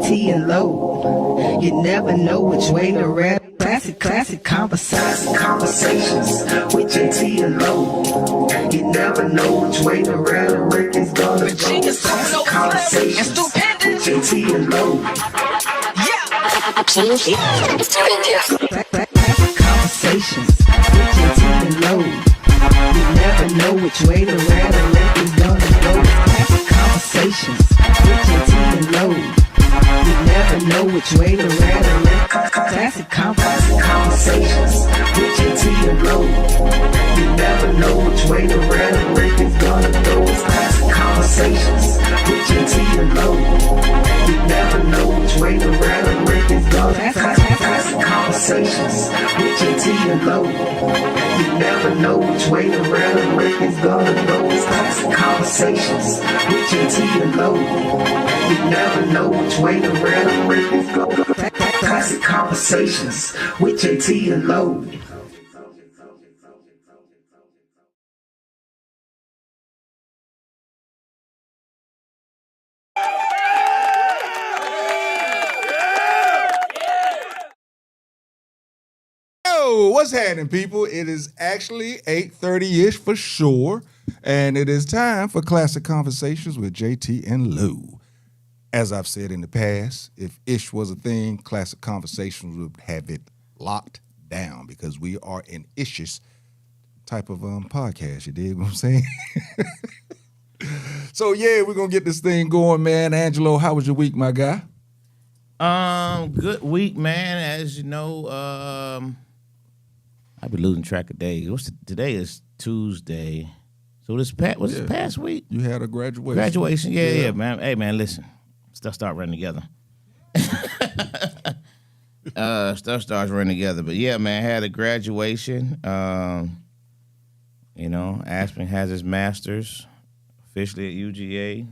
Tea and Lo. You never know which way to rap. Classic conversations with Jae Tea and Lo. You never know which way to rap. The record's gonna go. Classic conversations with Jae Tea and Lo. Classic conversations with Jae Tea and Lo. You never know which way to rap. The record's gonna go. Classic conversations with Jae Tea and Lo. You never know which way to rap. Classic conversations with Jae Tea and Lo. You never know which way to rap. The record's gonna go. It's classic conversations with Jae Tea and Lo. You never know which way to rap. The record's gonna go. Classic conversations with Jae Tea and Lo. You never know which way to rap. The record's gonna go. It's classic conversations with Jae Tea and Lo. You never know which way to rap. The record's gonna go. Classic conversations with Jae Tea and Lo. What's happening, people? It is actually 8:30-ish for sure, and it is time for Classic Conversations with Jae Tea and Lo. As I've said in the past, if ish was a thing, Classic Conversations would have it locked down because we are an ishish type of podcast. You dig what I'm saying? So yeah, we're gonna get this thing going, man. Angelo, how was your week, my guy? Good week, man. As you know, I've been losing track of days. Today is Tuesday. So this past week? You had a graduation. Graduation, yeah, man. Hey, man, listen. Stuff start running together. Stuff starts running together. But yeah, man, had a graduation. Aspen has his master's officially at UGA.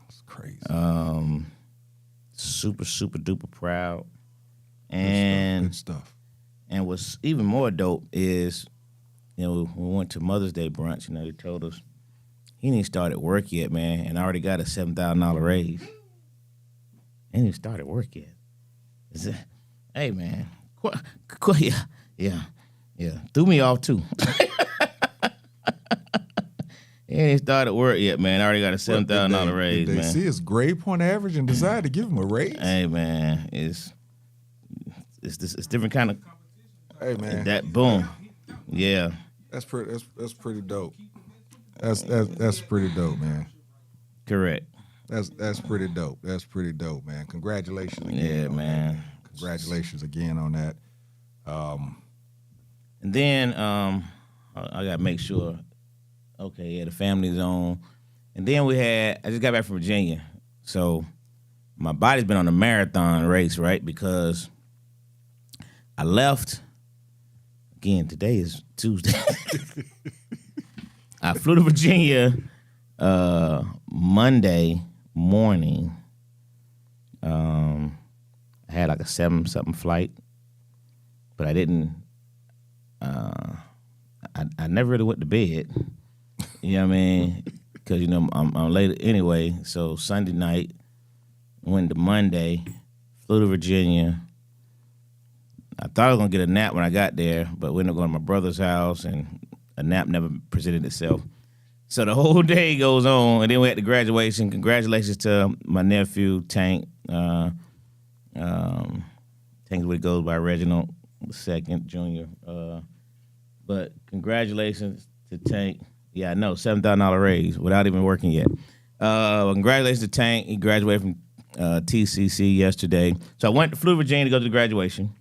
That's crazy. Super, super duper proud. And good stuff. And what's even more dope is, when we went to Mother's Day brunch, they told us he ain't started work yet, man, and I already got a $7,000 raise. Ain't even started work yet. Hey, man, yeah, threw me off too. He ain't started work yet, man. I already got a $7,000 raise, did they man. see his grade point average and decide to give him a raise? Hey, man, it's different kind of. Hey, man, that boom, yeah. That's pretty dope. That's pretty dope, man. Correct. That's pretty dope. That's pretty dope, man. Congratulations again. Yeah, man. Congratulations again on that. And then I gotta make sure. Okay, yeah, the family's on. And then I just got back from Virginia, so my body's been on a marathon race, right? Because I left. Again, today is Tuesday. I flew to Virginia Monday morning. I had like a 7-something flight, but I didn't. I never really went to bed. You know what I mean? Because I'm late anyway. So Sunday night, went to Monday, flew to Virginia. I thought I was going to get a nap when I got there, but we ended up going to my brother's house, and a nap never presented itself. So the whole day goes on, and then we had the graduation. Congratulations to my nephew, Tank. Tank's what he goes by, Reginald II, Jr. But congratulations to Tank. Yeah, I know, $7,000 raise without even working yet. Congratulations to Tank. He graduated from TCC yesterday. So I flew to Virginia to go to the graduation.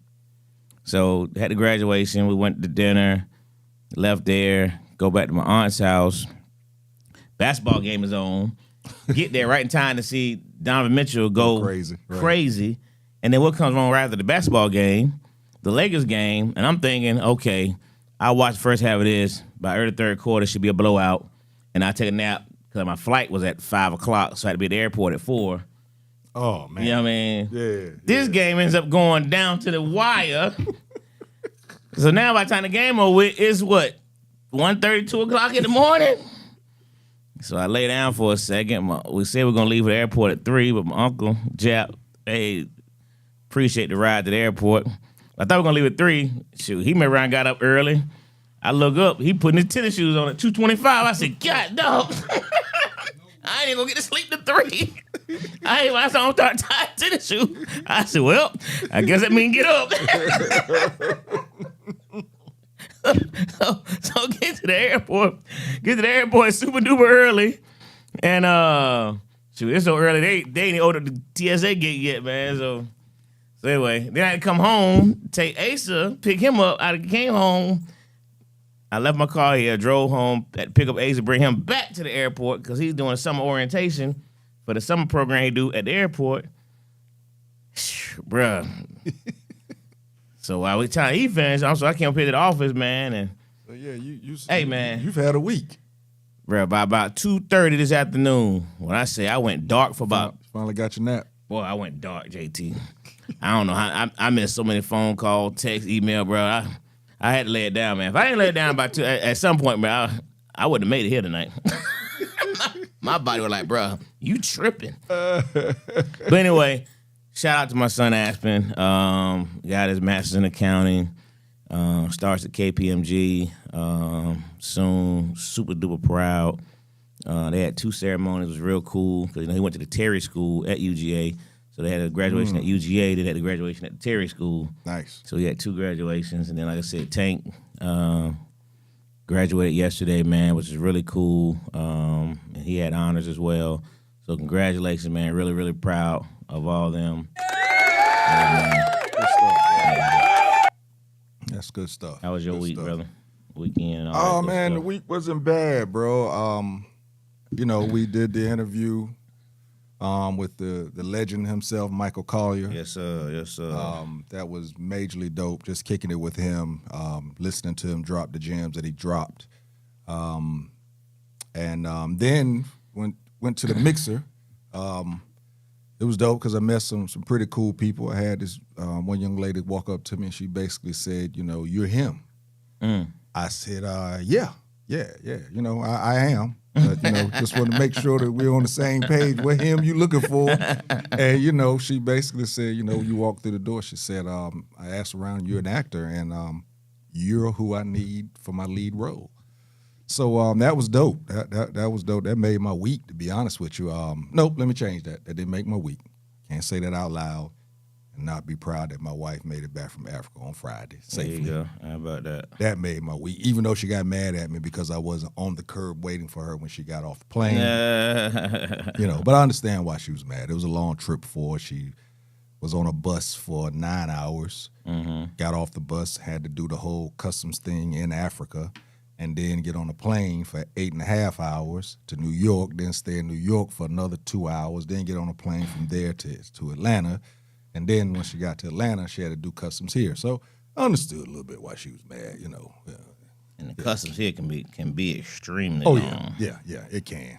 So had the graduation. We went to dinner, left there, go back to my aunt's house. Basketball game is on. Get there right in time to see Donovan Mitchell go crazy. Right. Crazy. And then what comes wrong right after the basketball game? The Lakers game. And I'm thinking, okay, I'll watch the first half of this. By early third quarter, should be a blowout. And I'll take a nap because my flight was at 5 o'clock, so I had to be at the airport at 4. Oh, man. You know what I mean? Yeah. This game ends up going down to the wire. So now by the time the game over with, it's what? 1:30, 2 o'clock in the morning? So I lay down for a second. We said we're going to leave the airport at 3, but my uncle, Jap, Hey, appreciate the ride to the airport. I thought we were gonna leave at 3. Shoot, he made around, got up early. I look up, he putting his tennis shoes on at 2:25. I said, God, dog. I ain't gonna get to sleep to 3. I saw him start tying tennis shoes. I said, well, I guess that means get up. so get to the airport. Get to the airport super duper early. And shoot, it's so early. They ain't ordered the TSA gate yet, man. So anyway, then I had to come home, take Asa, pick him up. I came home. I left my car here, drove home, had to pick up Asa, bring him back to the airport because he's doing a summer orientation for the summer program he do at the airport. Bruh. So while we time he finished, so I came up here to the office, man. And So yeah, hey, man. you've had a week. Bruh, by about 2:30 this afternoon, when I say I went dark for about, Finally got your nap. boy, I went dark, JT. I don't know how, I missed so many phone calls, text, email, bro. I had to lay it down, man. If I didn't lay it down by 2, at some point, man, I wouldn't have made it here tonight. My body was like, bro, you tripping. But anyway, shout out to my son Aspen. Got his master's in accounting. Starts at KPMG soon. Super duper proud. They had 2 ceremonies. It was real cool because he went to the Terry School at UGA. So they had a graduation at UGA. They had a graduation at the Terry School. Nice. So he had 2 graduations. And then, like I said, Tank graduated yesterday, man, which is really cool. And he had honors as well. So congratulations, man. Really, really proud of all of them. Good stuff. That's good stuff. How was your Good week, stuff. brother? Weekend and all Oh that good man, the stuff. week wasn't bad, bro. We did the interview with the legend himself, Michael Collier. Yes, sir. Yes, sir. That was majorly dope. Just kicking it with him, listening to him drop the gems that he dropped, and then went to the mixer. It was dope because I met some pretty cool people. I had this one young lady walk up to me and she basically said, you're him. I said, yeah, I am. But, just want to make sure that we're on the same page. What him you looking for? And, she basically said, you walk through the door. She said, I asked around, you're an actor, and you're who I need for my lead role. So that was dope. That was dope. That made my week, to be honest with you. Nope, let me change that. That didn't make my week. Can't say that out loud and not be proud that my wife made it back from Africa on Friday safely. There you go. How about that? That made my week, even though she got mad at me because I wasn't on the curb waiting for her when she got off the plane. But I understand why she was mad. It was a long trip for her. She was on a bus for 9 hours, got off the bus, had to do the whole customs thing in Africa, and then get on a plane for 8.5 hours to New York, then stay in New York for another 2 hours, then get on a plane from there to Atlanta. And then when she got to Atlanta, she had to do customs here. So I understood a little bit why she was mad, And the customs here can be extremely Oh, long. yeah, it can.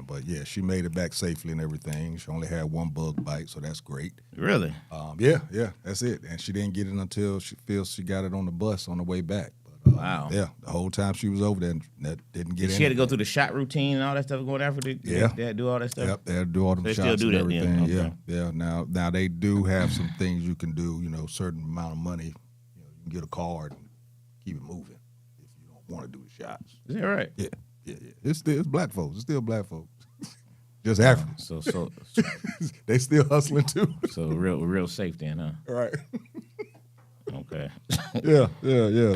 But, yeah, she made it back safely and everything. She only had 1 bug bite, so that's great. Really? Yeah, that's it. And she didn't get it until she feels she got it on the bus on the way back. Wow. Yeah, the whole time she was over there, that didn't get it. She had to go through the shot routine and all that stuff going after the Yeah. They had to do all that stuff? Yep, they had to do all them They shots still do and that everything. then, okay. Yeah. Now they do have some things you can do, certain amount of money. You can get a card and keep it moving if you don't want to do the shots. Is that right? Yeah. It's black folks. It's still black folks. Just Africans. So They still hustling too. so real safe then, huh? Right. Okay. Yeah.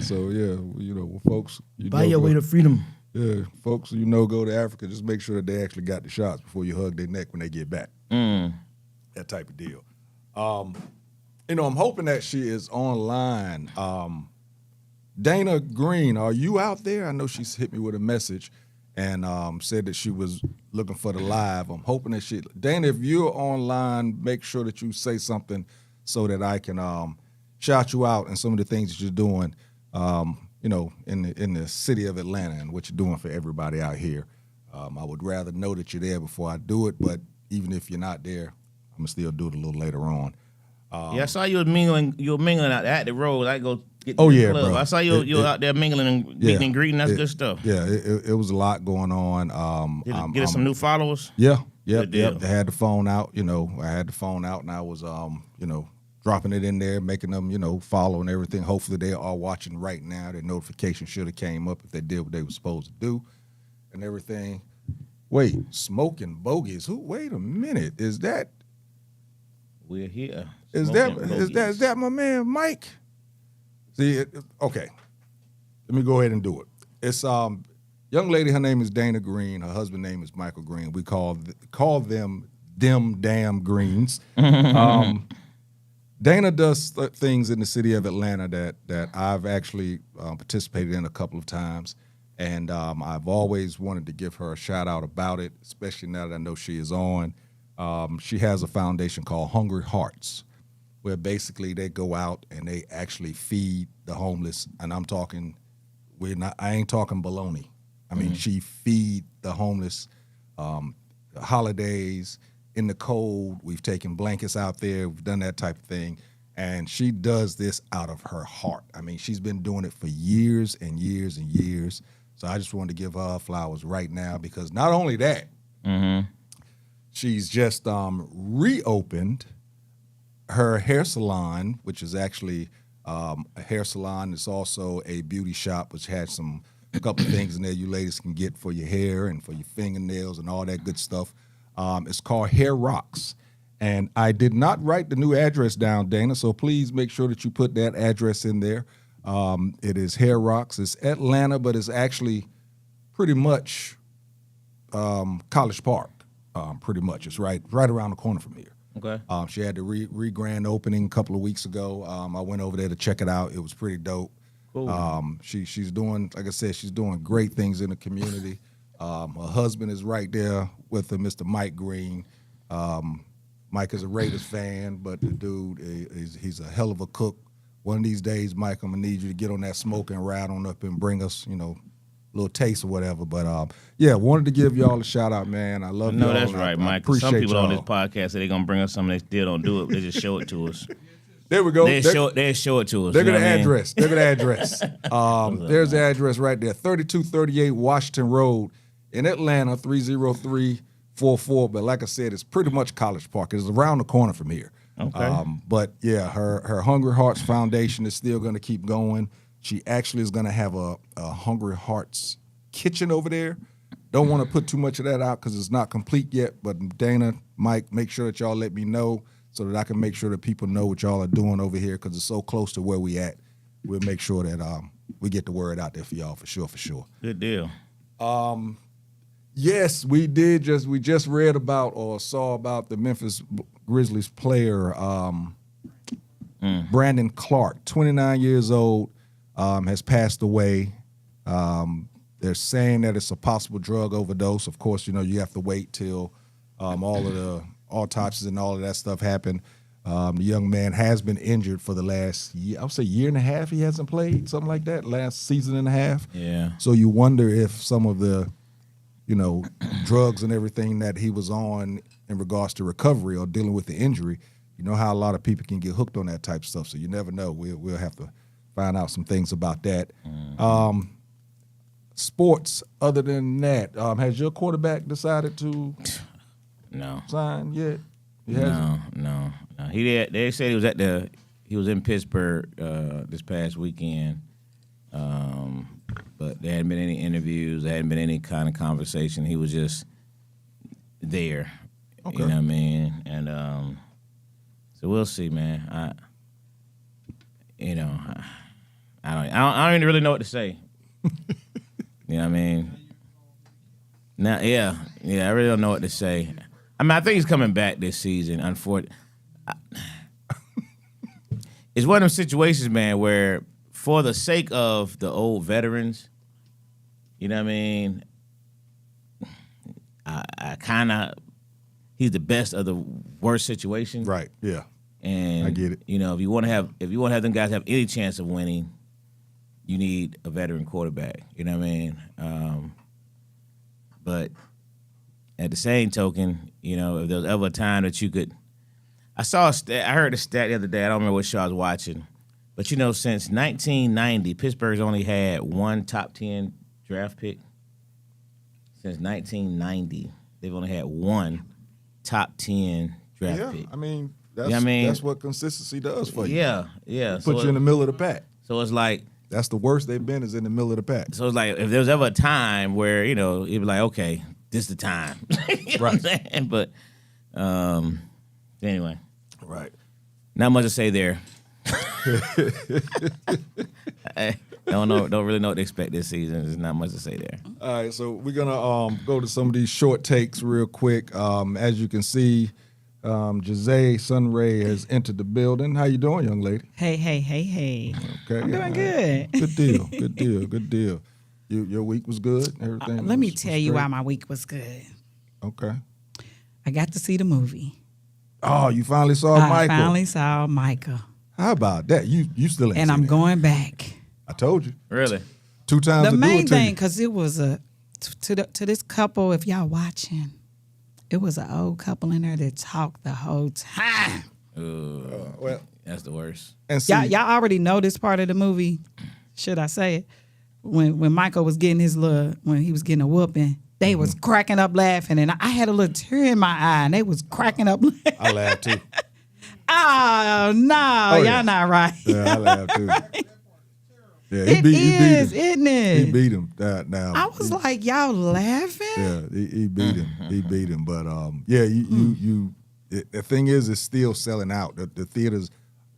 So well, folks, Buy your way to freedom. Yeah, folks, go to Africa. Just make sure that they actually got the shots before you hug their neck when they get back. That type of deal. I'm hoping that she is online. Dana Green, are you out there? I know she's hit me with a message and said that she was looking for the live. I'm hoping that Dana, if you're online, make sure that you say something so that I can shout you out and some of the things that you're doing, in the city of Atlanta and what you're doing for everybody out here. I would rather know that you're there before I do it, but even if you're not there, I'm gonna still do it a little later on. I saw you were mingling out at the road. I go get to Oh, the yeah, club. bro. I saw you were out there mingling and meeting and greeting. That's good stuff. Yeah, it was a lot going on. Did it get us some new followers? Yeah, Yep, Good deal. yep. They had the phone out. I had the phone out, and I was, dropping it in there, making them, follow and everything. Hopefully, they are watching right now. Their notification should have came up if they did what they were supposed to do, and everything. Wait, smoking bogeys? Who? Wait a minute. Is that? We're here. Is that my man Mike? See, okay. Let me go ahead and do it. It's young lady. Her name is Dana Green. Her husband name is Michael Green. We call them damn Greens. Dana does things in the city of Atlanta that I've actually participated in a couple of times, and I've always wanted to give her a shout out about it, especially now that I know she is on. She has a foundation called Hungry Hearts, where basically they go out and they actually feed the homeless. And I'm talking, I ain't talking baloney. I mean, she feed the homeless holidays, in the cold. We've taken blankets out there. We've done that type of thing. And she does this out of her heart. I mean, she's been doing it for years and years and years. So I just wanted to give her flowers right now, because not only that, she's just reopened her hair salon, which is actually a hair salon. It's also a beauty shop, which has a couple of things in there you ladies can get for your hair and for your fingernails and all that good stuff. It's called Hair Rocks. And I did not write the new address down, Dana, so please make sure that you put that address in there. It is Hair Rocks. It's Atlanta, but it's actually pretty much College Park, pretty much. It's right around the corner from here. Okay. She had the re-grand opening a couple of weeks ago. I went over there to check it out. It was pretty dope. Cool. She's doing, like I said, she's doing great things in the community. Her husband is right there with her, Mr. Mike Green. Mike is a Raiders fan, but the dude he's a hell of a cook. One of these days, Mike, I'm gonna need you to get on that smoking ride on up and bring us, a little taste or whatever. But wanted to give y'all a shout out, man. I love y'all. No, that's right, Mike. Appreciate some people y'all. on this podcast say they're gonna bring us something, they still don't do it. They just show it to us. There we go. They show it to us. They're gonna what I mean? address. They're gonna address. There's the address right there, 3238 Washington Road in Atlanta, 30344. But like I said, it's pretty much College Park. It's around the corner from here. Okay. But yeah, her Hungry Hearts Foundation is still gonna keep going. She actually is gonna have a Hungry Hearts kitchen over there. Don't want to put too much of that out because it's not complete yet. But Dana, Mike, make sure that y'all let me know, so that I can make sure that people know what y'all are doing over here, because it's so close to where we at. We'll make sure that we get the word out there for y'all for sure. Good deal. Yes, we just read about or saw about the Memphis Grizzlies player Brandon Clark, 29 years old, has passed away. They're saying that it's a possible drug overdose. Of course, you have to wait till all of the autopsies and all of that stuff happen. The young man has been injured for the last year. I would say year and a half. He hasn't played, something like that, last season and a half. Yeah. So you wonder if some of the, drugs and everything that he was on in regards to recovery or dealing with the injury, you know how a lot of people can get hooked on that type of stuff. So you never know. We'll have to find out some things about that. Sports, other than that, has your quarterback decided to sign yet? No. They said he was in Pittsburgh this past weekend, but there hadn't been any interviews. There hadn't been any kind of conversation. He was just there. Okay. You know what I mean? And so we'll see, man. I don't even really know what to say. You know what I mean? Now, yeah, I really don't know what to say. I mean, I think he's coming back this season. Unfortunately, it's one of those situations, man, where for the sake of the old veterans, you know what I mean? I kind of, he's the best of the worst situations. Right. Yeah. And I get it. If you want to have them guys have any chance of winning, you need a veteran quarterback. You know what I mean? But at the same token, if there was ever a time that you could, I heard a stat the other day. I don't remember what show I was watching, but since 1990, Pittsburgh's only had one top 10 draft pick. Since 1990, they've only had one top 10 draft Yeah, pick. I mean, that's what consistency does for you. Yeah. Put you in the middle of the pack. So it's like, That's the worst they've been is in the middle of the pack. so it's like if there was ever a time where it'd be like, okay, this is the time, you know what I'm saying? But anyway, Right. not much to say there. I don't really know what to expect this season. There's not much to say there. All right, so we're gonna go to some of these short takes real quick. As you can see, Jae Sunray has entered the building. How you doing, young lady? Hey. Okay, I'm doing good. Good deal. Your week was good. Everything. Let me was tell you great? why my week was good. Okay. I got to see the movie. Oh, you finally saw I Michael. finally saw Michael. How about that? You still ain't And seen I'm that. going back. I told you. Really? 2 times The to do main it to thing, you. because it was to this couple, if y'all watching, it was an old couple in there that talked the whole time. Well, That's the worst. and see, Y'all already know this part of the movie. Should I say it? When Michael was getting when he was getting a whooping, they was cracking up laughing, and I had a little tear in my eye, and they was cracking up laughing. I laughed too. Oh no, Oh, y'all yeah. not right. Yeah, I laughed too. Yeah, It is, isn't it? He beat him. Now I was like, y'all laughing? yeah, he beat him. He beat him. But yeah, you. The thing is, it's still selling out. The theaters.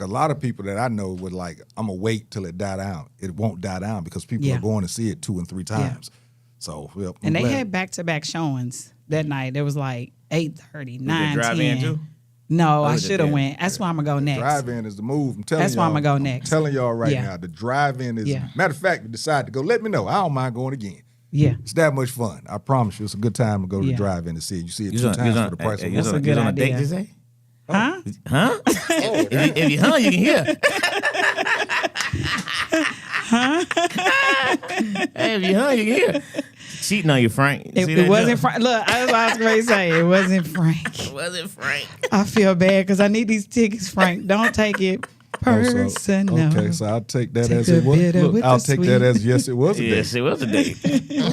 A lot of people that I know would like, I'm gonna wait till it die down. It won't die down because people Yeah. are going to see it 2 and 3 times. So, well, I'm And they glad. had back-to-back showings that night. There was like 8:30, 9, drive in 10. too? No, I was it should have then? went. That's why I'm gonna go next. Drive-in is the move. I'm telling That's y'all. why I'ma go next. I'm telling y'all right Yeah. now, the drive-in is. Yeah. Matter of fact, if you decide to go, let me know. I don't mind going again. Yeah. It's that much fun. I promise you, it's a good time to go to the Yeah. drive-in to see it. You see it You 2 was times on for the price of you was one. on- That's a you was good on a date, idea. Jose? Huh? Huh? if you you can hear. Hey, if you you can hear. Cheating on you, Frank. See It that wasn't joke? Frank. Look, I was going to say, it wasn't Frank. Was it Frank? I feel bad because I need these tickets, Frank. Don't take it personal. Okay, so I'll take that Take as the it was. bitter Look, with I'll the take sweet. that as yes, it was a Yes, date. it was a date. Good deal.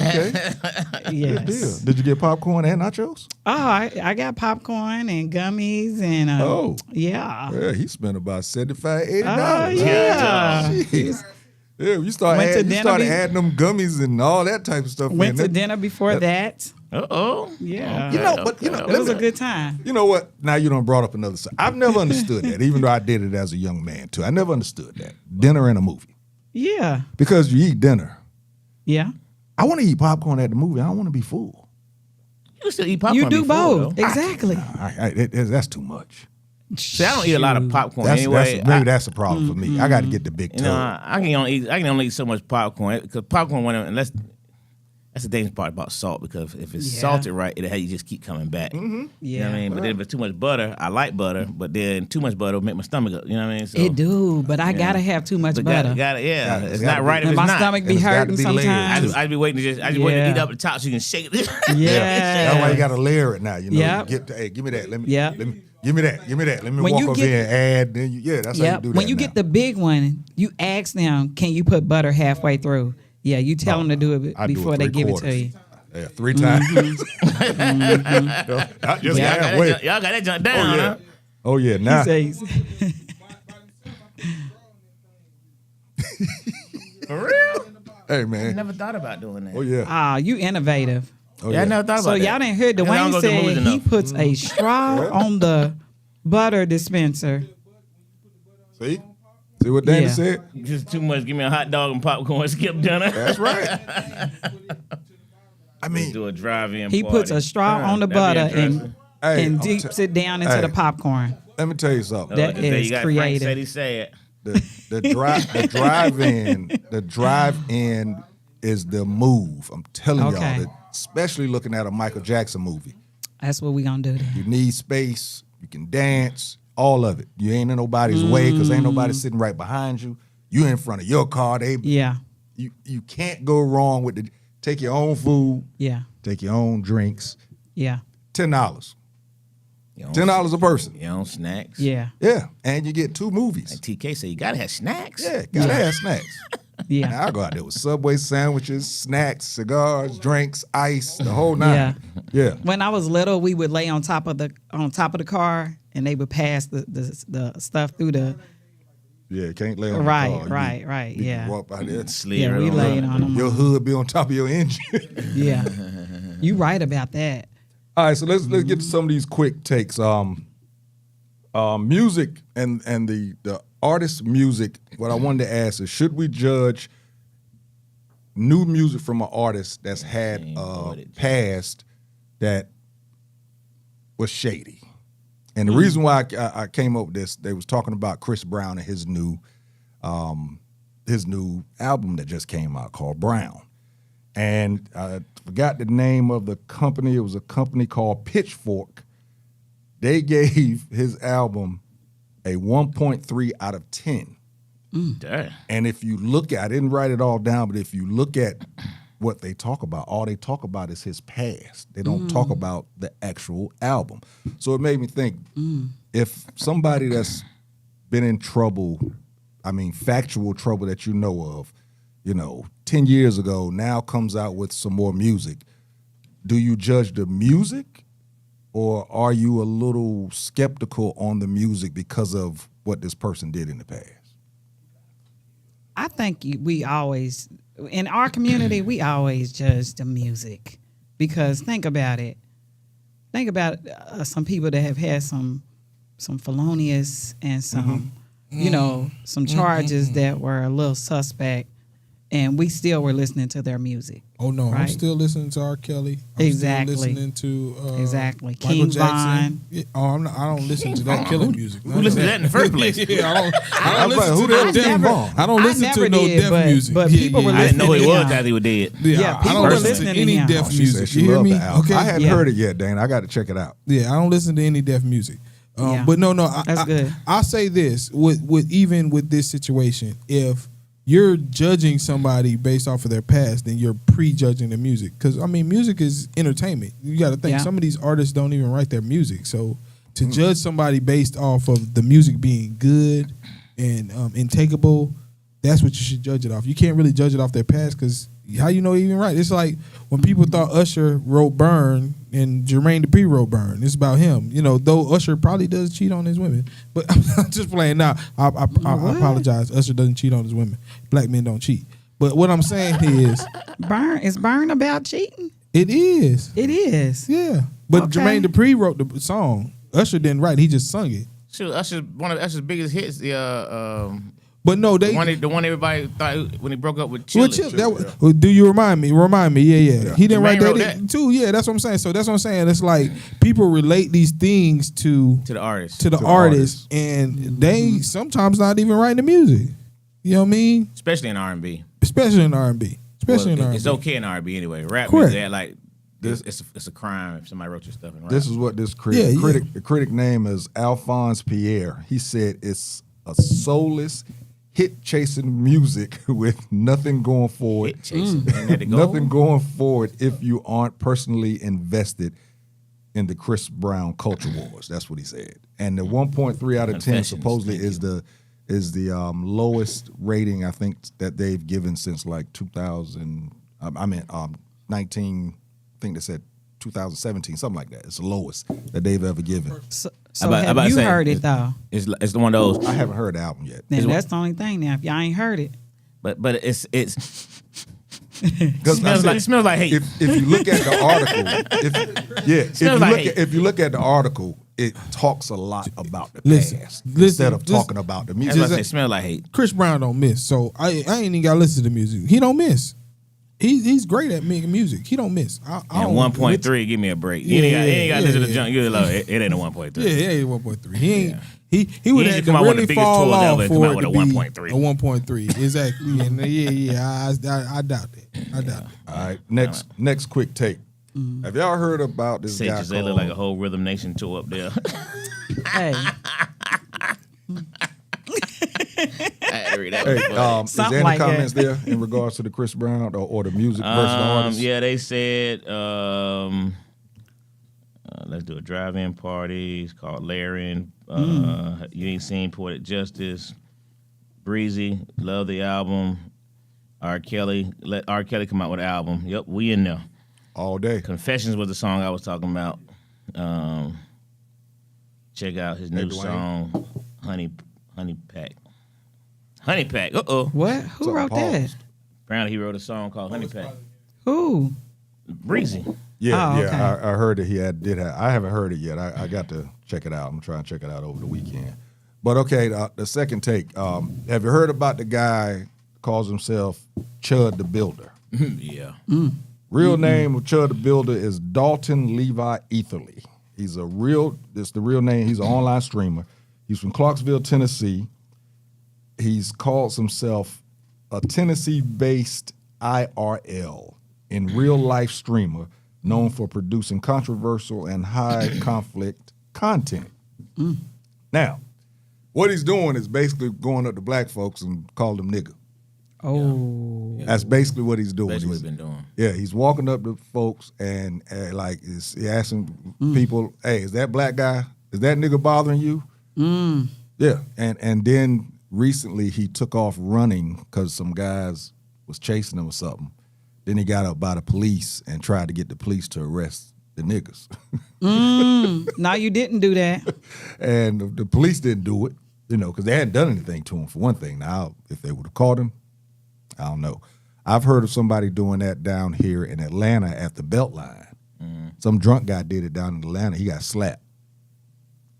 Yes. Did you get popcorn and nachos? Oh, I got popcorn and gummies and Oh. yeah. Yeah, he spent about $75, $80. Oh yeah. Jeez. Yeah, you started Went to dinner adding them gummies and all that type of stuff. Went in. to That- dinner before that. Uh-oh. Yeah. You know, but you know, It was a good time. You know what? Now you done brought up another side. I've never understood that, even though I did it as a young man too. I never understood that. Dinner and a movie. Yeah. Because you eat dinner. Yeah. I want to eat popcorn at the movie. I don't want to be full. You can still eat popcorn. You do before, both. though. Exactly. That's too much. See, I don't eat a lot of popcorn That's, anyway. maybe that's a problem for me. I got to get the big You know, tub. I can only eat so much popcorn because popcorn, unless that's the dangerous part about salt because if it's Yeah. salted right, it'll have you just keep coming back. You know Yeah. what I mean? But then if it's too much butter, I like butter, but then too much butter will make my stomach up. You know what I mean? So, It do, but I gotta have too much but butter. yeah, It's it's gotta not be- right if And it's my not. stomach be And it's gotta hurting be layered. sometimes. I'd be waiting to wait to Yeah. eat up the top so you can shake it. Yeah. That's why you got to layer it now. You know, Yep. hey, give me that. Let me. Yep. Let me. Give me that. Give me that. Let me When walk you over get- here and add. Then that's how you Yep. do that. When you now. get the big one, you ask them, can you put butter halfway through? Yeah, you tell them to do it I do before they give it to 3/4. you. Yeah, 3 times. Not just Yeah. halfway. Y'all got that junk down, Oh yeah. huh? Oh yeah. He Now. says, For real? Hey I man. never thought about doing that. Oh yeah. ah, you innovative. Oh Yeah, I never thought about So that. y'all didn't hear Because I don't Dwayne go to the movies said he enough. puts a straw on the butter dispenser. See. See what Danny Yeah. said. Just too much. Give me a hot dog and popcorn. Skip dinner. That's right. I mean, Do a drive-in. He party. puts a straw on the That'd be butter and interesting. hey, and I'm dips t- it down into hey. the popcorn. let me tell you something. That Just say is you got creative. Frank said he said. The drive-in is the move. I'm telling Okay. y'all, that, especially looking at a Michael Jackson movie. That's what we gonna do then. You need space. You can dance. All of it. You ain't in nobody's way because ain't nobody sitting right behind you. You in front of your car. Yeah, You can't go wrong with take your own food. yeah, Take your own drinks. yeah, $10. You don't- $10 a person. You own snacks. yeah. Yeah, and you get 2 movies. Like TK said, you gotta have snacks. Yeah, gotta have snacks. Yeah. Now I go out there with Subway sandwiches, snacks, cigars, drinks, ice, the whole nine. Yeah. When I was little, we would lay on top of the car, and they would pass the stuff through the. Yeah, can't lay on Right, the car. right. You Yeah. walk by there. Yeah, we laid on them. Your hood be on top of your engine. Yeah. You right about that. All right, so let's get to some of these quick takes. Music and the artist's music. What I wanted to ask is, should we judge new music from an artist that's had past that was shady? And the reason why I came up with this, they was talking about Chris Brown and his new album that just came out called Brown. And I forgot the name of the company. It was a company called Pitchfork. They gave his album a 1.3 out of 10. Damn. And if you look at, I didn't write it all down, but if you look at what they talk about, all they talk about is his past. They don't talk about the actual album. So it made me think, if somebody that's been in trouble, I mean factual trouble that you know of, 10 years ago, now comes out with some more music, do you judge the music, or are you a little skeptical on the music because of what this person did in the past? I think we always, in our community, we always judge the music, because think about it. Think about some people that have had some felonious and some, some charges that were a little suspect, and we still were listening to their music. Oh no, right? I'm still listening to R. Kelly. I'm Exactly. still listening to Exactly. Michael King Jackson. Vaughn. Yeah, I don't listen to that killing music. Who listened to that in the first place? Yeah, I don't Like, listen who to the hell no is King death. Vaughn? I don't I listen never to no did, death but- music. but people were I didn't know who he listening was to him. after he was dead. Yeah, I people don't were listen listening to to any him. deaf She music. said she You hear loved me? the album. Okay. I hadn't Yeah. heard it yet, Dane. I got to check it out. Yeah, I don't listen to any deaf music. Yeah. But no, That's good. I'll say this even with this situation, if you're judging somebody based off of their past, then you're prejudging the music. Because I mean, music is entertainment. You got to think some of these artists don't even write their music. So to judge somebody based off of the music being good and intakeable, that's what you should judge it off. You can't really judge it off their past, because how you know even right? It's like when people thought Usher wrote Burn and Jermaine Dupri wrote Burn. It's about him. Though Usher probably does cheat on his women. But I'm just playing now. I apologize. Usher doesn't cheat on his women. Black men don't cheat. But what I'm saying is, Burn about cheating? it is. It is. Yeah. But Okay. Jermaine Dupri wrote the song. Usher didn't write it. He just sung it. Shoot, Usher's one of Usher's biggest hits. But no, The one everybody thought when he broke up with Well, Chili. do you remind me? Remind me. Yeah. He didn't Jermaine write wrote that, that. too. Yeah, that's what I'm saying. So that's what I'm saying. It's like people relate these things to To the artist. the the artist, and they sometimes not even writing the music. You know what I mean? Especially in R&B. Especially in R&B. Especially in R&B. It's okay in R&B anyway. Rap Correct. music, like it's a crime if somebody wrote your stuff in rap. This is what this Yeah, critic, the critic name is Alphonse Pierre. He said it's a soulless, hit-chasing music with nothing going forward. Hit chasing. Man, had to go. Nothing going forward if you aren't personally invested in the Chris Brown culture wars. That's what he said. And the 1.3 out of 10 Confessions, supposedly thank is the lowest rating I think that they've given since like 2000. 19. I think they said 2017, something like that. It's the lowest that they've ever given. So about have to you say, heard it though? It's one of those. I haven't heard the album yet. Then that's the only thing now. If y'all ain't heard it, But it's Because it smells like hate. if you look at the article, if you look at the article, it talks a lot about the past instead of talking about the That's music. why I say it smells like hate. Chris Brown don't miss, so I ain't even got to listen to the music. He don't miss. He's great at making music. He don't miss. I And don't 1.3, give me a break. Yeah, You ain't got to listen to yeah. junk. You're like, it ain't a 1.3. Yeah, yeah, 1.3. He ain't. He would ain't have come to out with the really biggest fall tour off ever and for come it out with to a be 1.3. a 1.3. Exactly. And I doubt that. I doubt it. All right, next quick take. Have y'all heard about this Say guy Giselle called? look like a whole Rhythm Nation tour up there. hey, I had to read that Hey, one, but- is there Something any like that. comments there in regards to the Chris Brown or the music versus the artist? Yeah, they said let's do a drive-in party. It's called Layering. You ain't seen Poetic Justice. Breezy, love the album. R. Kelly, let R. Kelly come out with an album. Yep, we in there. All day. Confessions was the song I was talking about. Check out his new song, Honey Pack. Honey Pack. Uh-oh. What? Who wrote that? Apparently he wrote a song called Honey Pack. Who? Breezy. Yeah, Oh, yeah. okay. I heard that he did have. I haven't heard it yet. I got to check it out. I'm trying to check it out over the weekend. But okay, the second take. Have you heard about the guy calls himself Chud the Builder? Yeah. Real name of Chud the Builder is Dalton Levi Etherly. It's the real name. He's an online streamer. He's from Clarksville, Tennessee. He's calls himself a Tennessee-based IRL in real life streamer known for producing controversial and high conflict content. Now, what he's doing is basically going up to black folks and calling them nigga. Oh. Yeah. That's basically what he's doing. That's what He's- he's been doing. Yeah, he's walking up to folks and he asking people, "Hey, is that black guy? Is that nigga bothering you?" Yeah, and then recently he took off running because some guys was chasing him or something. Then he got up by the police and tried to get the police to arrest the niggas, No, you didn't do that. and the police didn't do it, because they hadn't done anything to him for one thing. Now, if they would have caught him, I don't know. I've heard of somebody doing that down here in Atlanta at the Beltline. Some drunk guy did it down in Atlanta. He got slapped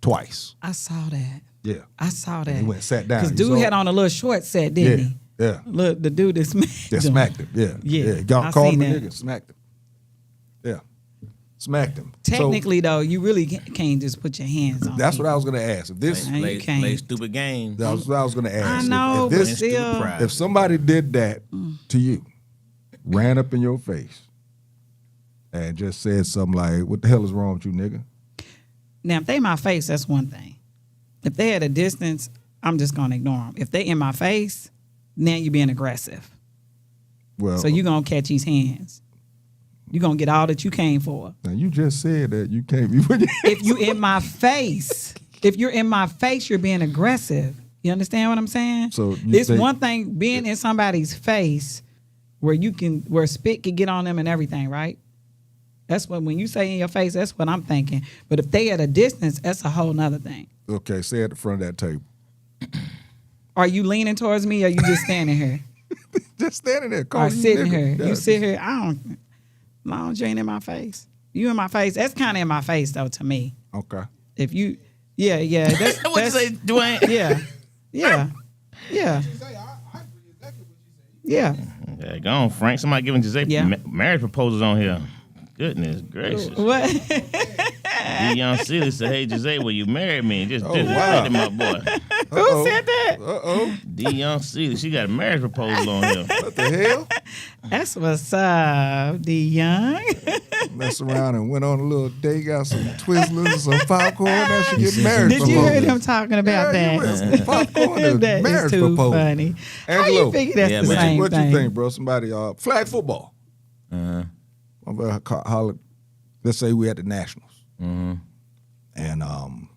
twice. I saw that. Yeah. I saw that. He went and sat down. Because He dude saw- had on a little short set, didn't he? Yeah. Look, the dude that smacked They him. smacked him. Yeah. Yeah, Y'all I called seen him a that. nigga. Smacked him. Yeah. Smacked him. Technically, though, you really can't just put your hands on That's people. what I was going to ask. If this, Now you can't. Play stupid games. that was what I was going to ask. I know, if but this, still. pride. if somebody did that to you, ran up in your face, and just said something like, "What the hell is wrong with you, nigga?" Now, if they in my face, that's one thing. If they at a distance, I'm just going to ignore them. If they in my face, now you're being aggressive. Well, So you're going to catch these hands. You're going to get all that you came for. now you just said that you can't be. If you in my face, if you're in my face, you're being aggressive. You understand what I'm saying? So you it's think- one thing being in somebody's face where spit can get on them and everything, right? That's when you say in your face, that's what I'm thinking. But if they at a distance, that's a whole nother thing. Okay, say at the front of that table. Are you leaning towards me or you just standing here? Just standing there, Or calling you sitting nigga. here? Yeah, You sit here, you ain't in my face. You in my face. That's kind of in my face though to me. Okay. If you, yeah, that's, What you say, Dwayne? yeah. Yeah. Yeah, go on, Frank. Somebody giving Jose Yeah. marriage proposals on here. Goodness gracious. What? The young silly said, "Hey, Jose, will you marry me?" And just Oh, disrespected wow. my boy. Who said that? Uh-oh. The young silly, she got a marriage proposal on here. What the hell? That's what's up, the young. Messed around and went on a little date, got some Twizzlers, some popcorn. Now she get married. Did you hear them talking about Yeah, you that? went some popcorn and That is marriage too proposal. funny. How Angelo, you figure that's Yeah, the man. same what thing? you think, bro? Somebody flag football. Uh-huh. Let's say we at the Nationals, Mm-hmm. and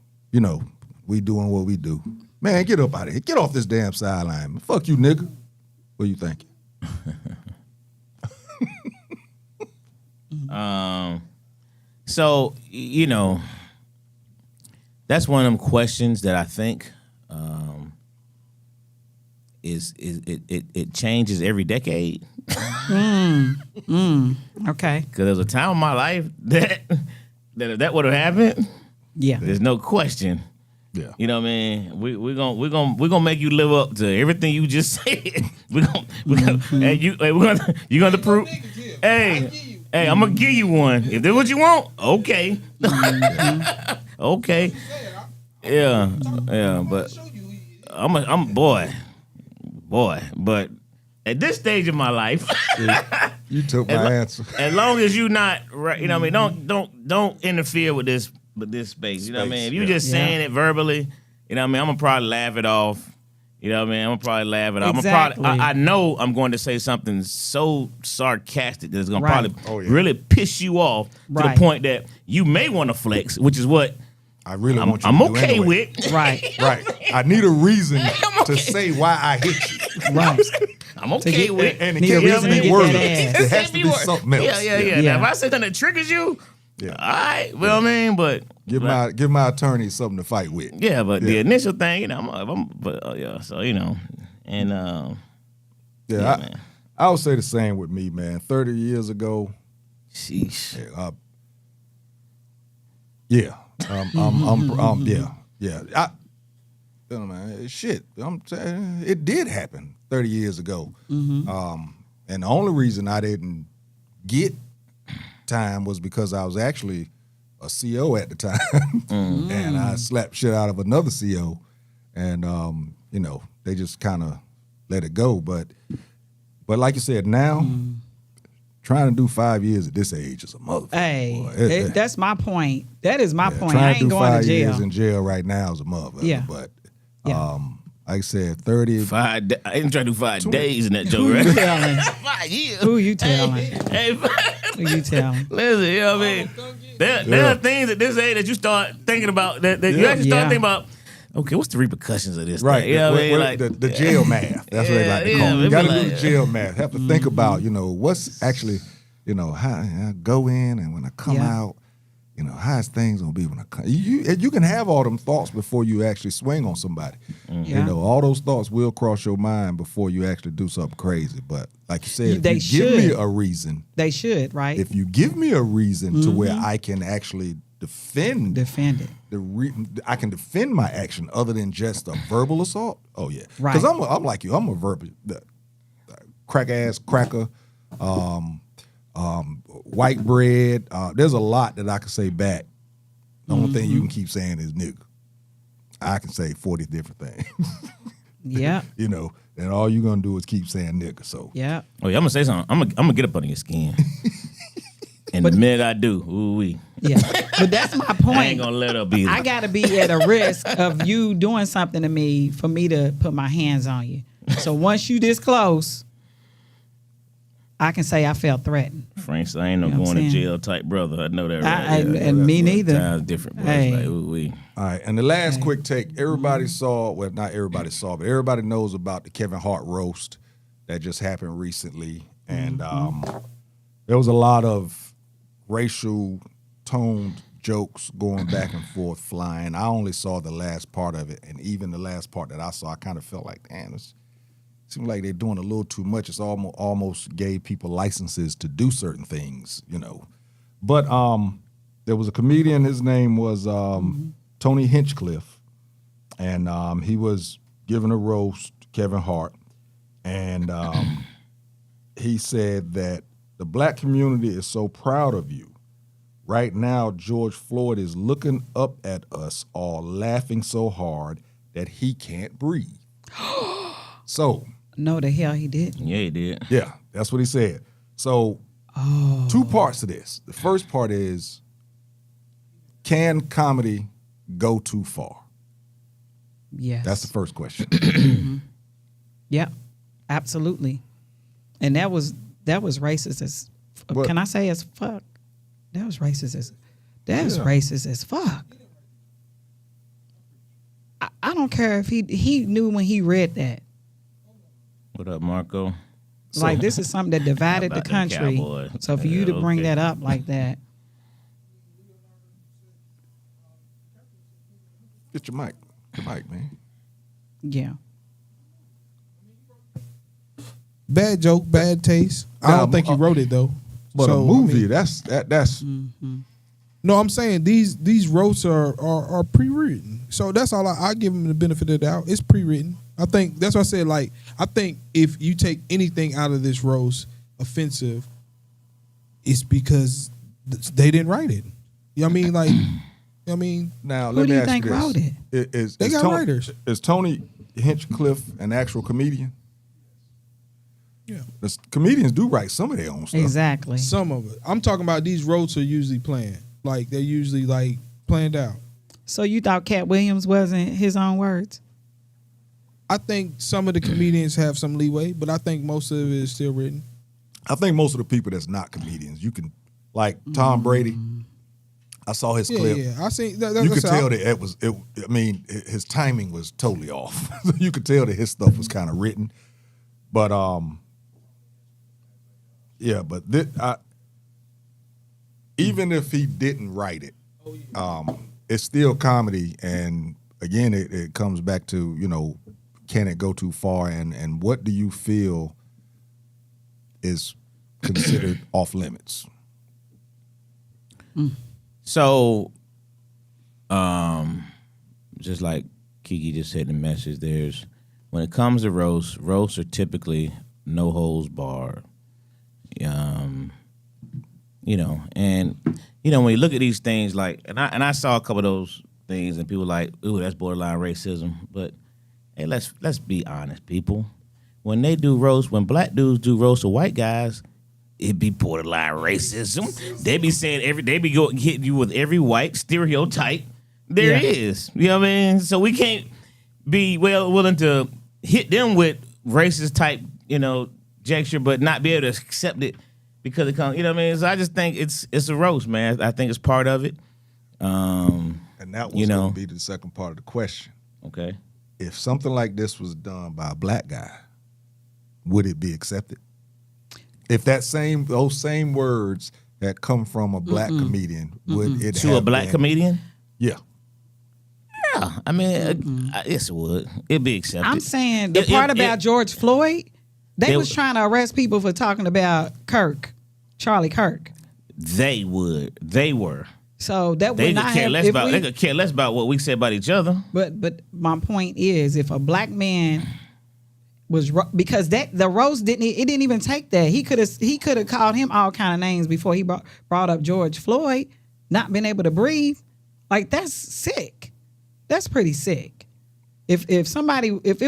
we doing what we do. Man, get up out of here. Get off this damn sideline. Fuck you, nigga. What you thinking? So that's one of them questions that I think it changes every decade. Okay. Because there was a time in my life that if that would have happened, Yeah. there's no question. Yeah. You know what I mean? We're gonna make you live up to everything you just said. We're gonna and you're gonna prove. Hey, I'm gonna give you one. If that's what you want, okay. Okay. Yeah, but I'm boy. But at this stage of my life, You took my answer. as long as you not right, you know what I mean. Don't interfere with this space. You know what I mean. If you just saying it verbally, you know what I mean. I'm gonna probably laugh it off. You know what I mean. I'm gonna probably laugh it off. Exactly. I know I'm going to say something so sarcastic that it's gonna Right. probably really piss you off to Right. the point that you may want to flex, which is what I really want you I'm to do okay anyway. with. Right. Right. I need a reason to say why I hit you. Right. I'm okay with it. And it Need a can't reason to be get words. that ass. It has to be something else. Yeah. Yeah. Now, if I say something that triggers you, Yeah. all right. Well, I mean, but Give my attorney something to fight with. yeah, but the initial thing, you know, so you know, and man. I would say the same with me, man. 30 years ago, sheesh. Yeah, yeah. You know, man, shit. I'm saying it did happen 30 years ago. And the only reason I didn't get time was because I was actually a CO at the time, and I slapped shit out of another CO, and you know, they just kind of let it go. But like you said, now. Trying to do 5 years at this age is a motherfucker. Hey, that's my point. That is my point. Trying I to ain't do going 5 to jail. years in jail right now is a motherfucker. Yeah. But Yeah. like I said, 30. I ain't trying to do 5 days in that joke, Who right? you telling? 5 years. Who you telling? Hey, Who you telling? listen, you know what I mean? There are things at this age that you start thinking about, that you actually start thinking about, okay, what's the repercussions of this Right. thing? You know what I mean? Like, the jail math. That's what they like to call it. You it got to be do like- the jail math. Have to think about, you know, what's actually, you know, how I go in and when I come out, you know, how's things gonna be when I come. You can have all them thoughts before you actually swing on somebody. You know, all those thoughts will cross your mind before you actually do something crazy. But like you said, They if you give me should. a reason, They should, right? if you give me a reason to where I can actually defend Defend it. I can defend my action other than just a verbal assault. Oh yeah, Right. Because I'm like you. I'm a verbal cracker, white bread. There's a lot that I can say back. The only thing you can keep saying is nigga. I can say 40 different things. Yeah. You know, and all you're gonna do is keep saying nigga. So Yeah. oh yeah, I'm gonna say something. I'm gonna get up under your skin. And the minute I do, ooh-wee. Yeah. But that's my point. I ain't gonna let up either. I gotta be at a risk of you doing something to me for me to put my hands on you. So once you this close, I can say I felt threatened. Frank, I ain't no You know what going I'm to saying? jail type brother. I know that right. And me neither. Times different, bro. Hey. It's like, ooh-wee. all right, and the last quick take. Everybody saw, well, not everybody saw, but everybody knows about the Kevin Hart roast that just happened recently, and there was a lot of racial toned jokes going back and forth flying. I only saw the last part of it, and even the last part that I saw, I kind of felt like, damn, it seems like they're doing a little too much. It's almost gave people licenses to do certain things, you know. But there was a comedian. His name was Tony Hinchcliffe, and he was giving a roast to Kevin Hart, and he said that the black community is so proud of you. Right now, George Floyd is looking up at us all, laughing so hard that he can't breathe. So, No, the hell he did. Yeah, he did. yeah, that's what he said. So, two parts to this. The first part is, can comedy go too far? Yes. That's the first question. Yeah. Absolutely. And that was racist as What? can I say as fuck? That was racist as Yeah. racist as fuck. I don't care if he knew when he read that. What up, Marco? Like this is something that divided the About them country. Cowboys. So for you to bring Okay. that up like that, Get your mic, man. yeah. Bad joke, bad taste. I Nah, don't think he wrote it though. But So, a I movie, mean, that's no, I'm saying these roasts are pre-written. So that's all I give him the benefit of the doubt. It's pre-written. I think that's what I said. Like I think if you take anything out of this roast offensive, it's because they didn't write it. You know what I mean? Like, I mean, now. Who Let do me you ask think you this: wrote it? Is got Tony, writers. Is Tony Hinchcliffe an actual comedian? yeah, The comedians do write some of their own stuff. Exactly. some of it. I'm talking about these roasts are usually planned. Like they're usually like planned out. So you thought Cat Williams wasn't his own words? I think some of the comedians have some leeway, but I think most of it is still written. I think most of the people that's not comedians, you can, like Tom Brady. I saw his Yeah, clip. yeah. I see. You could tell that it was. I mean, his timing was totally off. You could tell that his stuff was kind of written. But yeah, but even if he didn't write it, it's still comedy. And again, it comes back to, you know, can it go too far? And what do you feel is considered off limits? So, just like Kiki just said in the message, when it comes to roasts are typically no holds barred. You know, and you know when you look at these things, like, and I saw a couple of those things, and people were like, ooh, that's borderline racism. But hey, let's be honest, people. When they do roast, when black dudes do roast of white guys, it be borderline racism. They be saying they be hitting you with every white stereotype there is. You know what I mean? So we can't be willing to hit them with racist type, you know, gesture, but not be able to accept it because it comes. You know what I mean? So I just think it's a roast, man. I think it's part of it. And that was going to be the second part of the question. Okay. If something like this was done by a black guy, would it be accepted? If those same words that come from a black comedian, would it to a black comedian? Yeah. Yeah. I mean, yes, it would. It'd be accepted. I'm saying the part about George Floyd, they was trying to arrest people for talking about Charlie Kirk. They would. They were. So that they would could not care have. less about. They could care less about what we said about each other. But my point is, if a black man was because the roast didn't even take that. He could have called him all kind of names before he brought up George Floyd not being able to breathe. Like, that's sick. That's pretty sick. If it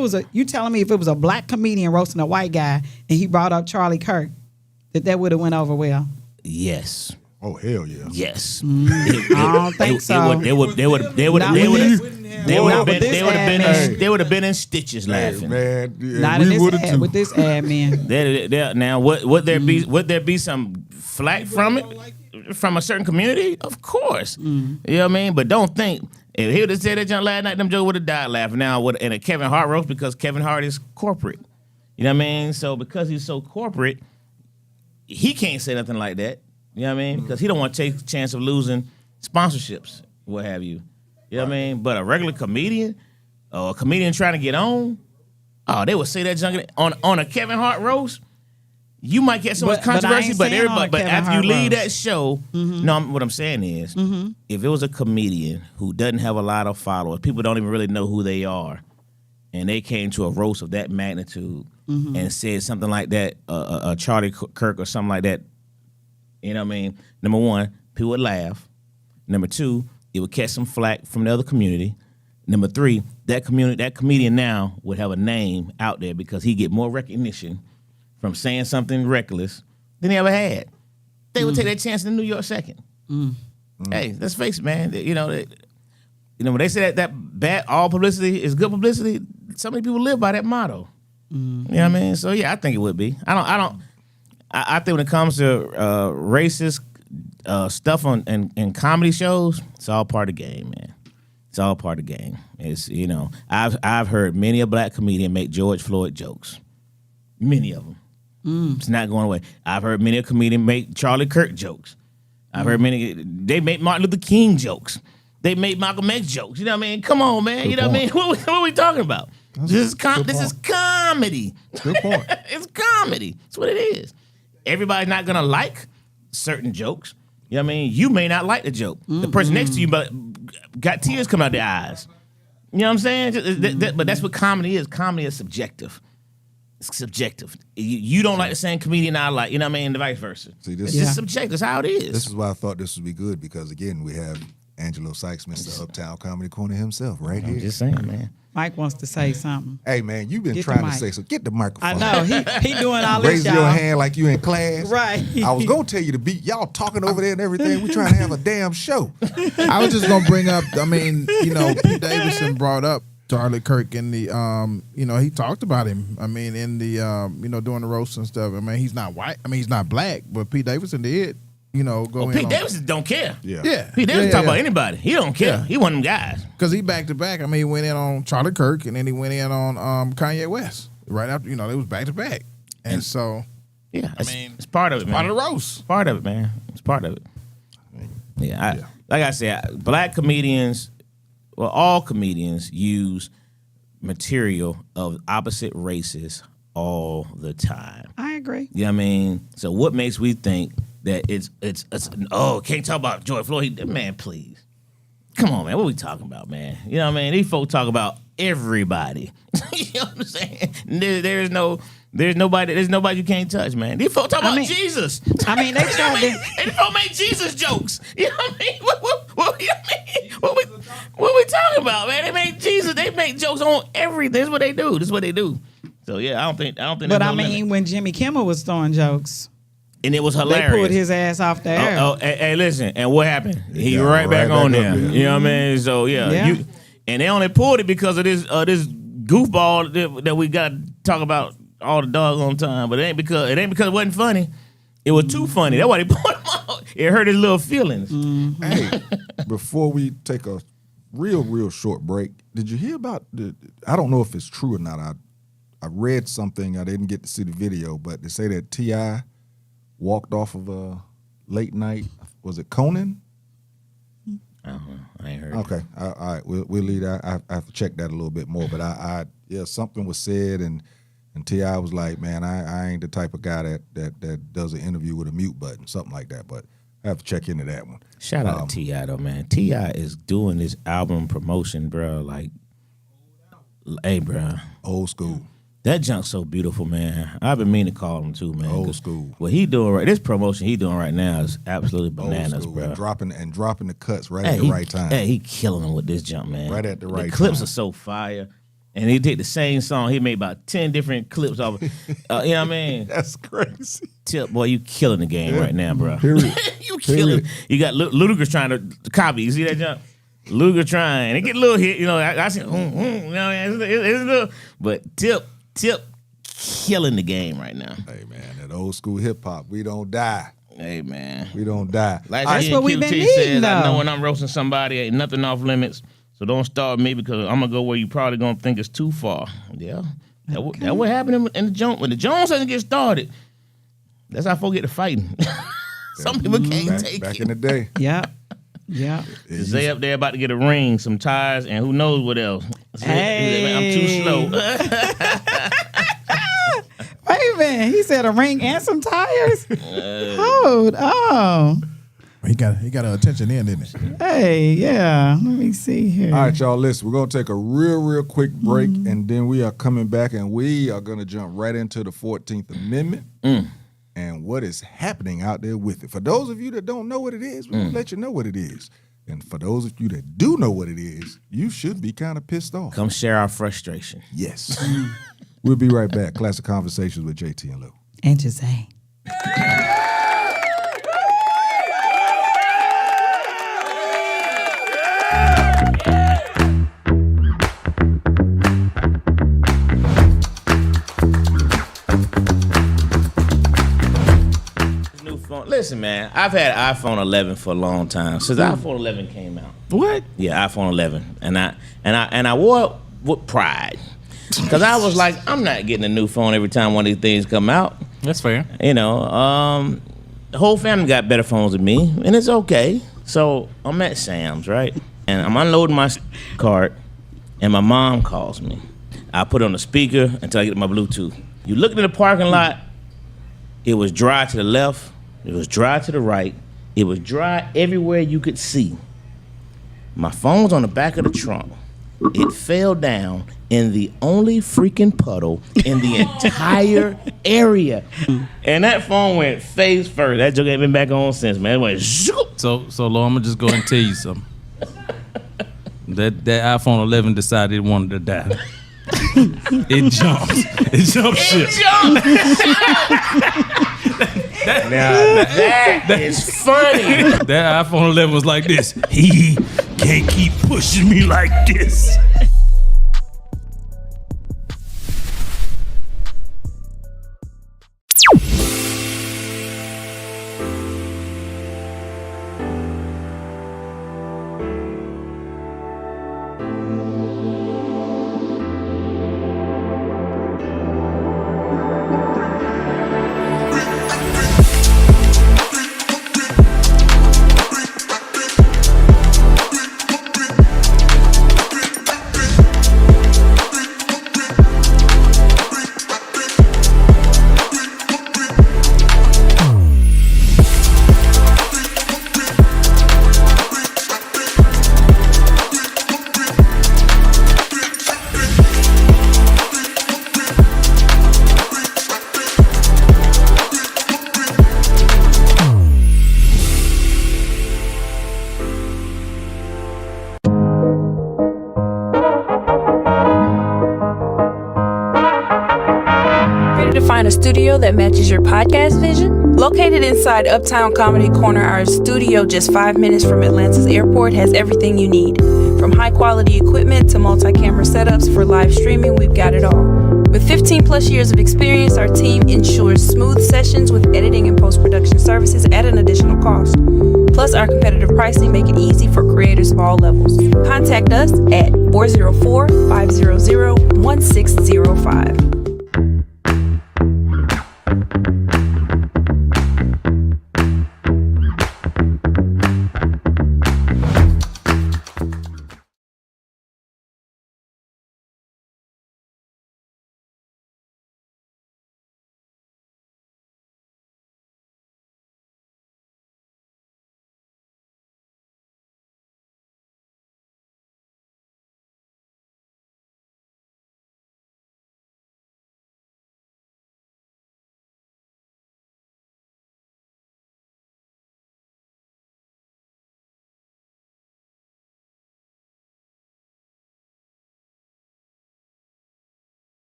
was you telling me if it was a black comedian roasting a white guy and he brought up Charlie Kirk, that would have went over well. Yes. Oh, hell yeah. Yes. I don't think so. They would have been in stitches laughing. Hey, man, yeah, not in this ad, with this ad, man. Now, would there be some flack from it, from a certain community? Of course. You know what I mean? But don't think if he would have said that junk last night, them Joe would have died laughing. Now, in a Kevin Hart roast, because Kevin Hart is corporate. You know what I mean? So because he's so corporate, he can't say nothing like that. You know what I mean? Because he don't want to take the chance of losing sponsorships, what have you. You know what I mean? But a regular comedian, or a comedian trying to get on, they would say that junk on a Kevin Hart roast. You might get so much controversy, but after you leave that show, what I'm saying is, if it was a comedian who doesn't have a lot of followers, people don't even really know who they are, and they came to a roast of that magnitude and said something like that, Charlie Kirk or something like that, you know what I mean? Number one, people would laugh. Number two, it would catch some flack from the other community. Number three, that comedian now would have a name out there because he get more recognition from saying something reckless than he ever had. They would take that chance in the New York second. Hey, let's face it, man. You know, when they say that bad all publicity is good publicity, so many people live by that motto. You know what I mean? So yeah, I think it would be. I think when it comes to racist stuff in comedy shows, it's all part of the game, man. It's all part of the game. It's, you know, I've heard many a black comedian make George Floyd jokes. Many of them. It's not going away. I've heard many a comedian make Charlie Kirk jokes. I've heard they make Martin Luther King jokes. They make Malcolm X jokes. You know what I mean? Come on, man. You know what I mean? What are we talking about? This is comedy. Good point. It's comedy. That's what it is. Everybody's not going to like certain jokes. You know what I mean? You may not like the joke. The person next to you got tears coming out their eyes. You know what I'm saying? But that's what comedy is. Comedy is subjective. It's subjective. You don't like the same comedian I like. You know what I mean? And vice versa. See, it's just subjective. That's how it is. This is why I thought this would be good because, again, we have Angelo Sykes, Mr. Uptown Comedy Corner himself right here. I'm just saying, man. Mike wants to say something. Hey, man, you've been trying to say so. Get the microphone. I know. He doing all this, Raise your hand like you in class. Right. I was going to tell you to beat. Y'all talking over there and everything. We trying to have a damn show. I was just going to bring up, I mean, you know, Pete Davidson brought up Charlie Kirk in the, you know, he talked about him. I mean, in the, you know, doing the roast and stuff. I mean, he's not white. I mean, he's not black, but Pete Davidson did. You know, Pete Davidson don't care. Yeah. Pete Davidson talk about anybody. He don't care. He one of them guys. Because he back to back. I mean, he went in on Charlie Kirk and then he went in on Kanye West. right after, you know, it was back to back. And so, Yeah, I mean, it's part of it, man. part of the roast. It's part of it, man. It's part of it. Yeah, like I said, black comedians, well, all comedians use material of opposite races all the time. I agree. You know what I mean? So what makes we think that it's can't talk about George Floyd? Man, please. Come on, man. What we talking about, man? You know what I mean? These folks talk about everybody. You know what I'm saying? There's nobody you can't touch, man. These folks talk about Jesus. I mean, they tried to. They folks make Jesus jokes. You know what I mean? What we talking about, man? They make Jesus. They make jokes on everything. This is what they do. So yeah, I don't think. But I mean, when Jimmy Kimmel was throwing jokes, and it was hilarious. they pulled his ass off the air. Hey, listen. And what happened? He right back on there. You know what I mean? So yeah. And they only pulled it because of this goofball that we got to talk about all the doggone time. But it ain't because it wasn't funny. It was too funny. That's why they pulled him out. It hurt his little feelings. Mm-hmm. Hey, before we take a real short break, did you hear about I don't know if it's true or not. I read something. I didn't get to see the video, but they say that T.I. walked off of a late night. Was it Conan? I ain't heard. Okay, all right. We'll leave that. I have to check that a little bit more. But something was said, and T.I. was like, "Man, I ain't the type of guy that does an interview with a mute button, something like that." But I have to check into that one. Shout out to T.I. though, man. T.I. is doing this album promotion, bro. Like, hey, bro, Old school. that junk's so beautiful, man. I've been meaning to call him too, man. Old school. What he doing this promotion he doing right now is absolutely bananas, Old school. bro. And dropping the cuts right at the right time. Hey, he killing them with this jump, man. Right at the right The clips time. are so fire. And he did the same song. He made about 10 different clips of it. You know what I mean? That's crazy. Tip, boy, you killing the game right now, bro. Period. You killing. You got Ludacris trying to copy. You see that jump? Ludacris trying. It get a little hit, you know. I see, you know, it's a little, but Tip killing the game right now. Hey, man, that old school hip hop, we don't die. Hey, man. We don't die. Like That's what we've been QT needing, says, I know though. when I'm roasting somebody, ain't nothing off limits. So don't start me because I'm gonna go where you probably gonna think it's too far. Yeah, that what happened in the Jones when the Jones doesn't get started. That's how folks get to fighting. Some people can't take Back it. in the day. Yeah. They up there about to get a ring, some tires, and who knows what else. Hey. I'm too slow. Wait a minute. He said a ring and some tires. Hold on. He got an attention in, didn't he? Hey, yeah. Let me see here. All right, y'all, listen, we're going to take a real quick break, and then we are coming back, and we are going to jump right into the 14th Amendment and what is happening out there with it. For those of you that don't know what it is, we're going to let you know what it is. And for those of you that do know what it is, you should be kind of pissed off. Come share our frustration. Yes. We'll be right back. Classic Conversations with Jae Tea and Lo. And Jae. Listen, man, I've had iPhone 11 for a long time since iPhone 11 came out. What? Yeah, iPhone 11, and I wore it with pride because I was like, I'm not getting a new phone every time one of these things come out. That's fair. You know, the whole family got better phones than me, and it's okay. So I'm at Sam's, right, and I'm unloading my cart, and my mom calls me. I put it on the speaker until I get my Bluetooth. You look in the parking lot, it was dry to the left. It was dry to the right. It was dry everywhere you could see. My phone's on the back of the trunk. It fell down in the only freaking puddle in the entire area. And that phone went face first. That joke ain't been back on since, man. It went zoop. So Lo, I'm gonna just go and tell you something. That iPhone 11 decided it wanted to die. It jumped. It jumped ship. That is funny. That iPhone 11 was like this. He can't keep pushing me like this. Ready to find a studio that matches your podcast vision? Located inside Uptown Comedy Corner, our studio just 5 minutes from Atlanta's airport has everything you need. From high-quality equipment to multi-camera setups for live streaming, we've got it all. With 15 plus years of experience, our team ensures smooth sessions with editing and post-production services at an additional cost. Plus, our competitive pricing make it easy for creators of all levels. Contact us at 404-500-1605.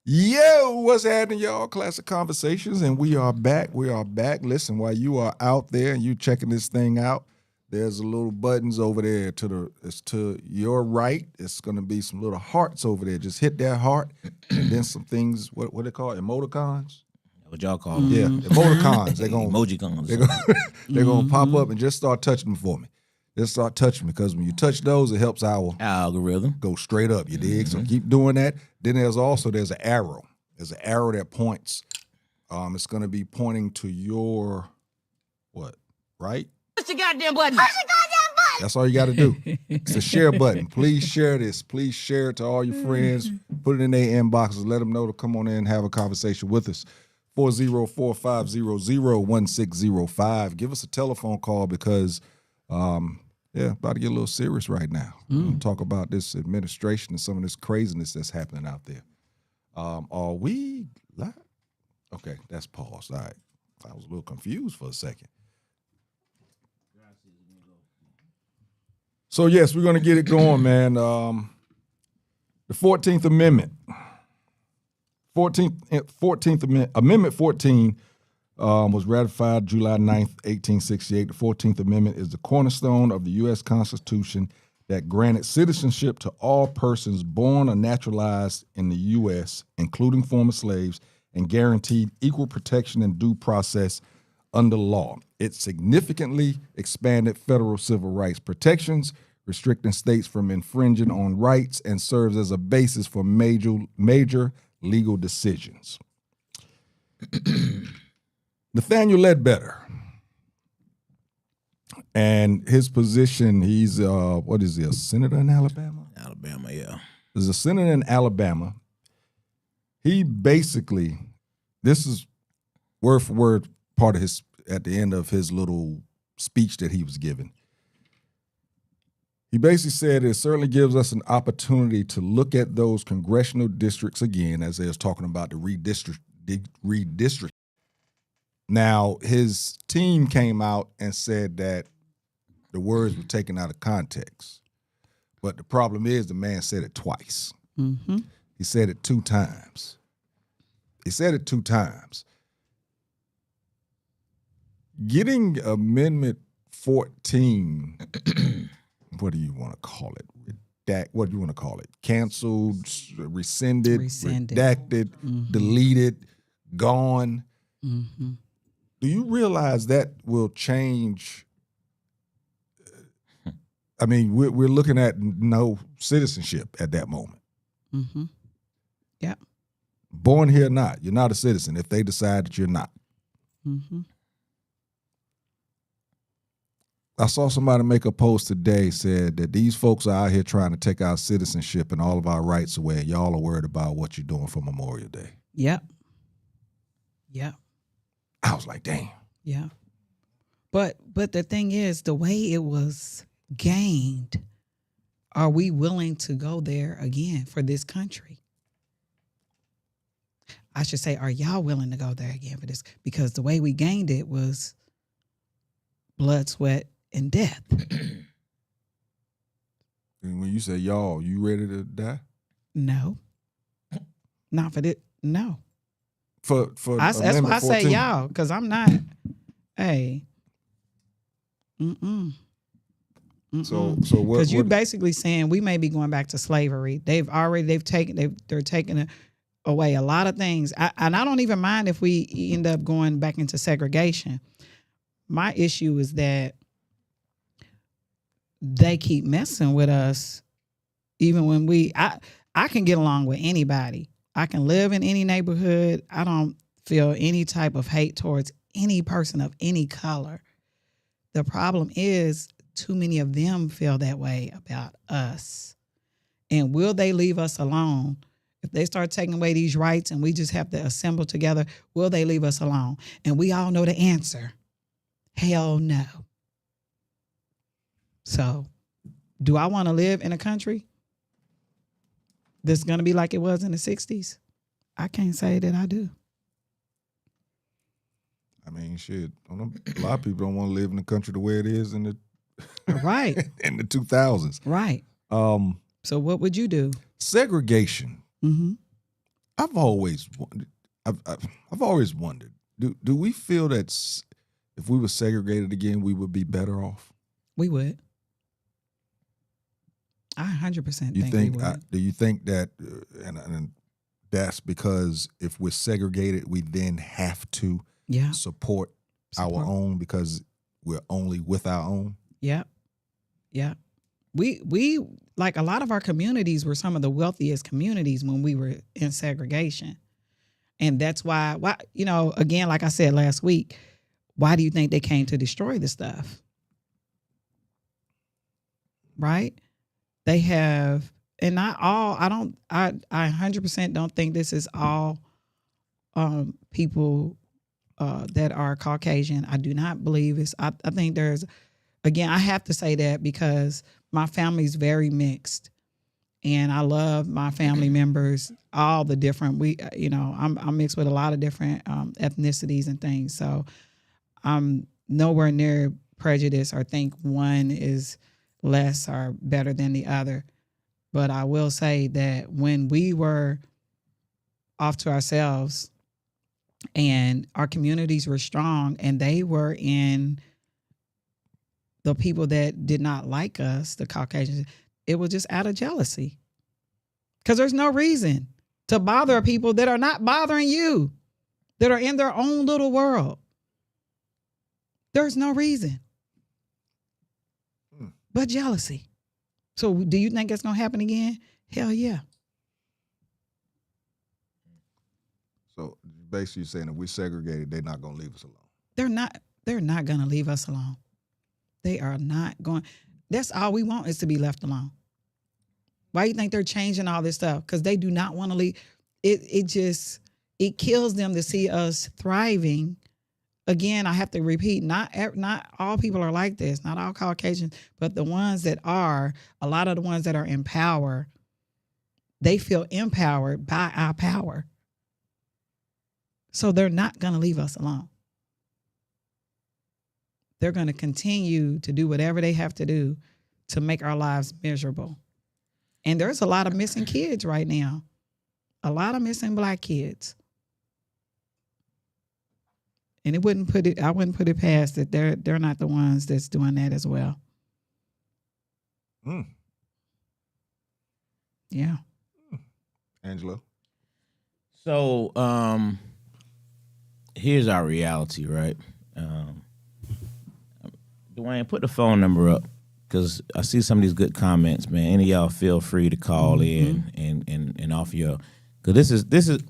Yo, what's happening, y'all? Classic Conversations, and we are back. We are back. Listen, while you are out there and you checking this thing out, there's a little buttons over there it's to your right. It's gonna be some little hearts over there. Just hit that heart, and then some things. What they call emoticons? What y'all call them? Yeah, emoticons. They're gonna Emoji-cons. they're gonna pop up and just start touching them for me. Just start touching me, because when you touch those, it helps our algorithm go straight up. You dig? So keep doing that. Then there's an arrow. There's an arrow that points. It's gonna be pointing to your what? Right? Push the goddamn button. That's all you got to do. It's the share button. Please share this. Please share it to all your friends. Put it in their inboxes. Let them know to come on in and have a conversation with us. 404-500-1605. Give us a telephone call because, about to get a little serious right now. We're gonna talk about this administration and some of this craziness that's happening out there. Are we live? Okay, that's paused. All right. I was a little confused for a second. So, yes, we're going to get it going, man. The 14th Amendment. 14th Amendment. Amendment 14 was ratified July 9th, 1868. The 14th Amendment is the cornerstone of the U.S. Constitution that granted citizenship to all persons born or naturalized in the U.S., including former slaves, and guaranteed equal protection and due process under law. It significantly expanded federal civil rights protections, restricting states from infringing on rights, and serves as a basis for major legal decisions. Nathaniel Ledbetter and his position, he's a senator in Alabama? Alabama, yeah. There's a senator in Alabama. He basically, this is word for word part of his, at the end of his little speech that he was giving. He basically said it certainly gives us an opportunity to look at those congressional districts again, as they was talking about the redistrict. Now, his team came out and said that the words were taken out of context. But the problem is the man said it twice. Mm-hmm. He said it 2 times. Getting Amendment 14, what do you want to call it? What do you want to call it? Canceled, rescinded. Redacted, deleted, gone. Mm-hmm. Do you realize that will change? I mean, we're looking at no citizenship at that moment. Mm-hmm. Yeah. Born here or not, you're not a citizen if they decide that you're not. Mm-hmm. I saw somebody make a post today, said that these folks are out here trying to take our citizenship and all of our rights away, and y'all are worried about what you're doing for Memorial Day. Yep. Yeah. I was like, damn. Yeah. But the thing is, the way it was gained, are we willing to go there again for this country? I should say, are y'all willing to go there again for this? Because the way we gained it was blood, sweat, and death. And when you say y'all, you ready to die? No. Not for this. No. For That's why I Amendment say 14? y'all, because I'm not. Hey. Mm-mm. So what? Because you're what basically saying we may be going back to slavery. They're taking away a lot of things. And I don't even mind if we end up going back into segregation. My issue is that they keep messing with us, even when I can get along with anybody. I can live in any neighborhood. I don't feel any type of hate towards any person of any color. The problem is too many of them feel that way about us. And will they leave us alone? If they start taking away these rights and we just have to assemble together, will they leave us alone? And we all know the answer. Hell no. So, do I want to live in a country that's going to be like it was in the 60s? I can't say that I do. I mean, shit. A lot of people don't want to live in the country the way it is in the Right. in the 2000s. Right. So what would you do? Segregation. Mm-hmm. I've always wondered. Do we feel that if we were segregated again, we would be better off? We would. I 100% think we would. Do you think that, and that's because if we're segregated, we then have to support our own because we're only with our own? Yeah. Yeah. We like a lot of our communities were some of the wealthiest communities when we were in segregation. And that's why, again, like I said last week, why do you think they came to destroy the stuff? Right? They have, and not all, I 100% don't think this is all people that are Caucasian. I do not believe it's, I think there's, again, I have to say that because my family's very mixed. And I love my family members, all the different, I'm mixed with a lot of different ethnicities and things. So I'm nowhere near prejudiced or think one is less or better than the other. But I will say that when we were off to ourselves and our communities were strong and they were in the people that did not like us, the Caucasians, it was just out of jealousy. Because there's no reason to bother people that are not bothering you, that are in their own little world. There's no reason but jealousy. So do you think it's going to happen again? Hell yeah. So basically you're saying if we're segregated, they're not going to leave us alone. They're not going to leave us alone. They are not going. That's all we want is to be left alone. Why do you think they're changing all this stuff? Because they do not want to leave. It kills them to see us thriving. Again, I have to repeat, not all people are like this, not all Caucasians, but the ones that are, a lot of the ones that are in power, they feel empowered by our power. So they're not going to leave us alone. They're going to continue to do whatever they have to do to make our lives miserable. And there's a lot of missing kids right now. A lot of missing Black kids. And I wouldn't put it past that they're not the ones that's doing that as well. Yeah. Angelo? So here's our reality, right? Dwayne, put the phone number up because I see some of these good comments, man. Any of y'all feel free to call in and offer your, because this is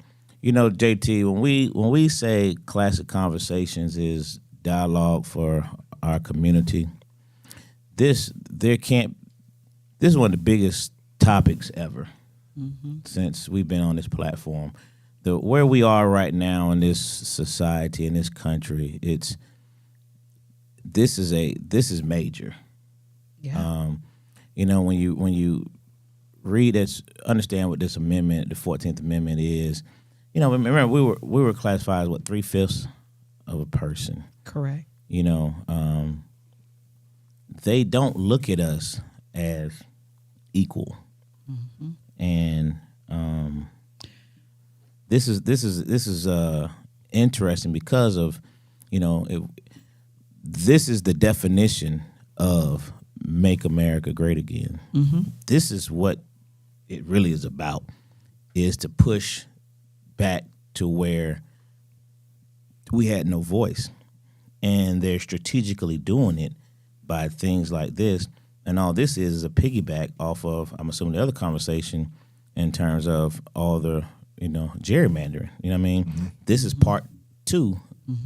JT, when we say Classic Konversations is dialogue for our community, this is one of the biggest topics ever since we've been on this platform. Where we are right now in this society, in this country, this is major. Yeah. When you read this, understand what this amendment, the 14th Amendment is. Remember we were classified as 3/5 of a person. Correct. They don't look at us as equal, and this is interesting because of this is the definition of make America great again. This is what it really is about, is to push back to where we had no voice, and they're strategically doing it by things like this. And all this is a piggyback off of, I'm assuming, the other conversation in terms of all the gerrymandering. You know what I mean? This is part 2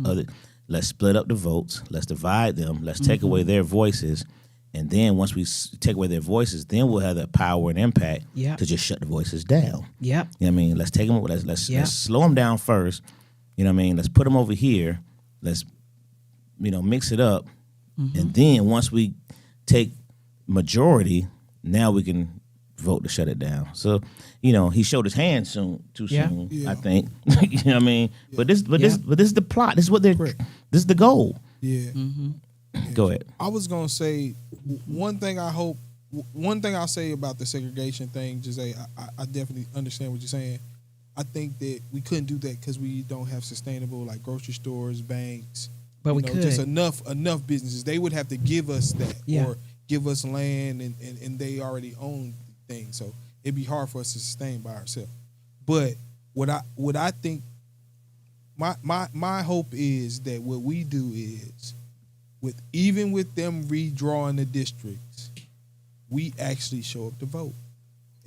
of it. Let's split up the votes. Let's divide them. Let's take away their voices. And then once we take away their voices, then we'll have the power and impact to just shut the voices down. Yep. You know what I mean? Let's take them. Let's slow them down first. You know what I mean? Let's put them over here. Let's mix it up, and then once we take majority, now we can vote to shut it down. So he showed his hand soon. Yeah. I think. You know what I mean? Yeah. But this is the plot. This is what they're. This is the goal. Yeah. Go ahead. I was gonna say one thing I'll say about the segregation thing, Jose, I definitely understand what you're saying. I think that we couldn't do that because we don't have sustainable like grocery stores, banks. But we could. Just enough businesses. They would have to give us that or give us land, and they already own things. So it'd be hard for us to sustain by ourselves. But what I think my hope is that what we do is even with them redrawing the districts, we actually show up to vote.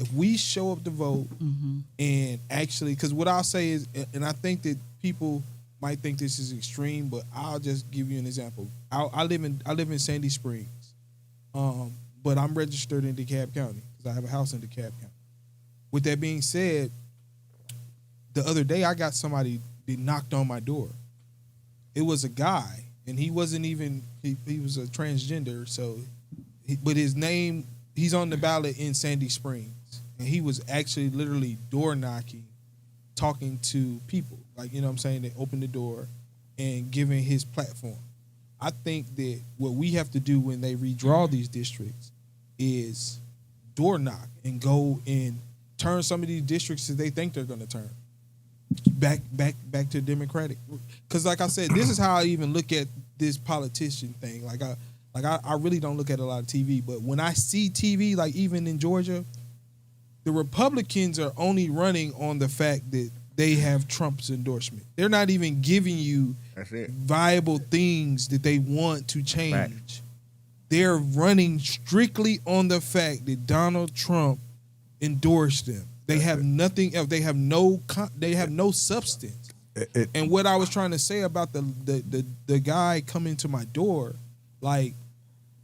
If we show up to vote and actually, because what I'll say is, and I think that people might think this is extreme, but I'll just give you an example. I live in Sandy Springs, but I'm registered in DeKalb County because I have a house in DeKalb County. With that being said, the other day I got somebody that knocked on my door. It was a guy, and he wasn't even he was a transgender. But his name, he's on the ballot in Sandy Springs. And he was actually literally door knocking, talking to people. Like, you know what I'm saying? They opened the door and giving his platform. I think that what we have to do when they redraw these districts is door knock and go and turn some of these districts that they think they're going to turn back to Democratic. Because like I said, this is how I even look at this politician thing. I really don't look at a lot of TV, but when I see TV, like even in Georgia, the Republicans are only running on the fact that they have Trump's endorsement. They're not even giving you viable things that they want to change. Right. They're running strictly on the fact that Donald Trump endorsed them. They have nothing else. They have no substance. And what I was trying to say about the guy coming to my door, like,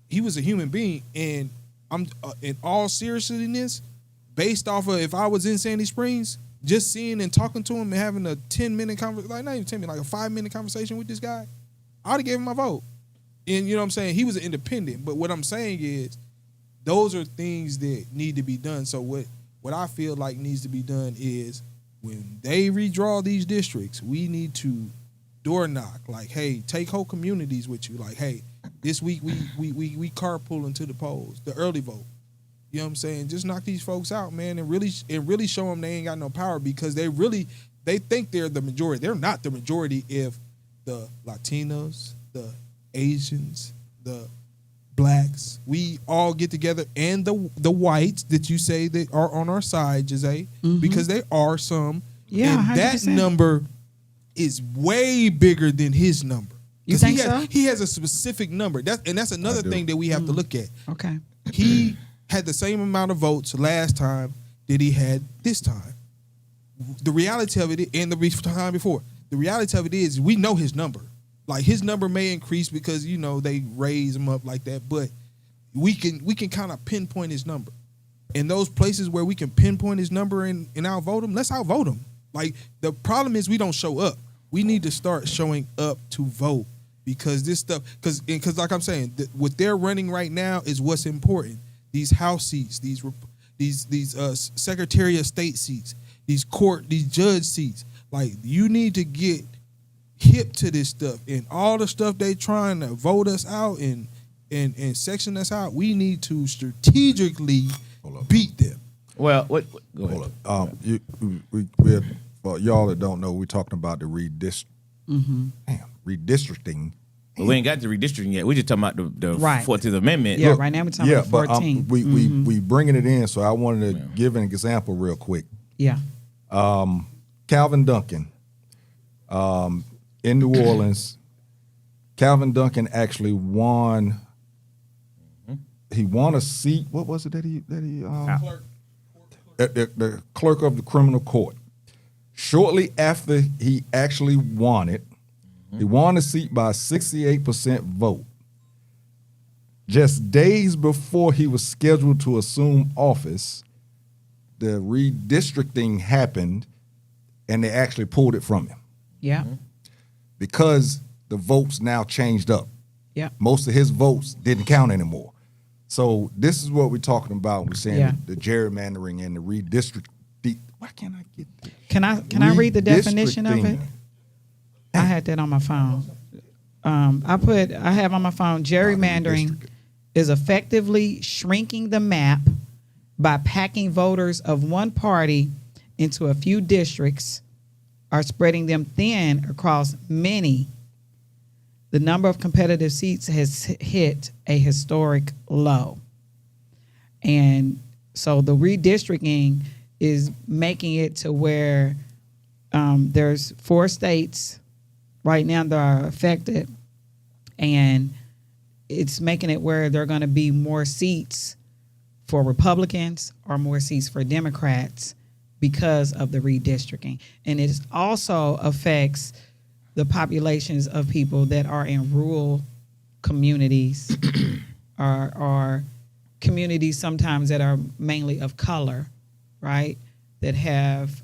he was a human being, and I'm in all seriousness, based off of if I was in Sandy Springs, just seeing and talking to him and having a 10-minute conversation, like not even 10 minutes, like a 5-minute conversation with this guy, I would have gave him my vote. And you know what I'm saying? He was an independent. But what I'm saying is those are things that need to be done. So what I feel like needs to be done is when they redraw these districts, we need to door knock. Like, hey, take whole communities with you. Like, hey, this week we carpooling to the polls, the early vote. You know what I'm saying? Just knock these folks out, man, and really show them they ain't got no power, because they think they're the majority. They're not the majority if the Latinos, the Asians, the blacks, we all get together, and the whites that you say that are on our side, Jose, because there are some. Yeah, and 100%. That number is way bigger than his number. You think so? He has a specific number. That's another thing that we have to look at. Okay. He had the same amount of votes last time that he had this time. The reality of it, and the time before, the reality of it is we know his number. Like, his number may increase because, you know, they raise him up like that, but we can kind of pinpoint his number. In those places where we can pinpoint his number and outvote him, let's outvote him. Like, the problem is we don't show up. We need to start showing up to vote. because this stuff, because like I'm saying, what they're running right now is what's important. These House seats, these Secretary of State seats, these judge seats. Like, you need to get hip to this stuff, and all the stuff they trying to vote us out and section us out. We need to strategically beat them. Well, what? Go ahead. Hold up. We're for y'all that don't know, we're talking about the redistricting. Well, we ain't got the redistricting yet. We just talking about the Right. 14th Amendment. Yeah, right now we're talking about 14. We bringing it in, so I wanted to give an example real quick. Yeah. Calvin Duncan, in New Orleans. Calvin Duncan actually won. He won a seat. What was it that he the clerk of the criminal court. Shortly after he actually won it, he won the seat by a 68% vote. Just days before he was scheduled to assume office, the redistricting happened, and they actually pulled it from him Yeah. because the votes now changed up. Yeah. Most of his votes didn't count anymore. So this is what we're talking about when we're saying the gerrymandering and the redistricting. Why can't I get that? Can I read the definition of it? Redistricting. I had that on my phone. I have on my phone, gerrymandering is effectively shrinking the map by packing voters of one party into a few districts or spreading them thin across many. The number of competitive seats has hit a historic low. And so the redistricting is making it to where there's 4 states right now that are affected, and it's making it where there are going to be more seats for Republicans or more seats for Democrats because of the redistricting. And it also affects the populations of people that are in rural communities or communities sometimes that are mainly of color, right, that have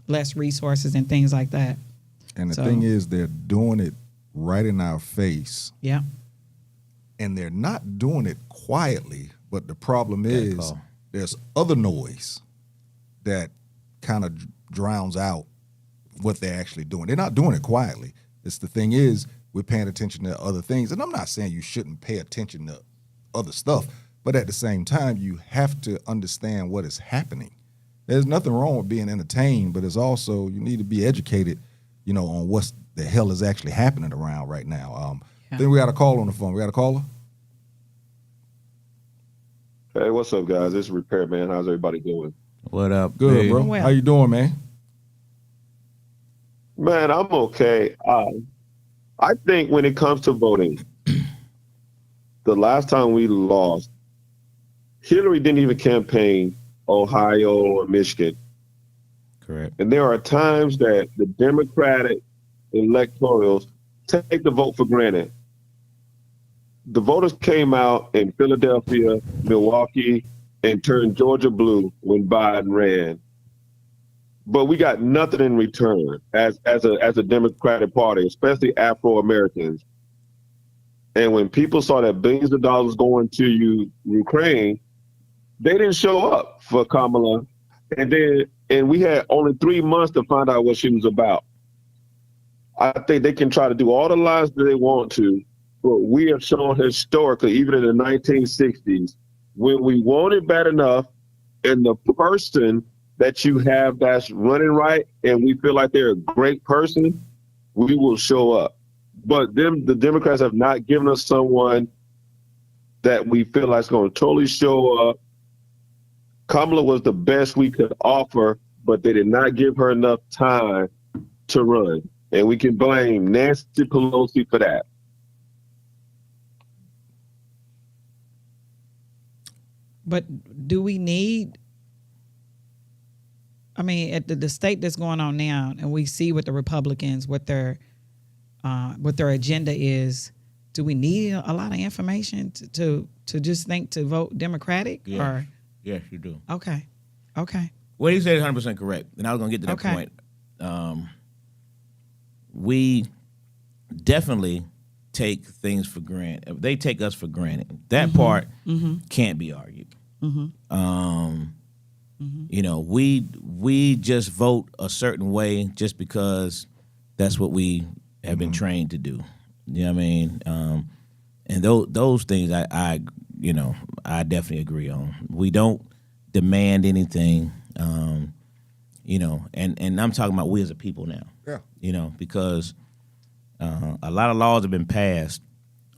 less resources and things like that. And the thing is, they're doing it right in our face. Yeah. And they're not doing it quietly, but the problem is there's other noise that kind of drowns out what they're actually doing. They're not doing it quietly. It's the thing is, we're paying attention to other things. And I'm not saying you shouldn't pay attention to other stuff, but at the same time, you have to understand what is happening. There's nothing wrong with being entertained, but it's also, you need to be educated, on what the hell is actually happening around right now. I think we got a call on the phone. We got a caller? Hey, what's up, guys? This is Repair Man. How's everybody doing? What up? Good, big? bro. Well. How you doing, man? Man, I'm okay. I think when it comes to voting, the last time we lost, Hillary didn't even campaign Ohio or Michigan. Correct. And there are times that the Democratic electorals take the vote for granted. The voters came out in Philadelphia, Milwaukee, and turned Georgia blue when Biden ran. But we got nothing in return as a Democratic Party, especially Afro-Americans. And when people saw that billions of dollars going to Ukraine, they didn't show up for Kamala. And we had only 3 months to find out what she was about. I think they can try to do all the lies that they want to, but we have shown historically, even in the 1960s, when we want it bad enough and the person that you have that's running right and we feel like they're a great person, we will show up. But the Democrats have not given us someone that we feel like is going to totally show up. Kamala was the best we could offer, but they did not give her enough time to run. And we can blame Nancy Pelosi for that. But do we need, at the state that's going on now, and we see what the Republicans, what their agenda is, do we need a lot of information to just think to vote Democratic? Yes. Or Yes, you do. Okay. What he said is 100% correct. And I was going to get to that point. We definitely take things for granted. If they take us for granted. That part can't be argued. You know, we just vote a certain way just because that's what we have been trained to do. You know what I mean? And those things I definitely agree on. We don't demand anything. You know, and I'm talking about we as a people now. Yeah. You know, because a lot of laws have been passed.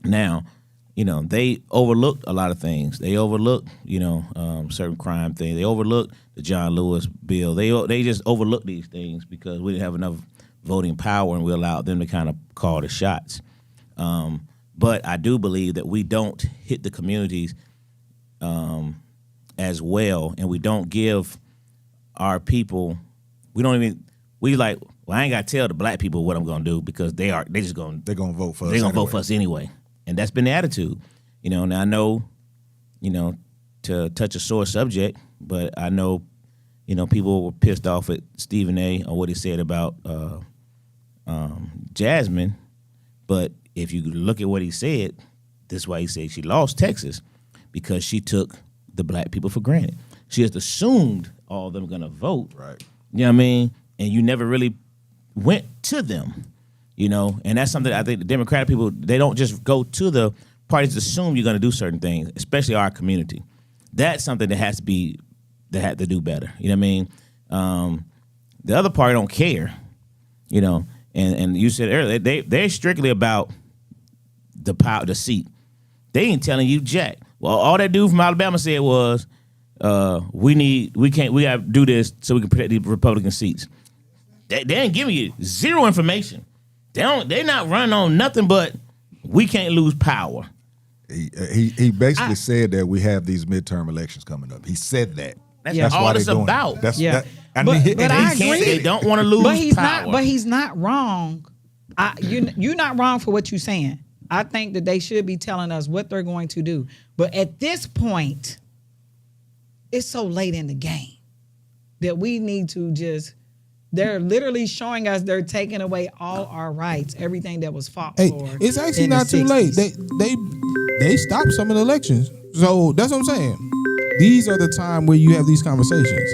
Now, you know, they overlooked a lot of things. They overlooked, you know, certain crime things. They overlooked the John Lewis bill. They just overlooked these things because we didn't have enough voting power, and we allowed them to kind of call the shots. But I do believe that we don't hit the communities as well, and we don't give our people. We like. Well, I ain't got to tell the black people what I'm gonna do because they're gonna vote for us. They're gonna vote for us anyway, and that's been the attitude. You know, now I know, you know, to touch a sore subject, but I know, you know, people were pissed off at Stephen A. on what he said about Jasmine, but if you look at what he said, this is why he said she lost Texas, because she took the black people for granted. She just assumed all of them gonna vote. Right. You know what I mean? And you never really went to them, you know? And that's something I think the Democratic people, they don't just go to the parties to assume you're gonna do certain things, especially our community. That's something that had to do better. You know what I mean? The other party don't care, you know? And you said earlier, they're strictly about the power, the seat. They ain't telling you jack. Well, all that dude from Alabama said was, we gotta do this so we can protect the Republican seats. They ain't giving you zero information. They're not running on nothing but we can't lose power. He basically said that we have these midterm elections coming up. He said that. That's all it's about. But I agree. They don't want to lose power. But he's not wrong. You're not wrong for what you're saying. I think that they should be telling us what they're going to do. But at this point, it's so late in the game that we need to they're literally showing us they're taking away all our rights, everything that was fought for. It's actually in the not too 60s. late. They stopped some of the elections. So that's what I'm saying. These are the time where you have these conversations.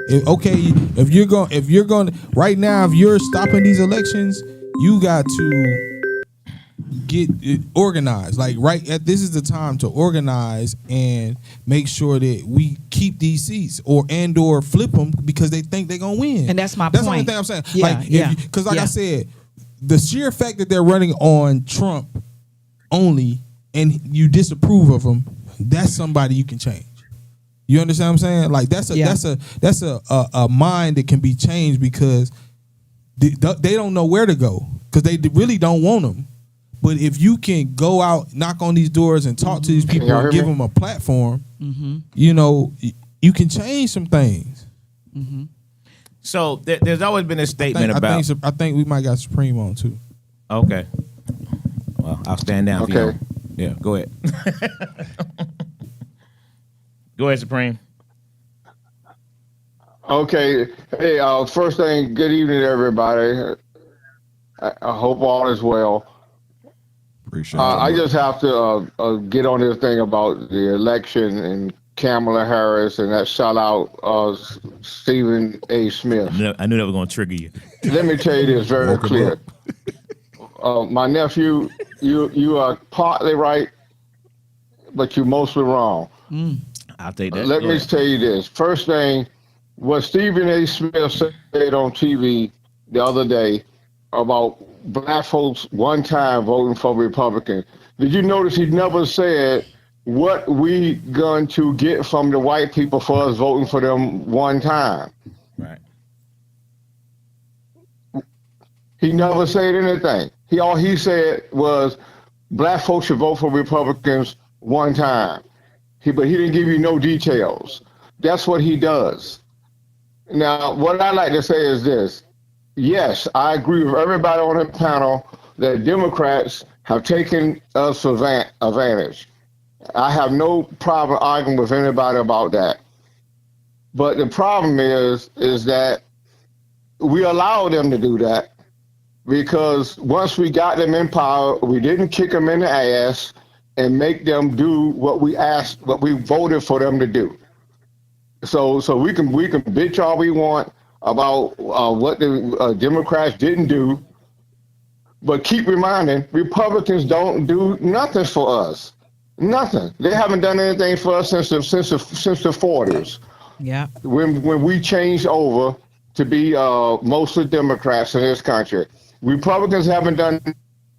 If you're going right now, if you're stopping these elections, you got to get it organized. Like this is the time to organize and make sure that we keep these seats or flip them because they think they're gonna win. And that's my point. That's the only thing I'm saying. Because I said, the sheer fact that they're running on Trump only and you disapprove of him, that's somebody you can change. You understand what I'm saying? Like that's a mind that can be changed because they don't know where to go because they really don't want them. But if you can go out, knock on these doors, and talk to these people and give them a platform, you know, you can change some things. So there's always been a statement about. I think we might got Supreme on too. Okay. Well, I'll stand down for you. Yeah, go ahead. Go ahead, Supreme. Okay. Hey, first thing, good evening, everybody. I hope all is well. Appreciate I just have to get on this thing about the election and Kamala Harris and that shout out Stephen A. Smith. I knew that was going to trigger you. Let me tell you this very clear. My nephew, you are partly right, but you're mostly wrong. I'll take that. Let me tell you this. First thing, what Stephen A. Smith said on TV the other day about black folks one time voting for Republicans. Did you notice he never said what we going to get from the white people for us voting for them one time? Right. He never said anything. All he said was black folks should vote for Republicans one time. But he didn't give you no details. That's what he does. Now, what I like to say is this. Yes, I agree with everybody on the panel that Democrats have taken us for advantage. I have no problem arguing with anybody about that. But the problem is that we allow them to do that. because once we got them in power, we didn't kick them in the ass and make them do what we voted for them to do. So we can bitch all we want about what the Democrats didn't do, but keep reminding Republicans don't do nothing for us. Nothing. They haven't done anything for us since the 40s. Yeah. When we changed over to be mostly Democrats in this country, Republicans haven't done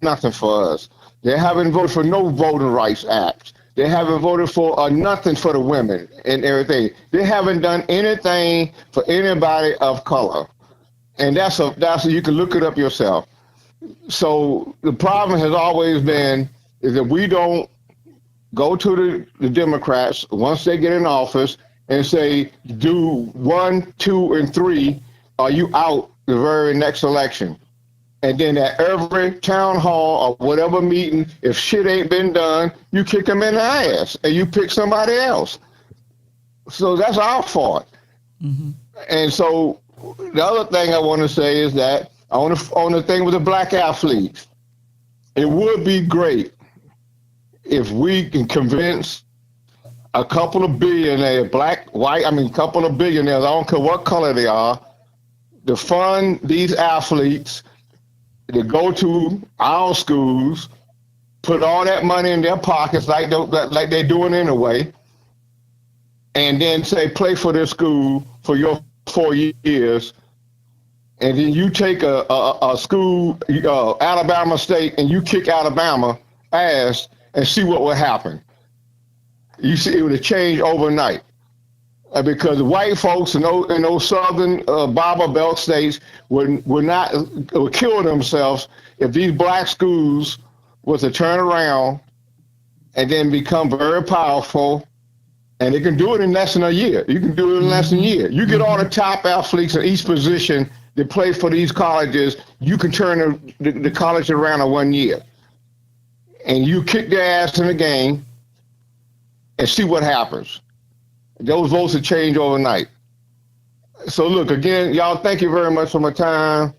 nothing for us. They haven't voted for no Voting Rights Act. They haven't voted for nothing for the women and everything. They haven't done anything for anybody of color, and that's you can look it up yourself. So the problem has always been is that we don't go to the Democrats once they get in office and say, do 1, 2, and 3, or you out the very next election. And then at every town hall or whatever meeting, if shit ain't been done, you kick them in the ass and you pick somebody else. So that's our fault. Mm-hmm. And so the other thing I want to say is that on the thing with the black athletes, it would be great if we can convince a couple of billionaires, black, white, couple of billionaires, I don't care what color they are, to fund these athletes to go to our schools, put all that money in their pockets like they're doing anyway, and then say, play for this school for your 4 years, and then you take a school, Alabama State, and you kick Alabama ass and see what will happen. You see, it would have changed overnight. Because white folks in those southern Bible Belt states would kill themselves if these black schools was to turn around and then become very powerful. And they can do it in less than a year. You can do it in less than a year. You get all the top athletes in each position that play for these colleges, you can turn the college around in 1 year. And you kick their ass in the game and see what happens. Those votes will change overnight. So look, again, y'all, thank you very much for my time.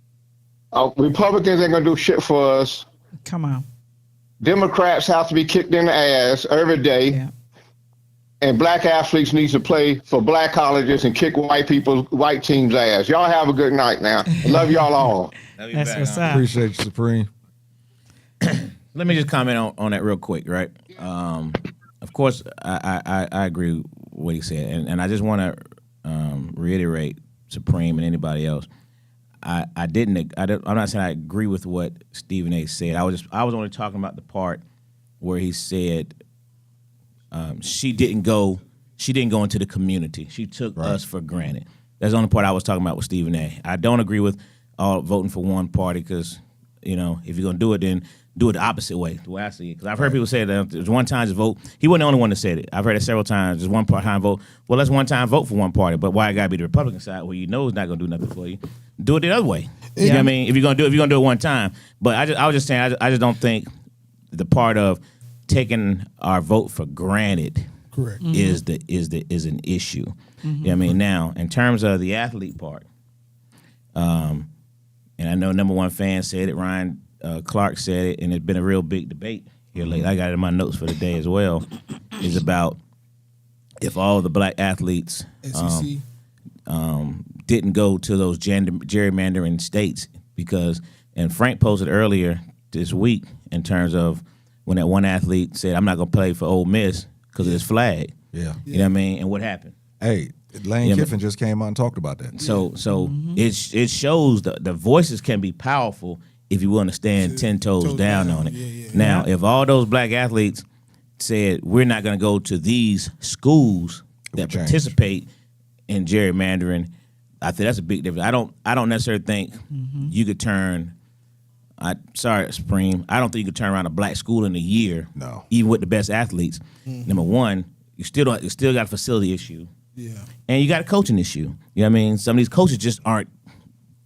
Republicans ain't gonna do shit for us. Come on. Democrats have to be kicked in the ass every day. Yeah. And black athletes need to play for black colleges and kick white teams' ass. Y'all have a good night now. I love y'all all. That's what's up. Appreciate you, Supreme. Let me just comment on that real quick, right? Of course, I agree with what he said, and I just want to reiterate, Supreme and anybody else. I'm not saying I agree with what Stephen A. said. I was only talking about the part where he said she didn't go into the community. She took us for granted. That's the only part I was talking about with Stephen A. I don't agree with all voting for one party because, if you're going to do it, then do it the opposite way, the way I see it. Because I've heard people say that there's one time to vote. He wasn't the only one that said it. I've heard it several times. There's one time vote. Well, let's one time vote for one party. But why it got to be the Republican side where you know it's not going to do nothing for you? Do it the other way. Yeah. You know what I mean? If you're going to do it one time. But I was just saying, I just don't think the part of taking our vote for granted correct is an issue. Mm-hmm. You know what I mean? Now, in terms of the athlete part, and I know number one fan said it, Ryan Clark said it, and it's been a real big debate here lately. I got it in my notes for the day as well. Is about if all the black athletes didn't go to those gerrymandering states because, and Frank posted earlier this week in terms of when that one athlete said, I'm not going to play for Ole Miss because of this flag. Yeah. You know what I mean? And what happened? Hey, Lane Kiffin just came out and talked about that. So it shows the voices can be powerful if you want to stand 10 toes down on it. Yeah. Now, if all those black athletes said, we're not going to go to these schools that participate in gerrymandering, I think that's a big difference. I don't necessarily think you could turn. Sorry, Supreme. I don't think you could turn around a black school in a year. No, even with the best athletes. Number one, you still got a facility issue. Yeah, and you got a coaching issue. You know what I mean? Some of these coaches just aren't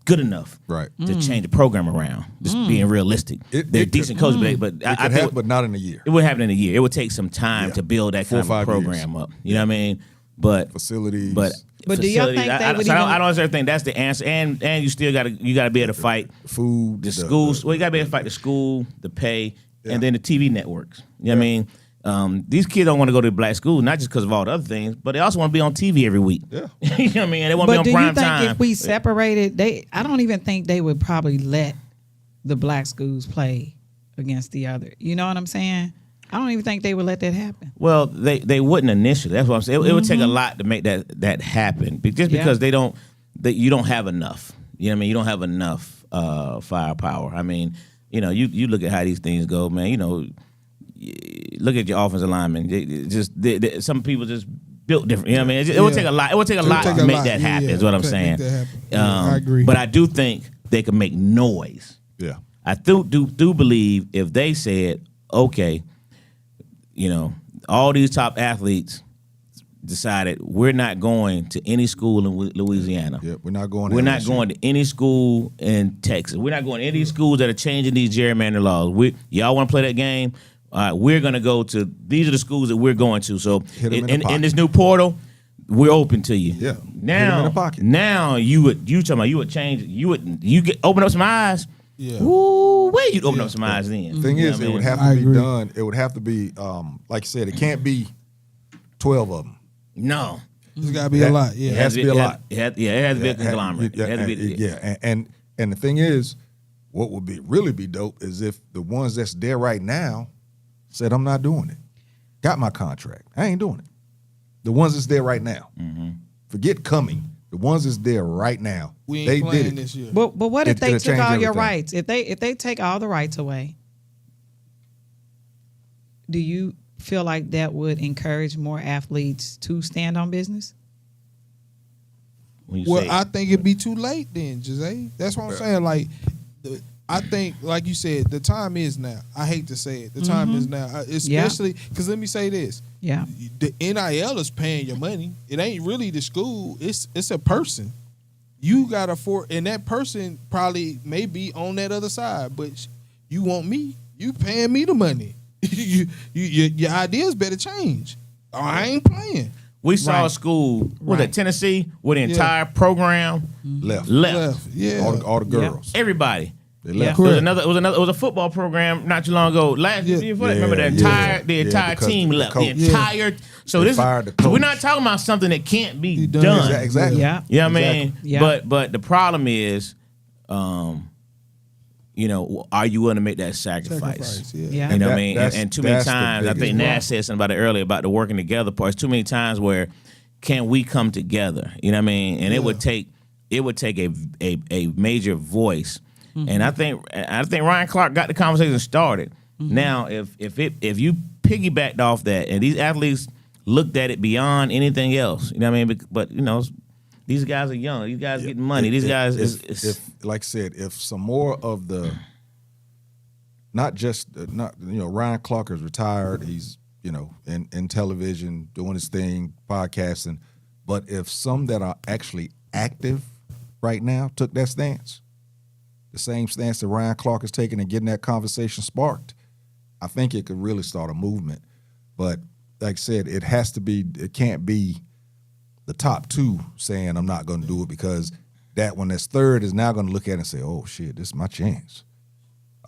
good enough, to change the program around. Just being realistic, they're decent coaches, but I think, but not in a year. It would happen in a year. It would take some time to build that kind of program up. You know what I mean? but facilities. But do y'all think they would I don't even- necessarily think that's the answer. And you still gotta be able to fight food, the schools. Well, you gotta be able to fight the school, the pay, and then the TV networks. You know what I mean? These kids don't want to go to black school, not just because of all the other things, but they also want to be on TV every week. Yeah. You know what I mean? They want to be But on do prime you think time. if we separated, I don't even think they would probably let the black schools play against the other. You know what I'm saying? I don't even think they would let that happen. Well, they wouldn't initially. That's what I'm saying. It would take a lot to make that happen. Just because you don't have enough. You know what I mean? You don't have enough firepower. I mean, you know, you look at how these things go, man. You know, look at your offensive linemen. Some people just built different. You know what I mean? It would take a lot. It would take a lot to make that happen. Is what I'm saying. I agree. But I do think they can make noise. Yeah. I do believe if they said, okay, you know, all these top athletes decided we're not going to any school in Louisiana. Yeah, we're not going. We're not going to any school in Texas. We're not going to any schools that are changing these gerrymander laws. Y'all want to play that game? All right, we're going to go to. These are the schools that we're going to. So in this new portal, we're open to you. Yeah. Now, in the pocket. now you would change. You open up some eyes. Yeah. Ooh, where you open up some eyes then? The thing You know is, what I it mean? would have I to be agree. done. It would have to be, like you said, it can't be 12 of them. No. There's got to be a lot. Yeah. It has to be a lot. It has to be a conglomerate. It has to be- Yeah, and the thing is, what would really be dope is if the ones that's there right now said, "I'm not doing it. Got my contract. I ain't doing it." The ones that's there right now. Forget coming. The ones that's there right now. We ain't they playing did it. this year. But what if they It'll took change all your everything. rights? If they take all the rights away, do you feel like that would encourage more athletes to stand on business? When you Well, say- I think it'd be too late then, Jose. That's what I'm saying. Like, I think, like you said, the time is now. I hate to say it. The time is now. Especially, because let me say this. Yeah. The NIL is paying your money. It ain't really the school. It's a person. You got to and that person probably may be on that other side, but you want me. You paying me the money. Your ideas better change. Or I ain't playing. we saw a school, was it Tennessee, where the entire program Left. left. Yeah. All the girls. Everybody. They Yeah. left. It was a football program not too long ago. Remember the entire because team the left. coach- The entire so They this fired the so we're coach. not talking about something that can't be done. done. Exactly. Yeah. You know what I mean? Yeah. But the problem is, you know, are you willing to make that sacrifice? Yeah. Yeah. You know what I That- mean? that's- And too many that's the times, I think biggest Nash said something about it earlier about the working together part. It's too many times where can we come together? You know what I mean? And it would take a major voice. And I think Ryan Clark got the conversation started. Now, if you piggybacked off that and these athletes looked at it beyond anything else, you know what I mean? But you know, these guys are young. These guys getting money. These guys if like I said, if some more of the, not Ryan Clark is retired. He's in television doing his thing, podcasting. But if some that are actually active right now took that stance, the same stance that Ryan Clark is taking and getting that conversation sparked, I think it could really start a movement. But like I said, it can't be the top two saying I'm not going to do it, because that one that's third is now going to look at it and say, oh shit, this is my chance.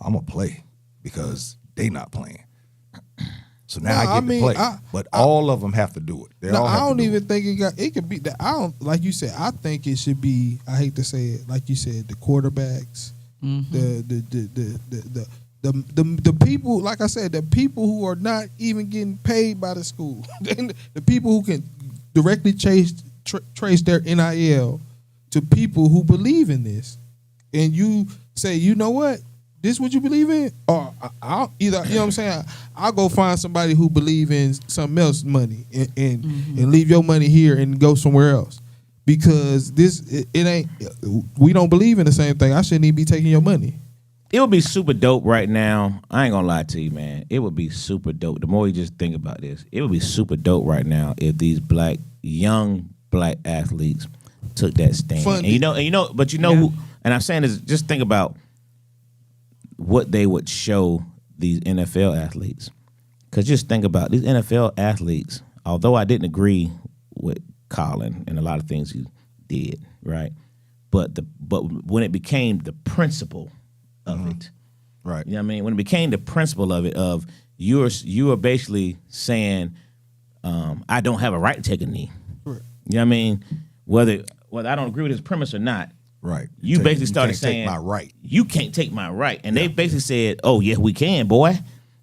I'm going to play because they not playing. So now I get to play. But all of them have to do it. They all have I don't to do even think it could be that. I don't, like you said, I think it should be, I hate to say it, like you said, the quarterbacks, the people, like I said, the people who are not even getting paid by the school, the people who can directly trace their NIL to people who believe in this, and you say, you know what, this what you believe in, or I'll either, you know what I'm saying, I'll go find somebody who believe in something else money and leave your money here and go somewhere else, because it ain't, we don't believe in the same thing. I shouldn't even be taking your money. It would be super dope right now. I ain't gonna lie to you, man. It would be super dope. The more you just think about this, it would be super dope right now if these young black athletes took that stand. Funded. And who, and I'm saying is, just think about what they would show these NFL athletes. Because just think about these NFL athletes, although I didn't agree with Colin and a lot of things he did, right? But when it became the principle of it, Right. you know what I mean? When it became the principle of it, of you are basically saying, I don't have a right to take a knee. Right. You know what I mean? Whether I don't agree with his premise or not, Right. you basically started can't saying, take my right. you can't take my right. And they basically said, oh, yeah, we can, boy.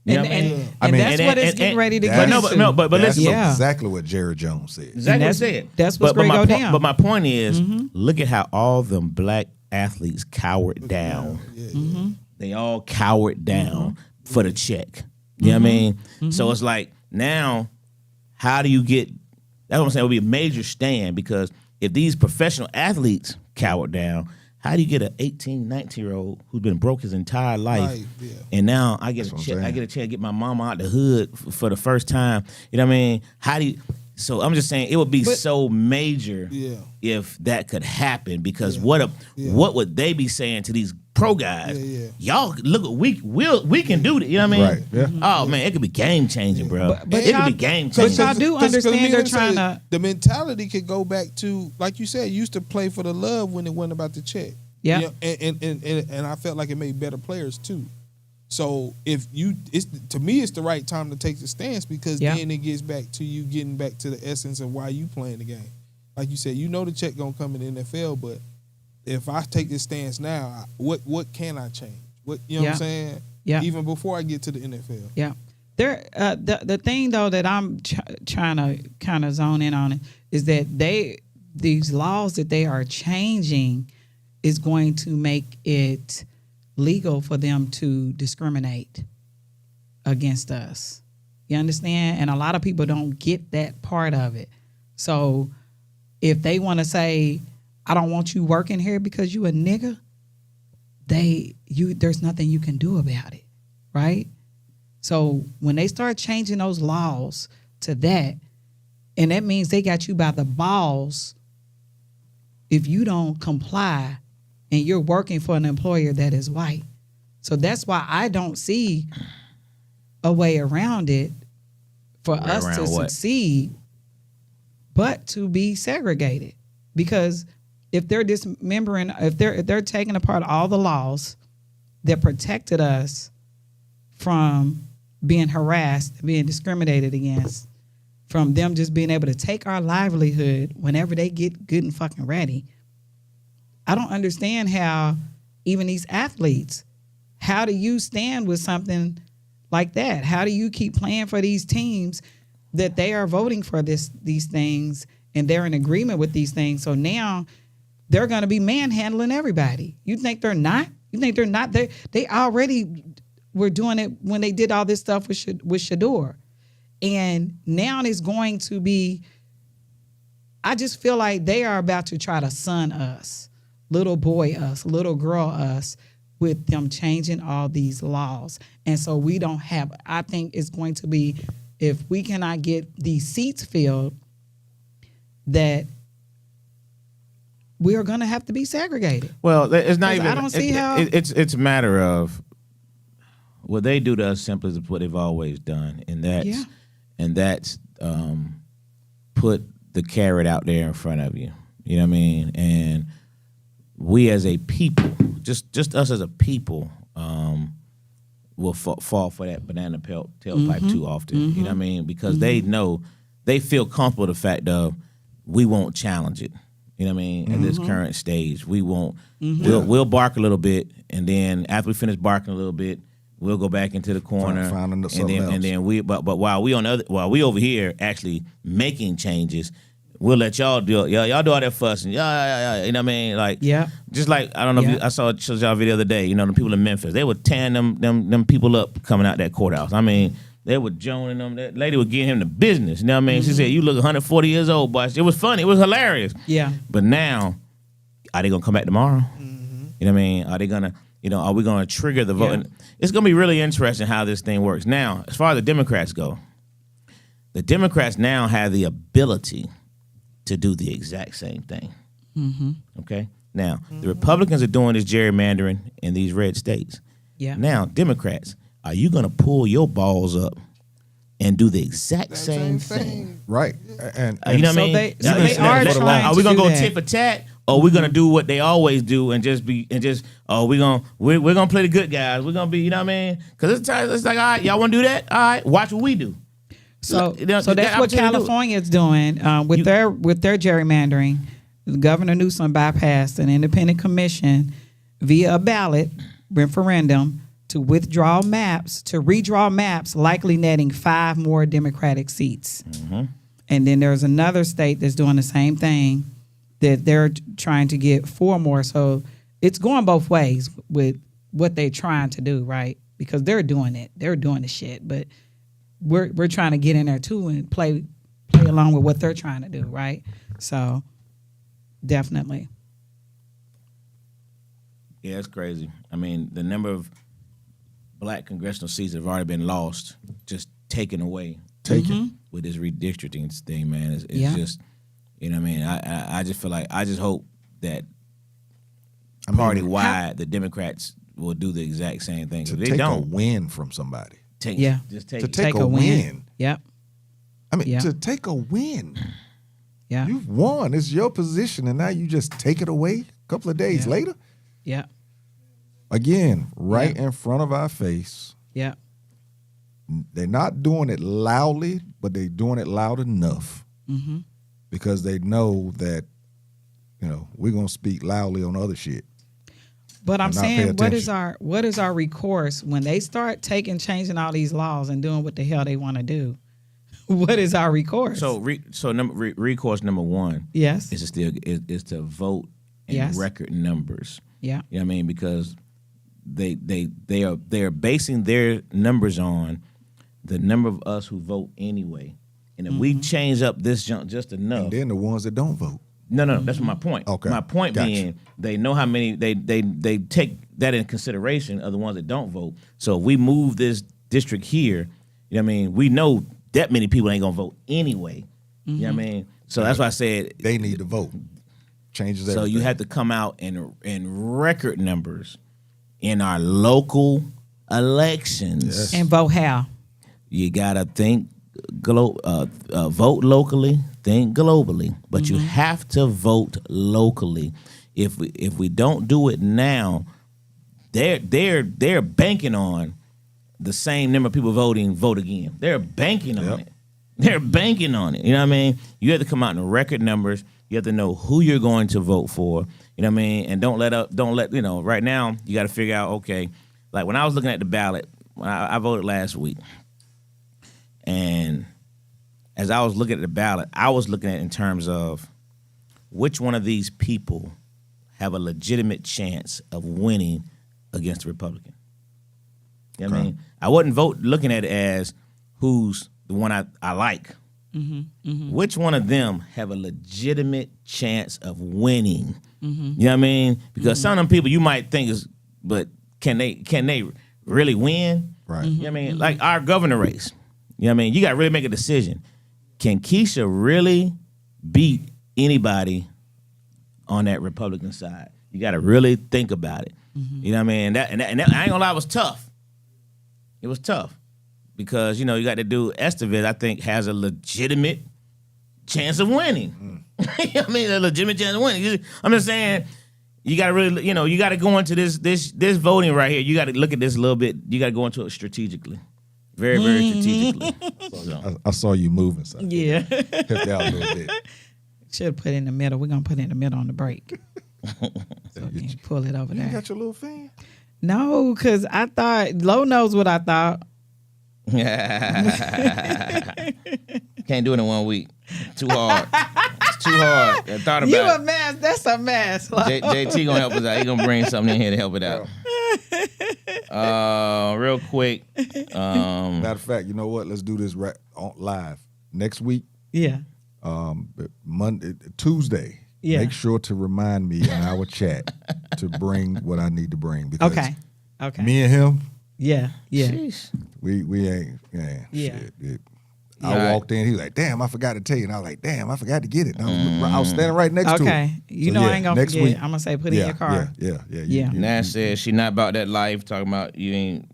You know what I mean? And that's what it's getting ready to get into. But That's listen. Yeah. exactly what Jerry Jones said. Exactly what that's- I said. that's what's but gonna my go point- down. But my point is, look at how all them black athletes cowered down. They all cowered down for the check. You know what I mean? So it's like, now, how do you get, that's what I'm saying, it would be a major stand, because if these professional athletes cowered down, how do you get an 18, 19-year-old who's been broke his entire life, and now I get a chance to get my mama out the hood for the first time? You know what I mean? How do you? So I'm just saying, it would be so major if that could happen, because what would they be saying to these pro guys? Y'all look, we can do that. You know what I mean? Right. Yeah. Oh man, it could be game changing, bro. But it y'all- could be game but changing. y'all do understand they're trying to. The mentality could go back to, like you said, you used to play for the love when it wasn't about the check. Yeah. You know, and I felt like it made better players too. So if to me, it's the right time to take the stance, because then it gets back to you getting back to the essence of why you playing the game. Like you said, you know the check gonna come in the NFL, but if I take this stance now, what can I change? What what I'm saying? Yeah. Even before I get to the NFL. Yeah. There, the thing though that I'm trying to kind of zone in on it is that these laws that they are changing is going to make it legal for them to discriminate against us. You understand? And a lot of people don't get that part of it. So if they want to say, I don't want you working here because you a nigga, there's nothing you can do about it, right? So when they start changing those laws to that, and that means they got you by the balls if you don't comply and you're working for an employer that is white. So that's why I don't see a way around it for us to succeed, but to be segregated. Because if they're dismembering, if they're taking apart all the laws that protected us from being harassed, being discriminated against, from them just being able to take our livelihood whenever they get good and fucking ready, I don't understand how even these athletes, how do you stand with something like that? How do you keep playing for these teams that they are voting for these things and they're in agreement with these things? So now they're going to be manhandling everybody. You think they're not? You think they're not? They already were doing it when they did all this stuff with Shador. And now it's going to be, I just feel like they are about to try to son us, little boy us, little girl us, with them changing all these laws. And so we don't have, I think it's going to be, if we cannot get these seats filled, that we are going to have to be segregated. Well, it's not even. I don't see how it's a matter of what they do to us. Simply is what they've always done, and that's put the carrot out there in front of you. You know what I mean? And we as a people, just us as a people, will fall for that banana tailpipe too often. You know what I mean? Because they know, they feel comfortable with the fact of we won't challenge it. You know what I mean? At this current stage, we won't. We'll bark a little bit, and then after we finish barking a little bit, we'll go back into the corner, and then we. But while we over here actually making changes, we'll let y'all do y'all do all that fussing. Yeah. You know what I mean? Like, just like, I don't know if I saw y'all video the other day. You know, the people in Memphis, they were tearing them people up coming out that courthouse. I mean, they were joning them. That lady was getting him the business. You know what I mean? She said, "You look 140 years old, boy." It was funny. It was hilarious. Yeah. But now, are they gonna come back tomorrow? You know what I mean? Are they gonna? Are we gonna trigger the vote? And it's gonna be really interesting how this thing works. Now, as far as the Democrats go, the Democrats now have the ability to do the exact same thing. Okay. Now, the Republicans are doing this gerrymandering in these red states. Yeah. Now, Democrats, are you going to pull your balls up and do the exact same thing. Right. And You know what I So mean? they- so they are trying Are we to gonna do go that. tit for tat, or we gonna do what they always do and just we're gonna play the good guys? We're gonna be, you know what I mean? Because it's like, all right, y'all want to do that? All right, watch what we do. So, You know, so that's that what opportunity to do it. California is doing with their gerrymandering. Governor Newsom bypassed an independent commission via a ballot referendum to redraw maps, likely netting 5 more Democratic seats. Mm-hmm. And then there's another state that's doing the same thing, that they're trying to get 4 more. So it's going both ways with what they're trying to do, right? Because they're doing it. They're doing the shit. But we're trying to get in there too and play along with what they're trying to do, right? So definitely. Yeah, it's crazy. I mean, the number of black congressional seats that have already been lost, just taken away. With this redistricting thing, man. It's Yeah. just, you know what I mean? I just feel like, I just hope that party-wide, the Democrats will do the exact same thing. to If they take a don't, win from somebody. just take To it. take a win. Yep. I mean, Yeah. to take a win. Yeah. You've won. It's your position, and now you just take it away a couple of days Yeah. later. Yeah. Again, right in front of our face. Yeah. They're not doing it loudly, but they're doing it loud enough because they know that, we're gonna speak loudly on other shit. But I'm And not pay saying, what is attention. our recourse when they start changing all these laws and doing what the hell they want to do? What is our recourse? So recourse number one yes. is to still is to vote in Yes. record numbers. Yeah. You know what I mean? Because they are basing their numbers on the number of us who vote anyway. And if we change up this junk just enough, And then the ones that don't vote. no, that's my point. Okay. My point Gotcha. being, they know how many they take that in consideration of the ones that don't vote. So if we move this district here, you know what I mean, we know that many people ain't gonna vote anyway. You know what I mean? So that's why I said They need to vote. Changes so everything. you have to come out in record numbers in our local elections. Yes. And vote how? You gotta think vote locally, think globally, but you have to vote locally. If we don't do it now, they're banking on the same number of people vote again. They're banking on it. They're banking on it. You know what I mean? You have to come out in record numbers. You have to know who you're going to vote for. You know what I mean? And don't let right now you got to figure out, okay, like when I was looking at the ballot, when I voted last week, and as I was looking at the ballot, I was looking at it in terms of which one of these people have a legitimate chance of winning against the Republican. You know what I mean? I wasn't looking at it as who's the one I like. Which one of them have a legitimate chance of winning? You know what I mean? Because some of them people you might think but can they really win? Right. You know what I mean? Like our governor race. You know what I mean? You got to really make a decision. Can Keisha really beat anybody on that Republican side? You got to really think about it. You know what I mean? And that, I ain't gonna lie, it was tough. It was tough because you got to do Estevez. I think has a legitimate chance of winning. I mean, a legitimate chance of winning. I'm just saying, you got to really, you got to go into this voting right here. You got to look at this a little bit. You got to go into it strategically, very, very strategically. So, I saw you moving, so Yeah. help you out a little bit. Should have put it in the middle. We're going to put it in the middle on the break. So you can pull it over You there. got your little fan? No, because I thought, Lo knows what I thought. can't do it in 1 week. Too hard. It's too hard. I thought You about a it. mess. That's a mess. JT gonna help us out. He gonna bring something in here to help it out. Real quick. Matter of fact, you know what? Let's do this live next week. Yeah. Tuesday. Yeah. Make sure to remind me in our chat to bring what I need to bring because Okay. me and him, Yeah. Yeah. we ain't. Yeah. Shit. I walked in. He was like, "Damn, I forgot to tell you." And I was like, "Damn, I forgot to get it." And I was standing right next to him. Okay. You know I ain't gonna next forget. week. I'm gonna say put it in your car. Yeah. Nash says she not about that life. Talking about you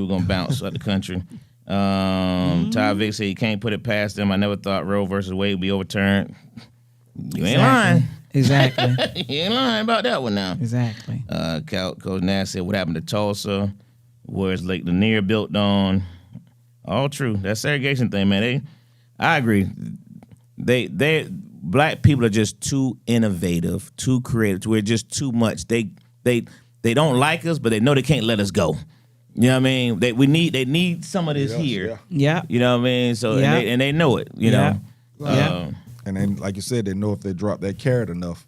were gonna bounce out the country. Talking Ty Vick said you can't put it past them. I never thought Roe versus Wade would be overturned. You ain't lying. Exactly. You ain't lying about that one now. Exactly. Coach Nash said, what happened to Tulsa? Where's Lake Lanier built on? All true. That segregation thing, man. I agree. Black people are just too innovative, too creative. We're just too much. They don't like us, but they know they can't let us go. You know what I mean? They need some of this here. Yeah. You know what I mean? So and they know it. You know. Yeah. And then, like you said, they know if they drop that carrot enough,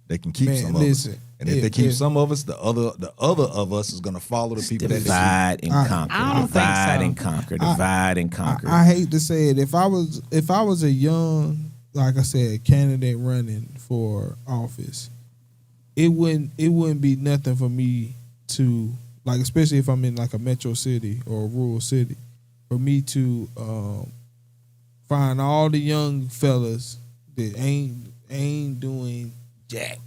they can keep some of us. And if they keep some of us, the other of us is going to follow the people that divide and conquer. I don't divide think so. and conquer. Divide and conquer. I hate to say it. If I was a young, like I said, candidate running for office, it wouldn't be nothing for me to, like, especially if I'm in like a metro city or a rural city, for me to find all the young fellas that ain't doing jack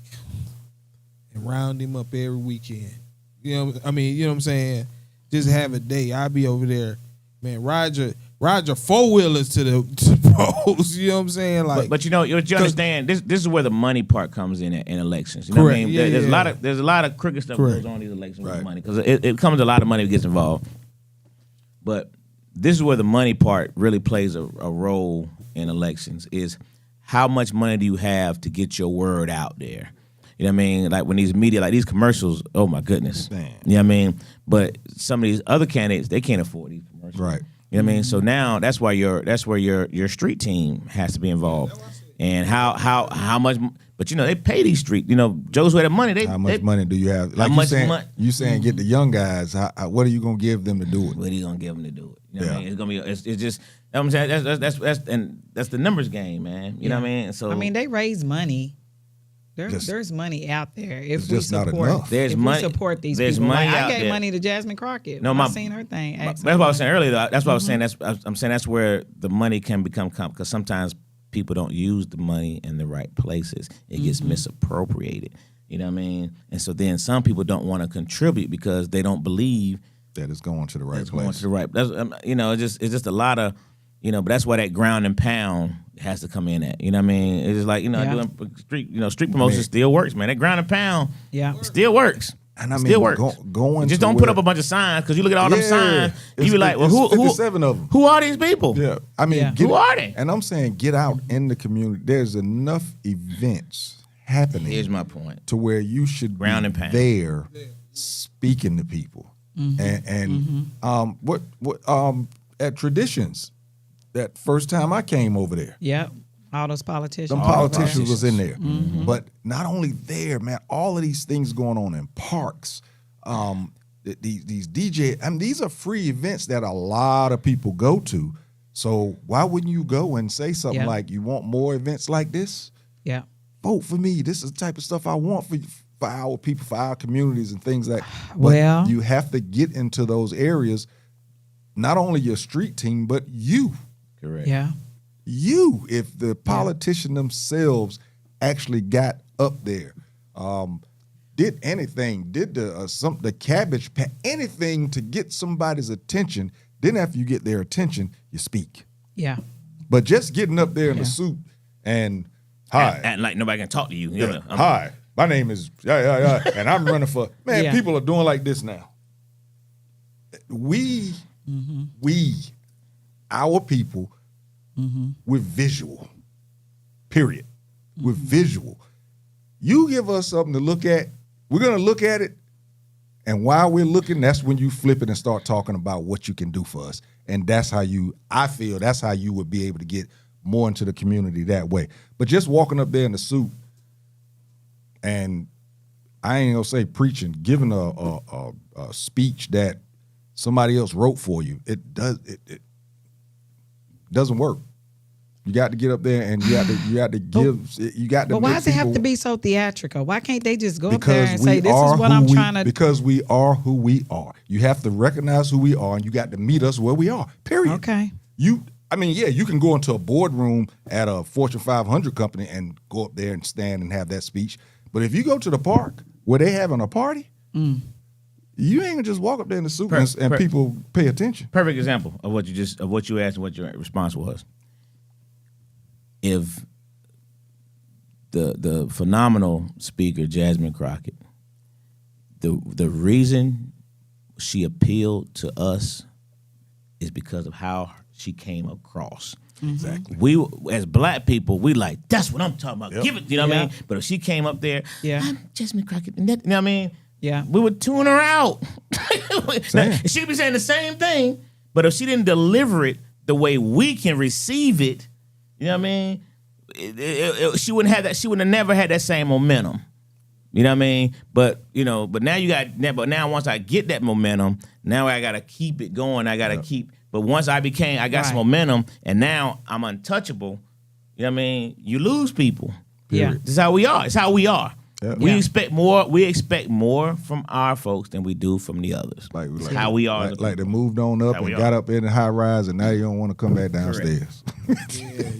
and round him up every weekend. You know, I mean, you know what I'm saying? Just have a day. I'll be over there, man. Ride your four wheelers to the polls. You know what I'm saying? Like, but you know, you understand. This is where the money part comes in elections. You know what I mean? Yeah, there's a lot of crooked stuff goes on in these elections with money because it comes a lot of money that gets involved. But this is where the money part really plays a role in elections. Is how much money do you have to get your word out there? You know what I mean? Like when these media, like these commercials, oh my goodness. Damn. You know what I mean? But some of these other candidates, they can't afford these commercials. Right. You know what I mean? So now that's where your street team has to be involved. And how much, but you know, they pay these street, you know, Joe's way the money. How much money do you have? Like you saying get the young guys, what are you going to give them to do it? What are you going to give them to do it? You know what I mean? It's going to be, it's just, you know what I'm saying? That's the numbers game, man. You know what I mean? So I mean, they raise money. There's money out there. If we just not support, enough. There's if money. we support these There's people, money like, out I gave there. money to Jasmine Crockett. No, I seen her thing. That's what I was saying earlier. That's what I was saying. I'm saying that's where the money can become because sometimes people don't use the money in the right places. It gets misappropriated. You know what I mean? And so then some people don't want to contribute because they don't believe that it's going to the right place. Going to the right. That's, you know, it's just a lot of, you know. But that's why that ground and pound has to come in at. You know what I mean? It's just like, you know, doing street promotion still works, man. That ground and pound, still works. And I mean, still works. Going just don't put up a bunch of signs because you look at all them signs. You be like, well, who? 57 of them. Who are these people? Yeah, I mean, who are they? And I'm saying, get out in the community. There's enough events happening. Here's my point. To where you should ground be and pound there, speaking to people, what at traditions. That first time I came over there. Yep. All those politicians. Them politicians was in there. But not only there, man, all of these things going on in parks. These DJ, I mean, these are free events that a lot of people go to. So why wouldn't you go and say something like, you want more events like this? Yeah. Vote for me. This is the type of stuff I want for our people, for our communities and things like that. But you have to get into those areas, not only your street team, but you. Correct. Yeah. You, if the politician themselves actually got up there, did anything, did the cabbage patch, anything to get somebody's attention, then after you get their attention, you speak. Yeah. But just getting up there in a suit and hi. And like nobody can talk to you. Yeah. Hi, my name is, and I'm running for, man, people are doing like this now. We, our people, we're visual, period. We're visual. You give us something to look at, we're going to look at it, and while we're looking, that's when you flip it and start talking about what you can do for us. And that's how I feel that's how you would be able to get more into the community that way. But just walking up there in the suit, and I ain't going to say preaching, giving a speech that somebody else wrote for you, it doesn't work. You got to get up there and you got to give. You got to. But why does it have to be so theatrical? Why can't they just go up there and say, "This is what I'm trying to"? Because we are who we are. You have to recognize who we are, and you got to meet us where we are. Period. Okay. You can go into a boardroom at a Fortune 500 company and go up there and stand and have that speech. But if you go to the park where they having a party, You ain't gonna just walk up there in the suit Per- and per- people pay attention. Perfect example of what you asked and what your response was. If the phenomenal speaker Jasmine Crockett, the reason she appealed to us is because of how she came across. Exactly. We as black people, we like, that's what I'm talking about. Give it, you know what I mean? But if she came up there, I'm Jasmine Crockett, and that, you know what I mean? Yeah. We would tune her out. Now, she could be saying the same thing, but if she didn't deliver it the way we can receive it, you know what I mean? She wouldn't have that. She would have never had that same momentum. You know what I mean? But now you got. But now once I get that momentum, now I gotta keep it going. I gotta keep. But once I got some momentum, and now I'm untouchable. You know what I mean? You lose people. Yeah. This is how we are. It's how we are. Yeah. We expect more. We expect more from our folks than we do from the others. Like how we are. Like they moved on up and got up in the high rise, and now you don't want to come back downstairs. Yeah.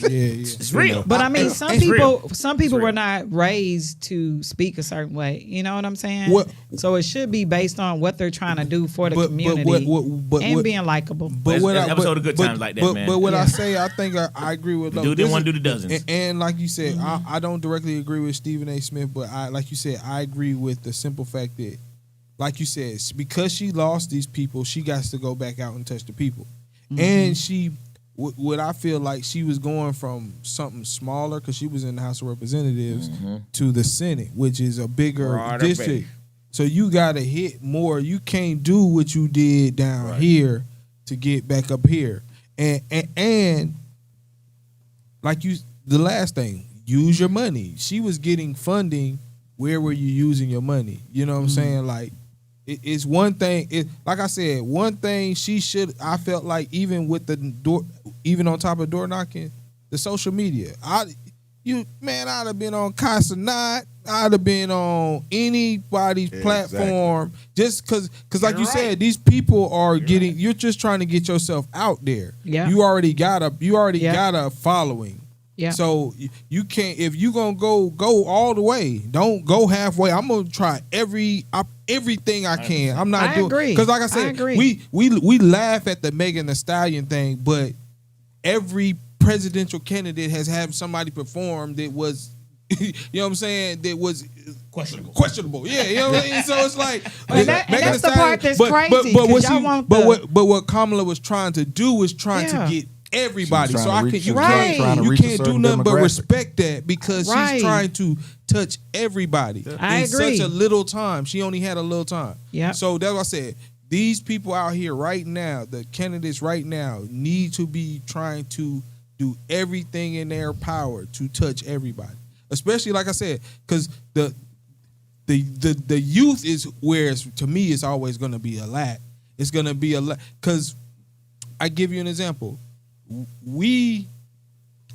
It's real. But I mean, some It's people real. were not raised to speak a certain way. You know what I'm saying? What- So it should be based on what they're trying to do for the But- but community what- and being likable. But There's an episode of Good Times like that, man. But what I say, I think I agree with. Dude didn't want to do the dozens. And like you said, I don't directly agree with Stephen A. Smith, but like you said, I agree with the simple fact that, like you said, because she lost these people, she got to go back out and touch the people. And she, what I feel like she was going from something smaller, because she was in the House of Representatives, to the Senate, which is a bigger Broader district. base. So you got to hit more. You can't do what you did down here to get back up here. And like the last thing, use your money. She was getting funding. Where were you using your money? You know what I'm saying? Like, it's one thing. Like I said, one thing she should. I felt like even with the door, even on top of door knocking, the social media. I'd have been on Casanat. I'd have been on anybody's platform. Just because like you said, these people are getting. You're just trying to get yourself out there. Yeah. You already got a following. Yeah. So you can't, if you gonna go all the way. Don't go halfway. I'm gonna try everything I can. I'm not doing, agree. because like I I said, agree. we laugh at the Megan Thee Stallion thing, but every presidential candidate has had somebody perform that was, you know what I'm saying, that was questionable. Yeah, you know what I mean. So it's like, And that's the part that's crazy, 'cause y'all want what Kamala was trying to do was trying to get everybody. She was So trying to reach- she was trying to you reach a can't do certain nothing but demographic. respect that, because she's trying to touch everybody I in agree. such a little time. She only had a little time. Yeah. So that's what I said. These people out here right now, the candidates right now, need to be trying to do everything in their power to touch everybody. Especially, like I said, because the youth is where to me it's always going to be a lack. It's going to be a lack, because I give you an example. We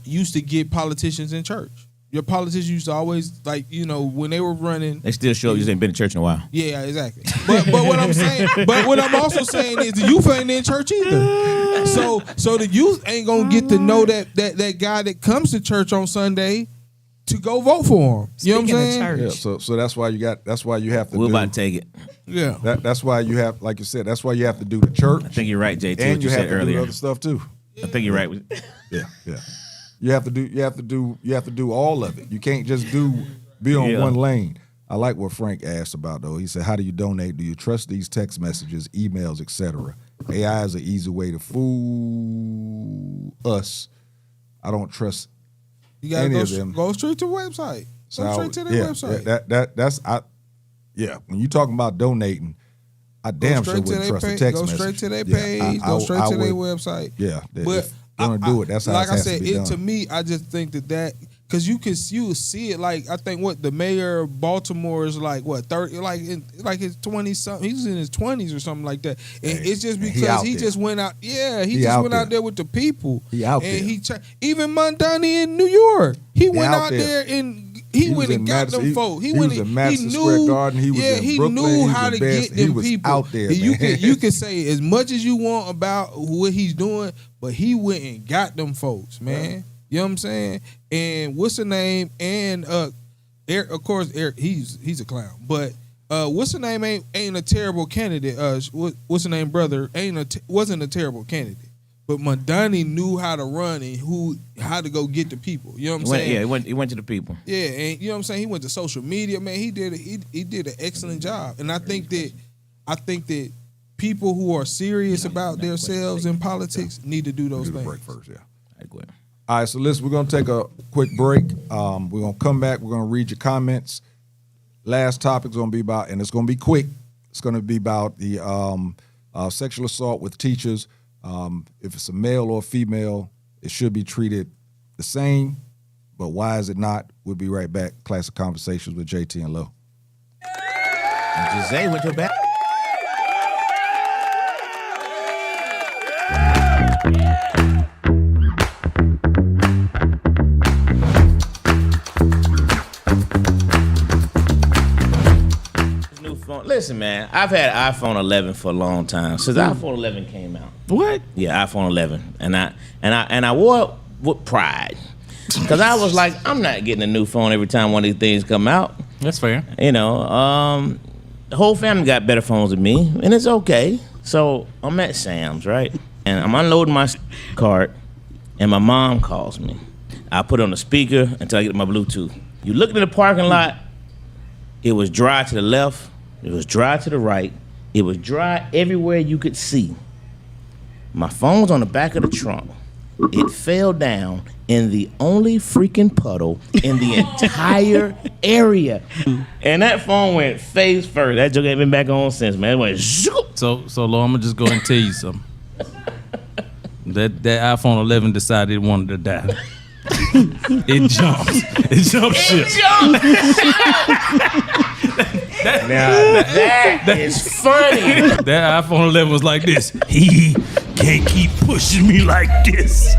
used to get politicians in church. Your politicians used to always, like, when they were running. They still show up. You just ain't been to church in a while. Yeah, exactly. But what I'm saying, but what I'm also saying is the youth ain't in church either. So the youth ain't gonna get to know that guy that comes to church on Sunday to go vote for him. You know what I'm Speaking of saying? church. Yeah, so that's why you have to. We're do, about to take it. Yeah. That's why you have, like you said, that's why you have to do the church. I think you're right, JT. and What you you have said to earlier. do other stuff too. I think you're right. Yeah. You have to do all of it. You can't just be on one lane. I like what Frank asked about though. He said, "How do you donate? Do you trust these text messages, emails, etc.? AI is an easy way to fool us. I don't trust You gotta any of them. go straight to the website. So Go straight to their website. When you talking about donating, I damn sure wouldn't trust a text Go message. straight to their Yeah, page. Go straight to their website. Yeah, But if you're gonna do it. That's how like it I has said, to be done. to me, I just think that because you see it, like I think what the mayor of Baltimore is like 30, like his 20 something. He's in his 20s or something like that. And it's just because he just went out. Yeah, he just went out there with the people. He out and there. Even Mondani in New York, he went out out there. there and. He was went and in got Madison- them folks. he was in Madison Square Garden. He was in he Brooklyn. knew He was how in to Bed- get he them was people out there, You man. can say as much as you want about what he's doing, but he went and got them folks, man. You know what I'm saying? And what's the name? And Eric, of course, Eric. He's a clown, but what's the name ain't a terrible candidate. What's the name, brother? Wasn't a terrible candidate. But Mondani knew how to run and how to go get the people. You know what I'm saying? Yeah, he went to the people. Yeah, and you know what I'm saying? He went to social media, man. He did an excellent job. And I think that people who are serious about themselves in politics need to do those things. Break first, yeah. I agree. All right, so listen, we're gonna take a quick break. We're gonna come back. We're gonna read your comments. Last topic's gonna be about, and it's gonna be quick. It's gonna be about the sexual assault with teachers. If it's a male or a female, it should be treated the same. But why is it not? We'll be right back. Classic Conversations with Jae Tea and Lo. And Jose went to a back. Listen, man, I've had iPhone 11 for a long time since iPhone 11 came out. What? Yeah, iPhone 11, and I wore it with pride because I was like, I'm not getting a new phone every time one of these things come out. That's fair. You know, the whole family got better phones than me, and it's okay. So I'm at Sam's, right, and I'm unloading my cart, and my mom calls me. I put it on the speaker until I get my Bluetooth. You look in the parking lot, it was dry to the left. It was dry to the right. It was dry everywhere you could see. My phone's on the back of the trunk. It fell down in the only freaking puddle in the entire area. And that phone went face first. That joke ain't been back on since, man. It went zoop. So Lo, I'm gonna just go and tell you something. That iPhone 11 decided it wanted to die. It jumped. It jumped ship. That is funny. That iPhone 11 was like this. He can't keep pushing me like this.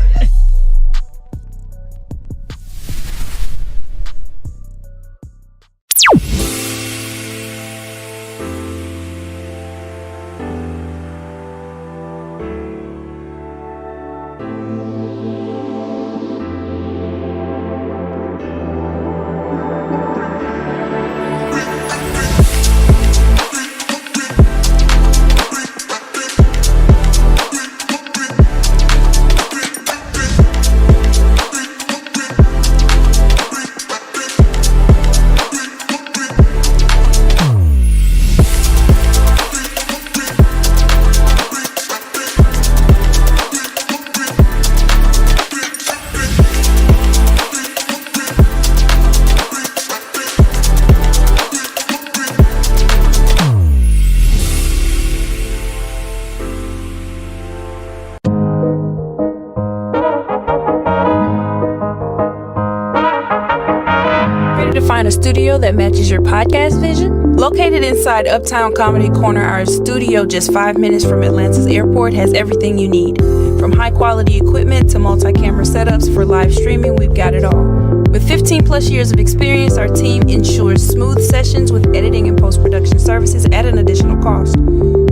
Find a studio that matches your podcast vision? Located inside Uptown Comedy Corner, our studio just 5 minutes from Atlanta's airport has everything you need. From high quality equipment to multi-camera setups for live streaming, we've got it all. With 15 plus years of experience, our team ensures smooth sessions with editing and post-production services at an additional cost.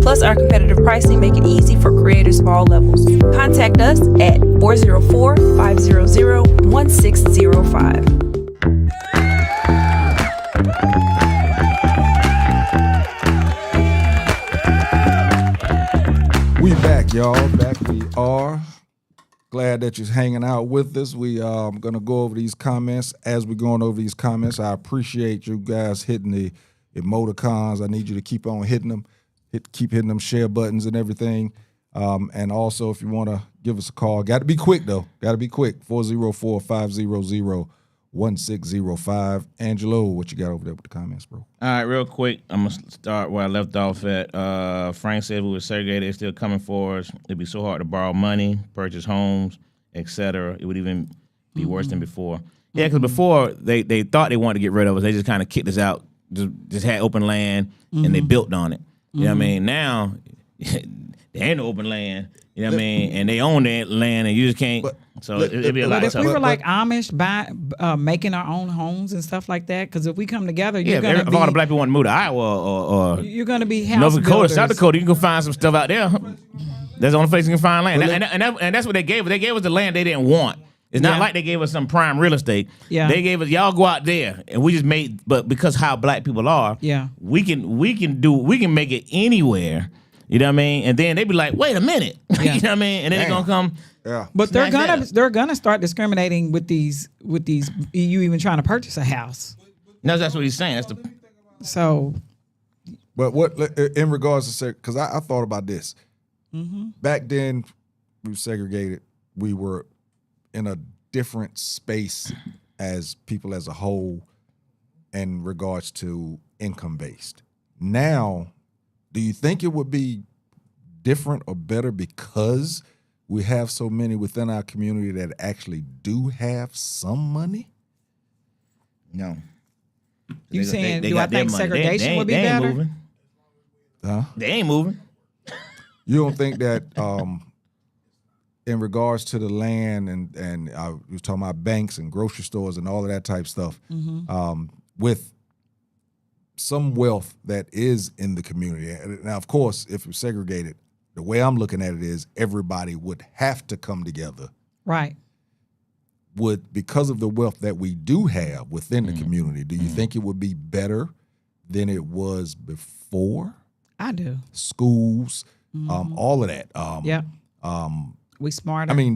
Plus, our competitive pricing make it easy for creators of all levels. Contact us at 404-500-1605. We back, y'all. Back we are. Glad that you're hanging out with us. We going to go over these comments. As we're going over these comments, I appreciate you guys hitting the emoticons. I need you to keep on hitting them. Keep hitting them share buttons and everything. And also, if you want to give us a call, got to be quick, though. Got to be quick. 404-500-1605. Angelo, what you got over there with the comments, bro? All right, real quick, I'm going to start where I left off at. Frank said we were segregated. They're still coming for us. It'd be so hard to borrow money, purchase homes, etc. It would even be worse than before. Yeah, because before, they thought they wanted to get rid of us. They just kind of kicked us out, just had open land, and they built on it. You know what I mean? Now, there ain't no open land. You know what I mean? And they own that land, and you just can't. It'd be a lot But if tougher. we were like Amish, making our own homes and stuff like that, because if we come together, Yeah, if all the black people want to move to Iowa or you're going to be house North Dakota, builders. South Dakota, you can go find some stuff out there. That's the only place you can find land. And that's what they gave us. They gave us the land they didn't want. It's not like they gave us some prime real estate. Yeah. They gave us, y'all go out there, and we just made. But because how black people are, Yeah. we can make it anywhere. You know what I mean? And then they be like, wait a minute. Yeah. You know what I mean? And then they're gonna come. Yeah. But Smack they're gonna start discriminating with these you even trying to purchase a house. No, that's what he's saying. That's the. So But what in regards to because I thought about this. Mm-hmm. Back then, we were segregated. We were in a different space as people as a whole in regards to income based. Now, do you think it would be different or better because we have so many within our community that actually do have some money? No. you saying they do I got their think money. segregation would be they ain't better? Moving. Huh? They ain't moving. You don't think that in regards to the land and I was talking about banks and grocery stores and all of that type stuff, with some wealth that is in the community. Now, of course, if you're segregated, the way I'm looking at it is everybody would have to come together. Right. Because of the wealth that we do have within the community, do you think it would be better than it was before? I do. Schools, all of that. Yeah. We smarter. I mean,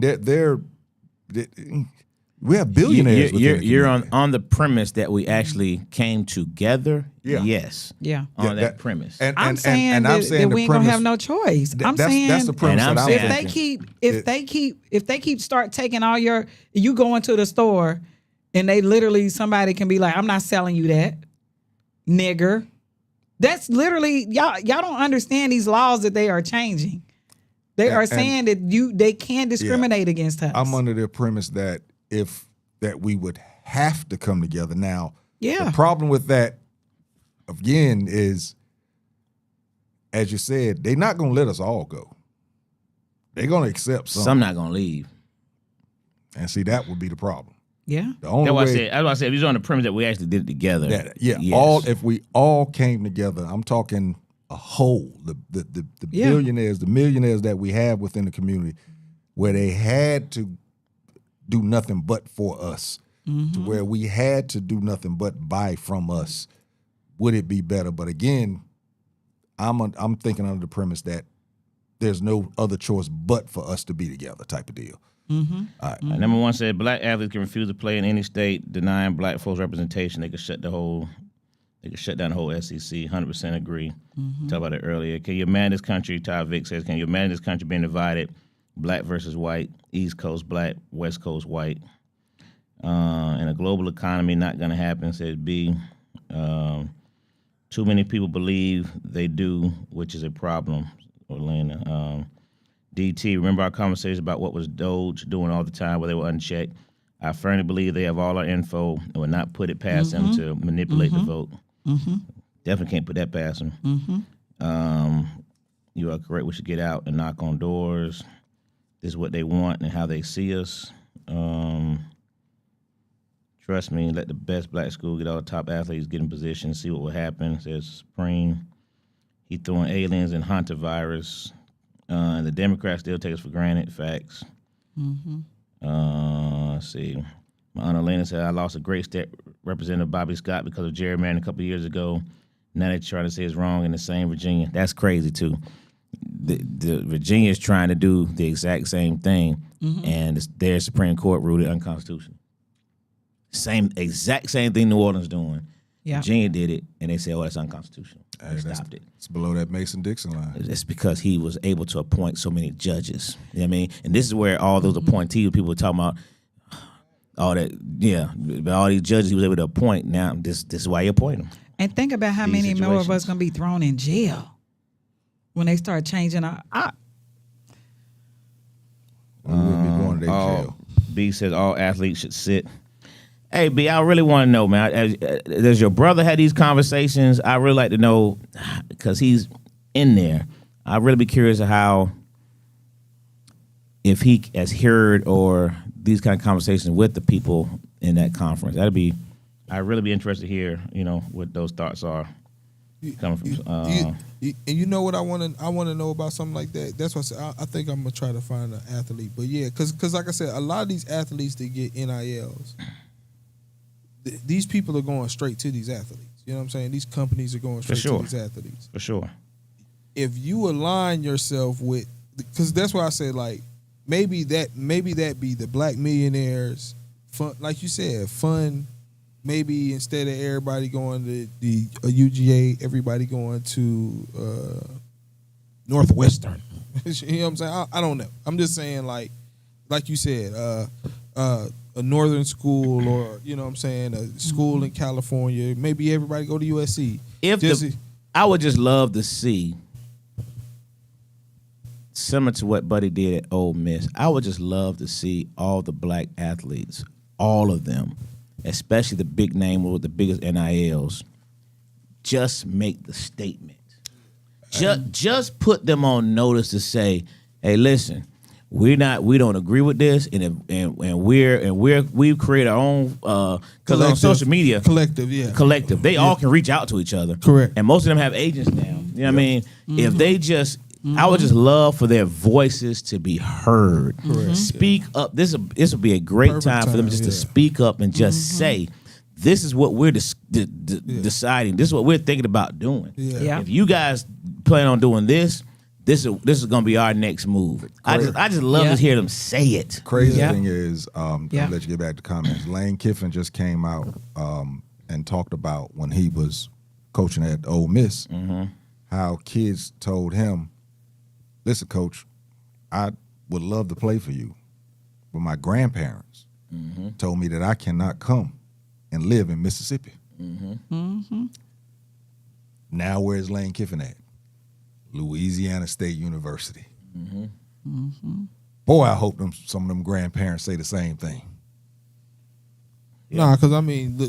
we have billionaires. within the You're community. on the premise that we actually came together. Yeah. Yes. Yeah. On that premise. I'm saying that we ain't gonna have no choice. I'm saying that's the premise. And I'm that I'm saying- thinking. if they keep start taking all you go into the store and they literally somebody can be like, I'm not selling you that, nigger. That's literally y'all don't understand these laws that they are changing. They are saying that they can't discriminate against us. I'm under the premise that that we would have to come together. Now, Yeah. the problem with that again is, as you said, they're not gonna let us all go. They're gonna accept Some not gonna leave. and see that would be the problem. Yeah. The only That's why I way said. That's why I said. If he's on the premise that we actually did it together. yes. If we all came together, I'm talking a whole, the Yeah. billionaires, the millionaires that we have within the community, where they had to do nothing but for us, to where we had to do nothing but buy from us, would it be better? But again, I'm thinking under the premise that there's no other choice but for us to be together, type of deal. All right. Number one said black athletes can refuse to play in any state, denying black folks representation. They could shut down the whole SEC. 100% agree. Talked about it earlier. Can you imagine this country? Ty Vick says, can you imagine this country being divided, black versus white, East Coast black, West Coast white? In a global economy, not going to happen, says B. Too many people believe they do, which is a problem, Orlando. DT, remember our conversation about what was Doge doing all the time where they were unchecked? I firmly believe they have all our info and will not put it past them to manipulate the vote. Definitely can't put that past them. You are correct. We should get out and knock on doors. This is what they want and how they see us. Trust me, let the best black school get all the top athletes get in position, see what will happen, says Supreme. He throwing aliens and hantavirus. And the Democrats still take us for granted. Facts. Let's see. My Aunt Elena said, I lost a great state Representative Bobby Scott because of gerrymandering a couple of years ago. Now they're trying to say it's wrong in the same Virginia. That's crazy, too. The Virginia is trying to do the exact same thing, and their Supreme Court ruled it unconstitutional. Exact same thing New Orleans doing. Yeah. Virginia did it, and they said, oh, that's unconstitutional. They stopped it. It's below that Mason-Dixon line. It's because he was able to appoint so many judges. You know what I mean? And this is where all those appointees, people were talking about all that, but all these judges he was able to appoint. Now, this is why you appoint them. And think about how These many more of us situations. gonna be thrown in jail when they start changing our. We would be going to their jail. B says all athletes should sit. Hey, B, I really want to know, man. Does your brother have these conversations? I really like to know because he's in there. I'd really be curious of how, if he has heard or these kind of conversations with the people in that conference. I'd really be interested to hear, what those thoughts are. coming from. And you know what I want to know about something like that. That's why I said I think I'm gonna try to find an athlete. But yeah, because like I said, a lot of these athletes that get NILs, these people are going straight to these athletes. You know what I'm saying? These companies are going straight to these athletes. For sure. If you align yourself with, because that's why I said like maybe that be the black millionaires fun, like you said, fun. Maybe instead of everybody going to the UGA, everybody going to Northwestern. You know what I'm saying? I don't know. I'm just saying like you said, a northern school, or you know what I'm saying, a school in California. Maybe everybody go to USC. I would just love to see, similar to what Buddy did at Ole Miss, I would just love to see all the black athletes, all of them, especially the big name with the biggest NILs, just make the statement. Just put them on notice to say, hey, listen, we don't agree with this, and we've created our own because on social media collective, they all can reach out to each other. Correct. And most of them have agents now. You know what I mean? If they just I would just love for their voices to be heard. Correct. Speak up. This will be a great time for them just to speak up and just say, this is what we're deciding. This is what we're thinking about doing. Yeah. If you guys plan on doing this is going to be our next move. I just love to hear them say it. Crazy thing is, I'll let you get back to comments. Lane Kiffin just came out and talked about when he was coaching at Ole Miss, how kids told him, listen, coach, I would love to play for you, but my grandparents told me that I cannot come and live in Mississippi. Now where's Lane Kiffin at? Louisiana State University. Boy, I hope some of them grandparents say the same thing. Nah, because I mean,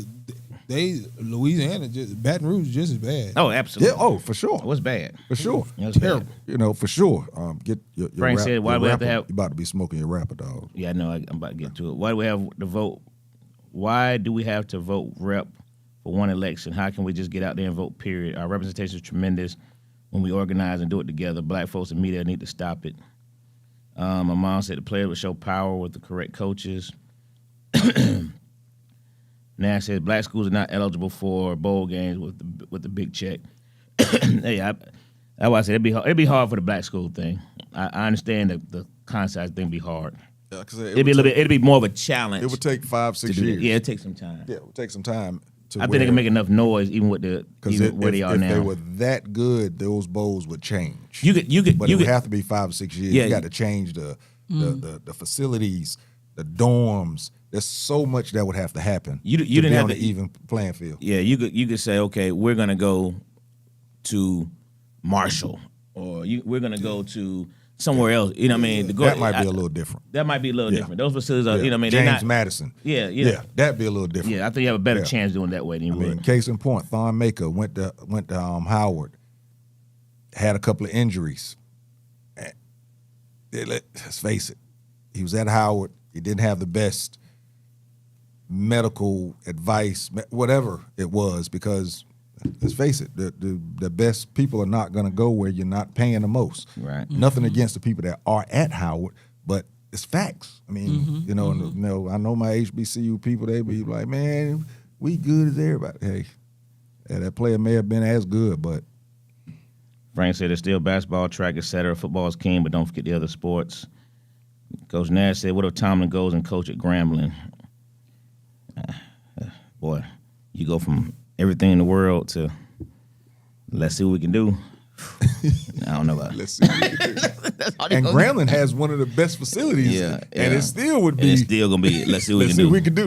Louisiana, Baton Rouge is just as bad. Oh, absolutely. Yeah, for sure. It was bad. For sure. It was terrible. You know, for sure. Get your Frank said, why do we have to have... You're about to be smoking your rapper, dog. Yeah, I know. I'm about to get to it. Why do we have to vote? Why do we have to vote rep for one election? How can we just get out there and vote, period? Our representation is tremendous when we organize and do it together. Black folks and media need to stop it. My mom said the players would show power with the correct coaches. Nash says black schools are not eligible for bowl games with the big check. Hey, that's why I said it'd be hard for the black school thing. I understand that the concept thing be hard. Yeah, it'd be more of a challenge. It would take 5-6 years. Yeah, it'd take some time. Yeah, it would take some time. I think they can make enough noise even with where they are now. If they were that good, those bowls would change. But it would have to be 5 or 6 years. Yeah, you got to change the facilities, the dorms. There's so much that would have to happen. You didn't have on the even playing field. Yeah, you could say, okay, we're gonna go to Marshall, or we're gonna go to somewhere else. You know what I mean? That might be a little different. That might be a little different. Those facilities are, you know what I mean? James Madison. Yeah, that'd be a little different. Yeah, I think you have a better chance doing it that way than you would. Case in point, Thon Maker went to Howard, had a couple of injuries. Let's face it, he was at Howard. He didn't have the best medical advice, whatever it was, because let's face it, the best people are not going to go where you're not paying the most. Right. Nothing against the people that are at Howard, but it's facts. I mean, you know, I know my HBCU people, they be like, man, we good as everybody. Hey, that player may have been as good, but. Frank said there's still basketball, track, etc. Football is king, but don't forget the other sports. Coach Nash said, what if Tomlin goes and coach at Grambling? Boy, you go from everything in the world to let's see what we can do. I don't know about it. Let's see what we can do. And Grambling has one of the best facilities. Yeah. And it still would be. And it's still going to be, let's see what we can do.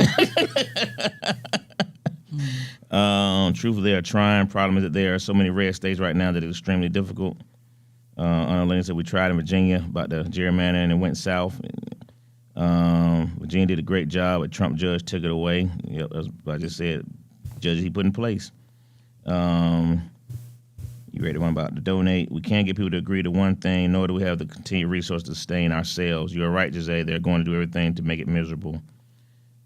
Truthfully, they are trying. Problem is that there are so many red states right now that it's extremely difficult. Lane said we tried in Virginia about the gerrymandering and it went south. Virginia did a great job. A Trump judge took it away. Yep, that's what I just said. Judges he put in place. You read the one about the donate. We can't get people to agree to one thing, nor do we have the continued resources to sustain ourselves. You're right, Jose. They're going to do everything to make it miserable.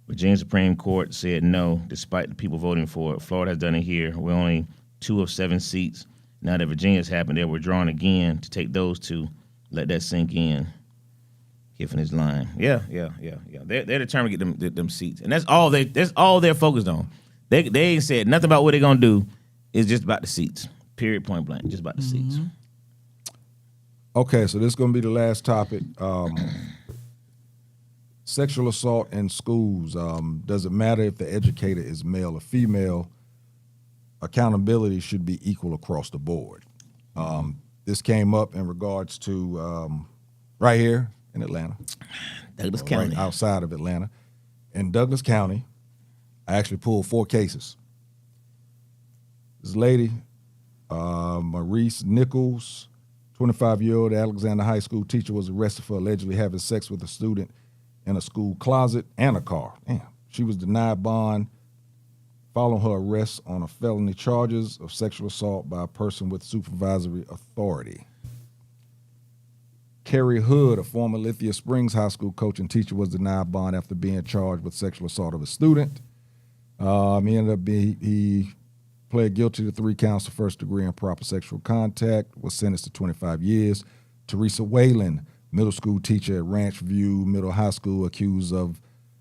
Virginia Supreme Court said no, despite the people voting for it. Florida has done it here. We're only 2 of 7 seats. Now that Virginia's happened, they're withdrawing again to take those 2. Let that sink in. Kiffin is lying. Yeah. They're determined to get them seats, and that's all they're focused on. They ain't said nothing about what they're gonna do. It's just about the seats. Period. Point blank. Just about the seats. Okay, so this is going to be the last topic. Sexual assault in schools. Doesn't matter if the educator is male or female. Accountability should be equal across the board. This came up in regards to right here in Atlanta. Douglas County. Right outside of Atlanta. In Douglas County, I actually pulled 4 cases. This lady, Maurice Nichols, 25-year-old Alexander High School teacher, was arrested for allegedly having sex with a student in a school closet and a car. Damn. She was denied bond following her arrest on a felony charges of sexual assault by a person with supervisory authority. Kerry Hood, a former Lithia Springs High School coach and teacher, was denied bond after being charged with sexual assault of a student. He pled guilty to 3 counts of first-degree improper sexual contact, was sentenced to 25 years. Teresa Whalen, middle school teacher at Ranch View Middle High School, accused of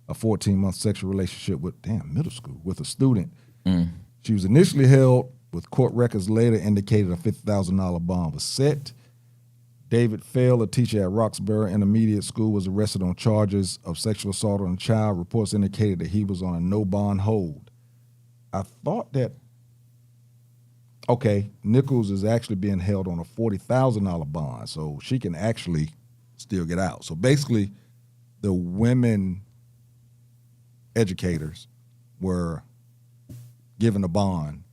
a 14-month sexual relationship with a student. She was initially held, with court records later indicated a $50,000 bond was set. David Fell, a teacher at Roxborough Intermediate School, was arrested on charges of sexual assault on a child. Reports indicated that he was on a no-bond hold. I thought that Nichols is actually being held on a $40,000 bond, so she can actually still get out. So basically, the women educators were given a bond.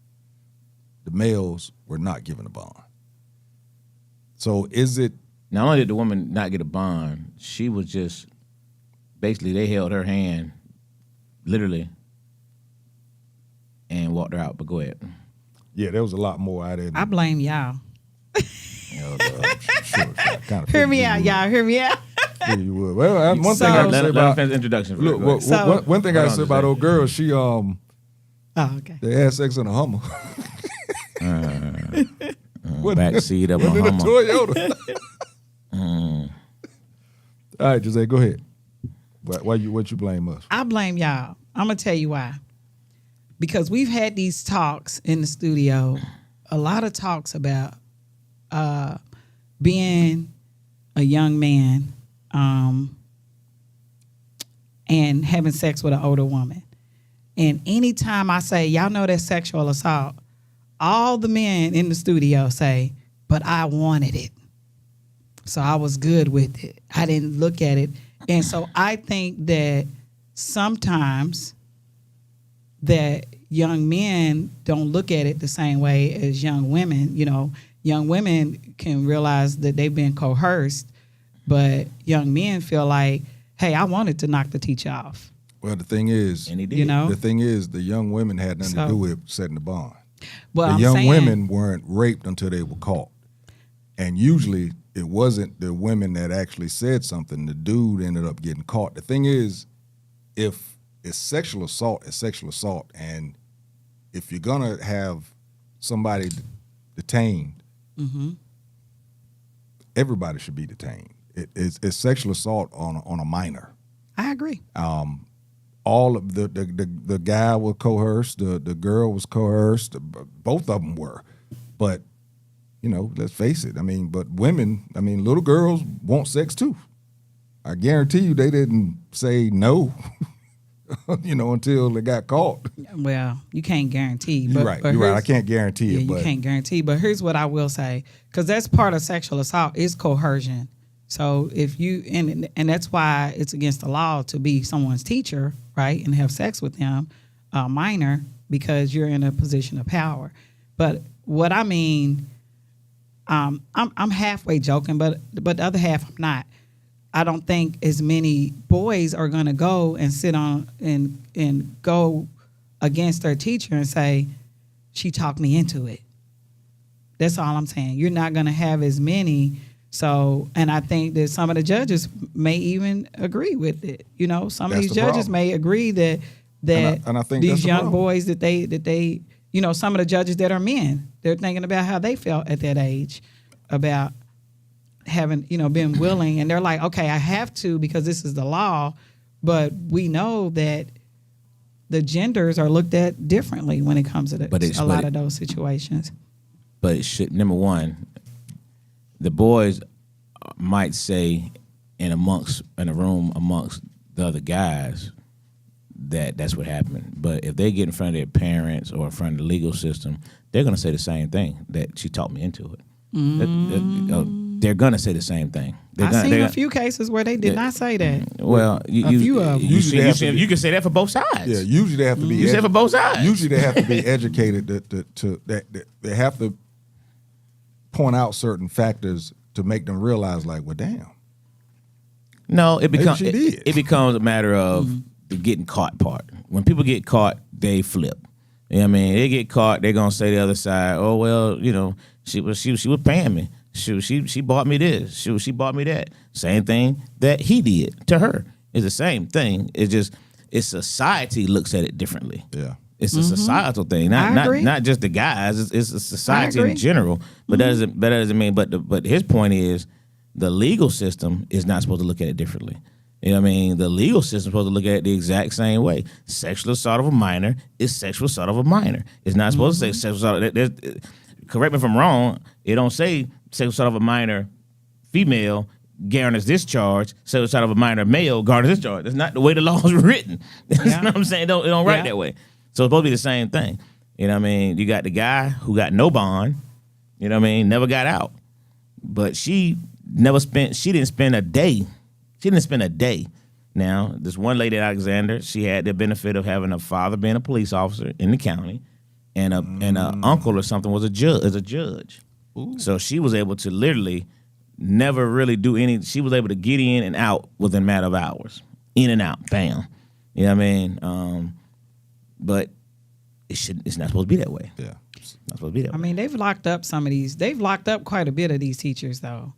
The males were not given a bond. So is it... Not only did the woman not get a bond, she was just... Basically, they held her hand, literally, and walked her out. But go ahead. Yeah, there was a lot more I didn't... I blame y'all. Sure. Kind of Hear me out, y'all. Hear me out. Yeah, you would. Well, one thing I can say about... introduction. Look, one thing I say about old girl, she... Oh, okay. They had sex in a Hummer. Backseat of a in a Hummer. Toyota. All right, Jose, go ahead. What you blame us? I blame y'all. I'm gonna tell you why. Because we've had these talks in the studio, a lot of talks about being a young man and having sex with an older woman. And anytime I say, y'all know that's sexual assault, all the men in the studio say, but I wanted it. So I was good with it. I didn't look at it. And so I think that sometimes that young men don't look at it the same way as young women. You know, young women can realize that they've been coerced, but young men feel like, hey, I wanted to knock the teacher off. Well, the thing is, And he did. You know? the thing is, the young women had nothing to do with setting the bond. Well, The I'm young saying, women weren't raped until they were caught. And usually it wasn't the women that actually said something. The dude ended up getting caught. The thing is, if it's sexual assault, it's sexual assault. And if you're going to have somebody detained, everybody should be detained. It's sexual assault on a minor. I agree. All of the guy was coerced, the girl was coerced, both of them were. But, you know, let's face it. I mean, but women, I mean, little girls want sex too. I guarantee you they didn't say no, you know, until they got caught. Well, you can't guarantee. You're right. I can't guarantee it. You But can't guarantee. But here's what I will say, because that's part of sexual assault is coercion. So if you and that's why it's against the law to be someone's teacher, right, and have sex with them, minor, because you're in a position of power. But what I mean, I'm halfway joking, but the other half I'm not. I don't think as many boys are going to go and sit on and go against their teacher and say, she talked me into it. That's all I'm saying. You're not going to have as many. So, and I think that some of the judges may even agree with it. You know, some of That's these the judges problem. may agree that And I think that's these the young problem. boys that they some of the judges that are men, they're thinking about how they felt at that age about having, been willing. And they're like, okay, I have to because this is the law. But we know that the genders are looked at differently when it comes to a lot of those situations. But it should, number one, the boys might say in a room amongst the other guys that's what happened. But if they get in front of their parents or in front of the legal system, they're going to say the same thing, that she talked me into it. They're going to say the same thing. I've seen a few cases where they did not say that. Well, a few of them. You can say that for both sides. Yeah, usually they have to be. You say for both sides. Usually they have to be educated they have to point out certain factors to make them realize, like, well, damn. No, it becomes it becomes a matter of the getting caught part. When people get caught, they flip. You know what I mean? They get caught, they're gonna say the other side, oh well, she was paying me. She bought me this. She bought me that. Same thing that he did to her. It's the same thing. It's society looks at it differently. Yeah. It's a societal thing, not just the guys. It's a society in general. But that doesn't mean. But his point is, the legal system is not supposed to look at it differently. You know what I mean? The legal system is supposed to look at it the exact same way. Sexual assault of a minor is sexual assault of a minor. It's not supposed to say sexual assault. Correct me if I'm wrong. It don't say sexual assault of a minor female garners this charge. Sexual assault of a minor male garners this charge. That's not the way the law is written. You know what I'm saying? It don't write that way. So it's supposed to be the same thing. You know what I mean? You got the guy who got no bond. You know what I mean? Never got out. But she didn't spend a day. She didn't spend a day. Now, this one lady at Alexander, she had the benefit of having a father being a police officer in the county, and a uncle or something was a judge. Ooh. So she was able to literally never really do any. She was able to get in and out within a matter of hours, in and out, bam. You know what I mean? But it's not supposed to be that way. Yeah, it's not supposed to be that way. I mean, they've locked up some of these. They've locked up quite a bit of these teachers, though,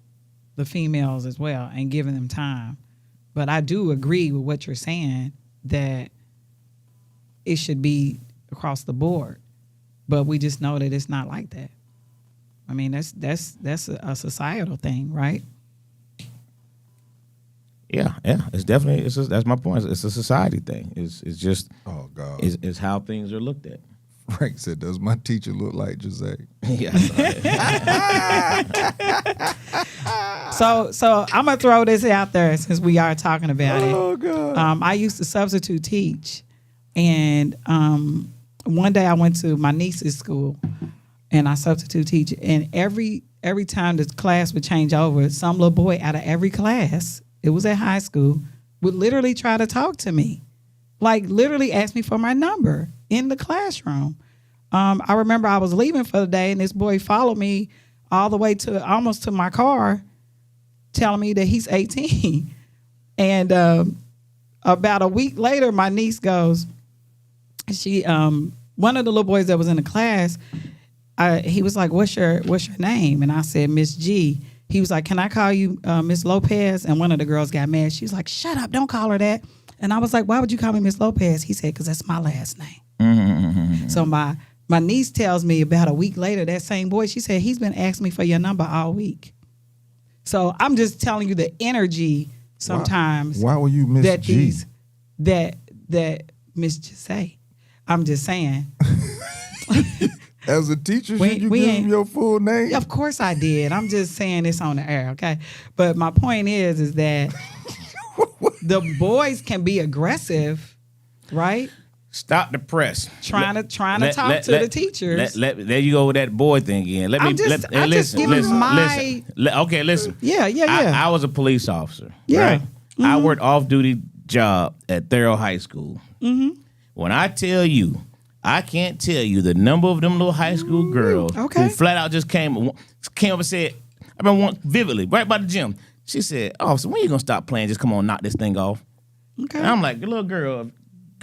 the females as well, and giving them time. But I do agree with what you're saying, that it should be across the board. But we just know that it's not like that. I mean, that's a societal thing, right? Yeah. It's definitely that's my point. It's a society thing. It's just oh god. It's how things are looked at. Frank said, "Does my teacher look like Jae?" Yeah. So I'm gonna throw this out there since we are talking about it. Oh god. I used to substitute teach, and one day I went to my niece's school, and I substitute teach, and every time the class would change over, some little boy out of every class, it was at high school, would literally try to talk to me, like literally ask me for my number in the classroom. I remember I was leaving for the day, and this boy followed me all the way to almost to my car, telling me that he's 18. And about a week later, my niece goes, one of the little boys that was in the class, he was like, what's your name? And I said, Miss G. He was like, can I call you Miss Lopez? And one of the girls got mad. She was like, shut up, don't call her that. And I was like, why would you call me Miss Lopez? He said, because that's my last name. Mm-hmm. So my niece tells me about a week later, that same boy, she said, he's been asking me for your number all week. So I'm just telling you the energy sometimes. Why were you Miss G? That Miss Jae. I'm just saying. As a teacher, should you give him your full name? Of course I did. I'm just saying this on the air, okay? But my point is that the boys can be aggressive, right? Stop the press. Trying to talk to the teachers. There you go with that boy thing again. Listen. Okay, listen. Yeah. I was a police officer. Yeah. Right? Mm-hmm. I worked off-duty job at Thurl High School. Mm-hmm. When I tell you, I can't tell you the number of them little high school girls who flat out just came up and said, I remember one vividly, right by the gym. She said, "Oh, so when you gonna stop playing? Just come on, knock this thing off." Okay. And I'm like, little girl,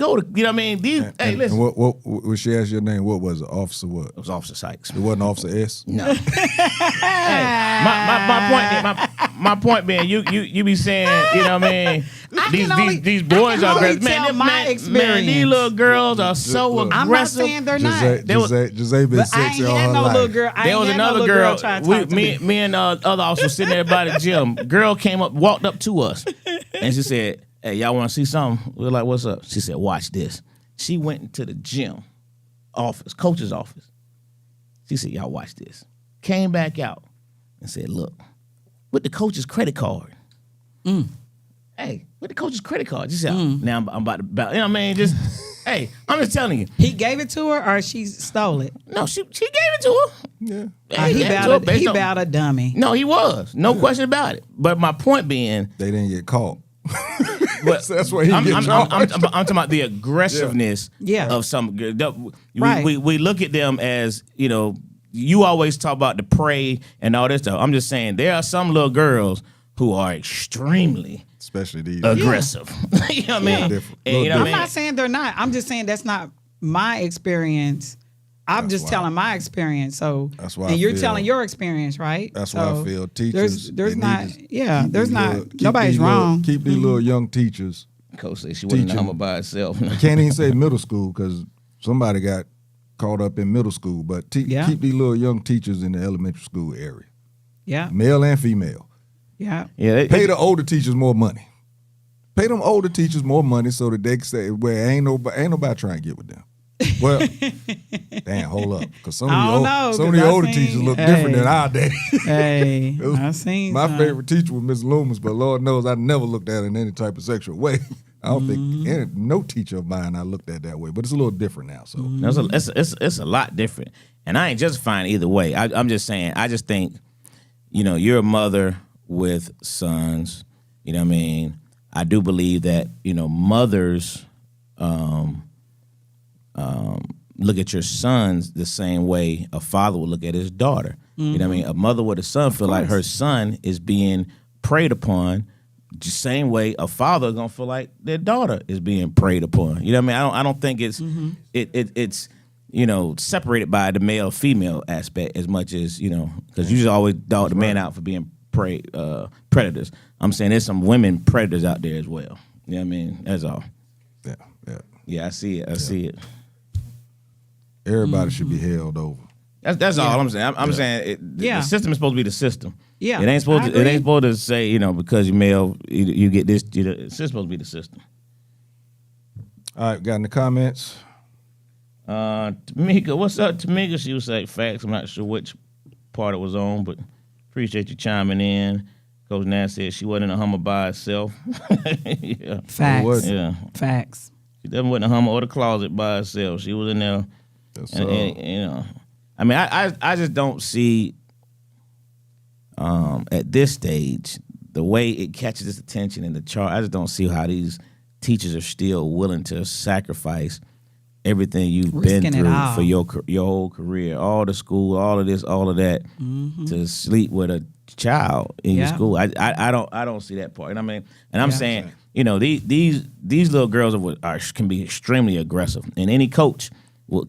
go to, you know what I mean? These, hey, listen. And what when she asked your name, what was it? Officer what? It was Officer Sykes. It wasn't Officer S? No. Hey, my point being, you be saying, you know what I mean? These boys are aggressive. Man, these little girls are so aggressive. I'm not saying they're not. Giselle been But I sexy ain't all had her no life. little girl. There was another girl. Me and other officers sitting there by the gym. Girl walked up to us, and she said, "Hey, y'all want to see something?" We were like, "What's up?" She said, "Watch this." She went into the gym office, coach's office. She said, "Y'all watch this." Came back out and said, "Look, with the coach's credit card." Hey, with the coach's credit card. She said, "Now I'm about to, you know what I mean? Just, hey, I'm just telling you." He gave it to her, or she stole it. No, she gave it to her. Yeah. He about a dummy. No, he was. No question about it. But my point being, They didn't get caught. but That's why he I'm gets talking about the aggressiveness Yeah. of some. Right. We look at them as, you know, you always talk about the prey and all this stuff. I'm just saying there are some little girls who are extremely Especially these. aggressive. You know what I mean? different. And you know what I I'm mean? not saying they're not. I'm just saying that's not my experience. I'm That's just why- telling my experience. So, That's why and I you're feel- telling your experience, right? That's so why I feel teachers. There's they not. need to Yeah, keep there's these not. little- keep Nobody's these little- wrong. Keep these little young teachers. Coach said she wasn't in the Teaching. Hummer by herself. I can't even say middle school because somebody got caught up in middle school. But Yeah. keep these little young teachers in the elementary school area, Yeah, male and female. yeah. Yeah, Pay the older teachers more money. Pay them older teachers more money so that they can say, "Well, ain't nobody trying to get with them." Well, damn, hold up, because some I don't know, of the 'cause I older seen- teachers look different than hey. our day. Hey, It was- I seen My some. favorite teacher was Miss Loomis, but Lord knows I never looked at her in any type of sexual way. I don't Mm-hmm. think no teacher of mine I looked at that way, but it's a little different now. So It's a lot different, and I ain't justifying either way. I'm just saying. I just think, you know, you're a mother with sons. You know what I mean? I do believe that, you know, mothers look at your sons the same way a father would look at his daughter. You know what I mean? A mother with a son feel like her son is being preyed upon the same way a father gonna feel like their daughter is being preyed upon. You know what I mean? I don't think it's it's you know, separated by the male female aspect as much as, you know, because you just always dog the man out for being predators. I'm saying there's some women predators out there as well. You know what I mean? That's all. Yeah, I see it. I see it. everybody should be held over. That's all I'm saying. I'm saying the system is supposed to be the system. Yeah, it ain't supposed I to. It agree. ain't supposed to say, you know, because you're male, you get this. You know, it's just supposed to be the system. All right, got any comments? Tamika, what's up, Tamika? She was like facts. I'm not sure which part it was on, but appreciate you chiming in. Coach Nash said she wasn't in a Hummer by herself. Yeah, Facts. yeah. Facts. She definitely wasn't in a Hummer or the closet by herself. She was in there. And, you know, I mean, I just don't see at this stage the way it catches its attention in the chart. I just don't see how these teachers are still willing to sacrifice everything you've Risking been it through all. for your whole career, all the school, all of this, all of that, to sleep with a child in your Yeah. school. I don't see that part. And I mean, and I'm Yeah. saying, you know, these little girls can be extremely aggressive, and any coach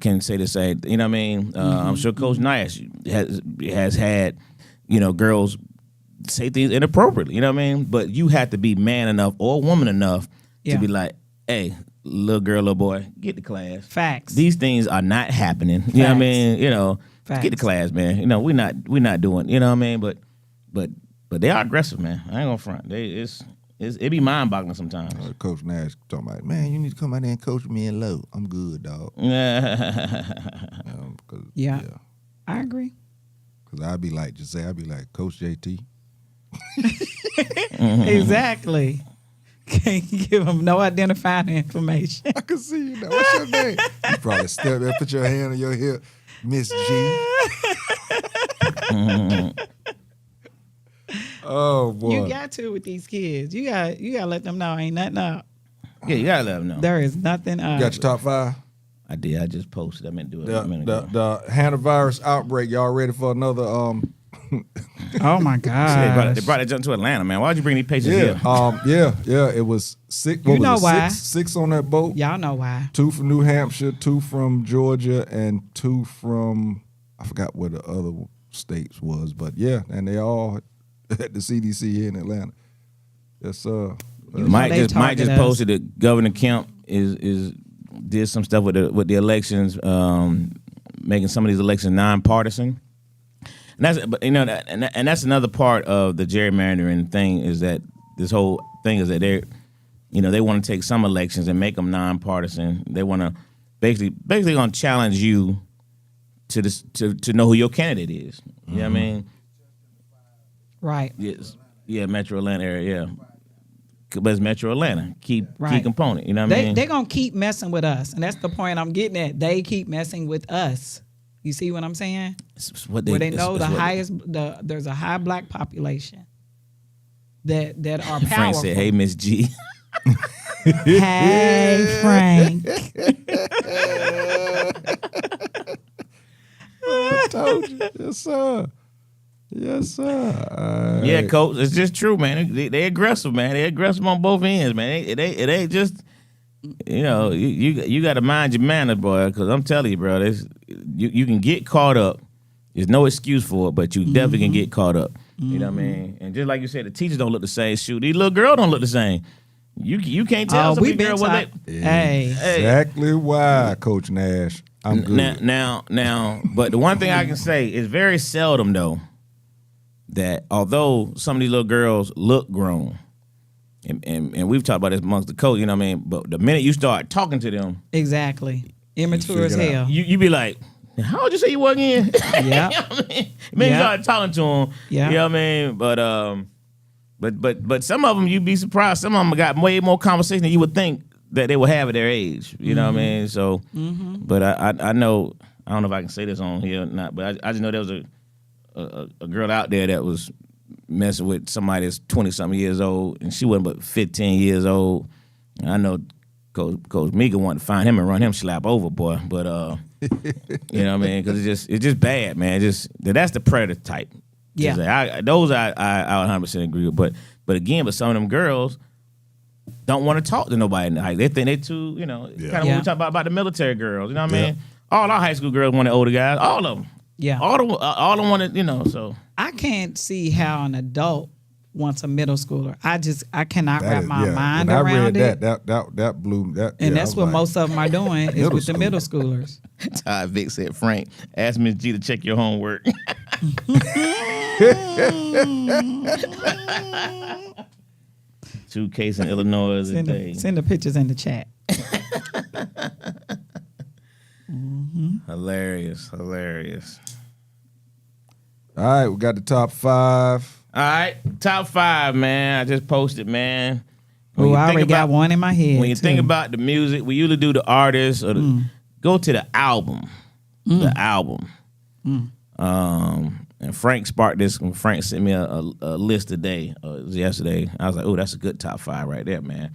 can say the same. You know what I mean? I'm sure Coach Nash has had, you know, girls say things inappropriately. You know what I mean? But you have to be man enough or woman enough Yeah. to be like, hey, little girl, little boy, get to class. Facts. These things are not happening. You know what I Facts. mean? You know, Facts. get to class, man. You know, we're not doing. You know what I mean? But they are aggressive, man. I ain't gonna front. It be mind boggling sometimes. Coach Nash talking about, man, you need to come out there and coach me in low. I'm good, dog. Yeah. I agree. Because I'd be like Coach JT. Exactly. Can't give them no identifying information. I can see you now. What's your name? You probably step there, put your hand on your hip, Miss G. Oh boy. You got to with these kids. You got to let them know ain't nothing up. Yeah, you gotta let them know. There is nothing up. Got your top 5? I did. I just posted. I meant to do it a minute ago. The hantavirus outbreak. Y'all ready for another Oh my Shit, God. they brought that junk to Atlanta, man. Why'd you bring these patients Yeah, It was six. You know why? Six on that boat. Y'all know why. 2 from New Hampshire, 2 from Georgia, and 2 from I forgot where the other states was, but yeah, and they all at the CDC here in Atlanta. Yes, sir. Mike just us. posted that Governor Kemp is did some stuff with the elections, making some of these elections nonpartisan. And that's and that's another part of the gerrymandering thing is that this whole thing is that they want to take some elections and make them nonpartisan. They want to basically going to challenge you to know who your candidate is. You know what I mean? Right. Yes. Yeah, Metro Atlanta area. Yeah. But it's Metro Atlanta, key component. You know what I mean? They're going to keep messing with us. And that's the point I'm getting at. They keep messing with us. You see what I'm saying? Where they know there's a high black population that are powerful. Frank said, "Hey, Miss G." Hey, Frank. I told you. Yes, sir. Yes, sir. Yeah, coach. It's just true, man. They aggressive, man. They aggressive on both ends, man. It ain't just, you got to mind your manners, boy. Because I'm telling you, bro, you can get caught up. There's no excuse for it, but you definitely can get caught up. You know what I mean? And just like you said, the teachers don't look the same. Shoot, these little girls don't look the same. You can't tell some girl what they. Hey, exactly why, Coach Nash. I'm good. Now, but the one thing I can say is very seldom though that although some of these little girls look grown, and we've talked about this amongst the coach, you know what I mean? But the minute you start talking to them, exactly, immature as hell. You be like, how would you say you was again? Yeah. You know what I mean? You start talking to them. Yeah. You know what I mean? But some of them you'd be surprised. Some of them got way more conversation than you would think that they would have at their age. You know what I mean? So, but I know, I don't know if I can say this on here or not, but I just know there was a girl out there that was messing with somebody that's 20-something years old, and she wasn't but 15 years old. And I know Coach Mika wanted to find him and run him slap over, boy. But you know what I mean? Because it's just bad, man. That's the predator type. Yeah, I 100% agree with. But again, some of them girls don't want to talk to nobody in the high. They think they too, kind of when we talk about the military girls. You know what I mean? All our high school girls want the older guys. All of them. Yeah. All of them wanted, so. I can't see how an adult wants a middle schooler. I cannot wrap my mind when around I read it. That blew that. And that's what most of them are doing is with the middle schoolers. Todd Vick said, Frank, ask Miss G to check your homework. Two cases in Illinois a day. Send the pictures in the chat. Hilarious. All right, we got the top 5. All right, top 5, man. I just posted, man. Oh, I already got one in my head. When you think about the music, we usually do the artist or go to the album. The album. And Frank sparked this when Frank sent me a list today, yesterday. I was like, oh, that's a good top 5 right there, man.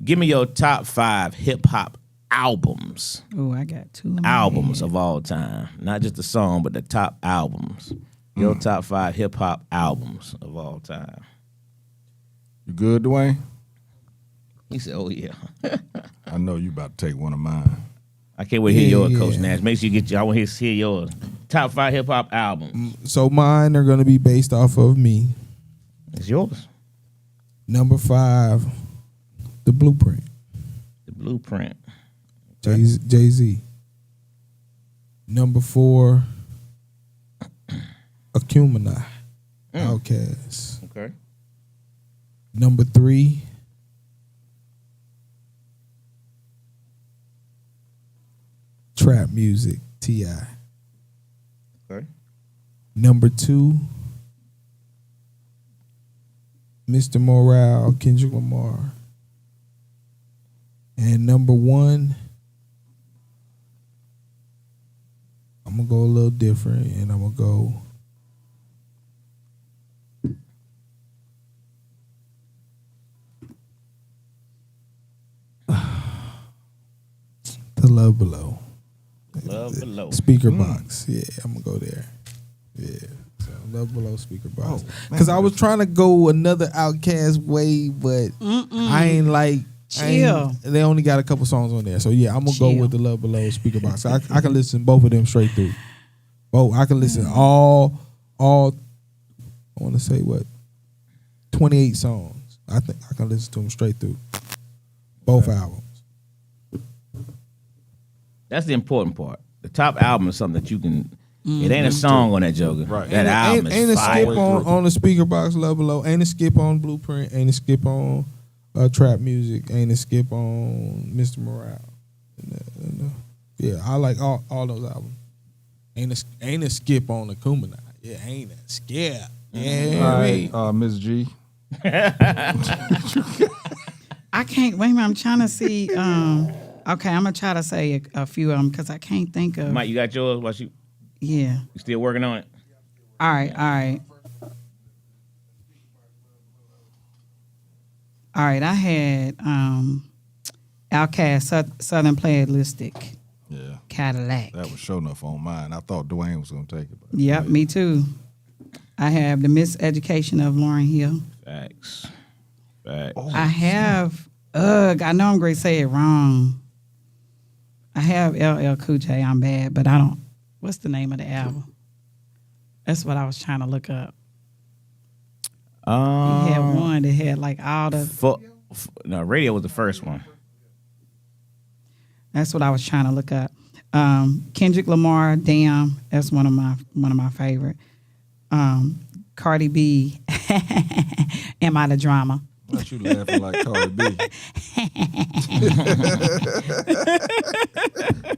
Give me your top 5 hip-hop albums. Oh, I got 2 albums of all time. Not just the song, but the top albums. Your top 5 hip-hop albums of all time. You good, Dwayne? He said, oh, yeah. I know you about to take one of mine. I can't wait to hear yours, Coach Nash. Make sure you get I want to hear yours. Top 5 hip-hop albums. So mine are going to be based off of me. It's yours. Number 5, The Blueprint. The Blueprint. Jay-Z. Number 4, Acuminati. Outkast. Okay. Number 3, Trap Music, T.I. Okay. Number 2, Mr. Morale, Kendrick Lamar. And number 1, I'm going to go a little different, and I'm going to go The Love Below. Love Below. Speaker box. Yeah, I'm going to go there. Yeah. Love Below speaker box. Oh, Because I was trying to go another Outkast way, but I ain't like. Chill. They only got a couple songs on there, so yeah, I'm gonna go Chill. with the Love Below speaker box. I can listen both of them straight through. Both I can listen all. I want to say what 28 songs. I think I can listen to them straight through. Both albums. That's the important part. The top album is something that you can. It ain't a song on that Joker. Right. That album ain't is a skip fire. on the speaker box. Love Below. Ain't a skip on Blueprint. Ain't a skip on Trap Music. Ain't a skip on Mr. Morale. Yeah, I like all those albums. Ain't a skip on the Kumanai. Yeah, ain't a skip. Yeah, All right, Ms. G. I can't wait a minute. I'm trying to see. Okay, I'm gonna try to say a few of them because I can't think of. Mike, you got yours? What you Yeah. still working on it? All right. I had Outkast Southern Playalistic Yeah, Cadillac. that was sure enough on mine. I thought Dwayne was gonna take it. But Yep, me too. I have The Miseducation of Lauryn Hill. Facts. I have I know I'm going to say it wrong. I have LL Cool J. I'm bad, but I don't. What's the name of the album? That's what I was trying to look up. He had one that had like all the. No, Radio was the first one. That's what I was trying to look up. Kendrick Lamar, Damn. That's one of my favorite. Cardi B, Am I the Drama? not you laughing like Cardi B.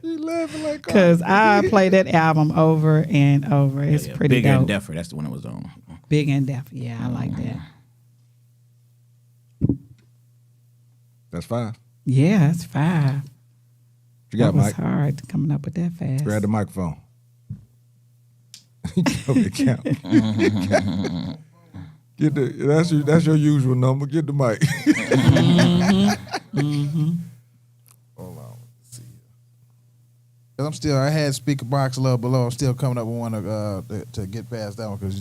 You laughing like Cardi Because I play that album over and over. It's pretty Bigger and dope. Deffer. That's the one that was on. Big and Deaf. Yeah, I like that. That's 5. Yeah, that's 5. What you got, That was Mike? hard coming up with that fast. Grab the microphone. Tell me to count. Get the that's your usual number. Get the mic. Hold on. Let's see. 'Cause I had speaker box Love Below. I'm still coming up with one to get past that one because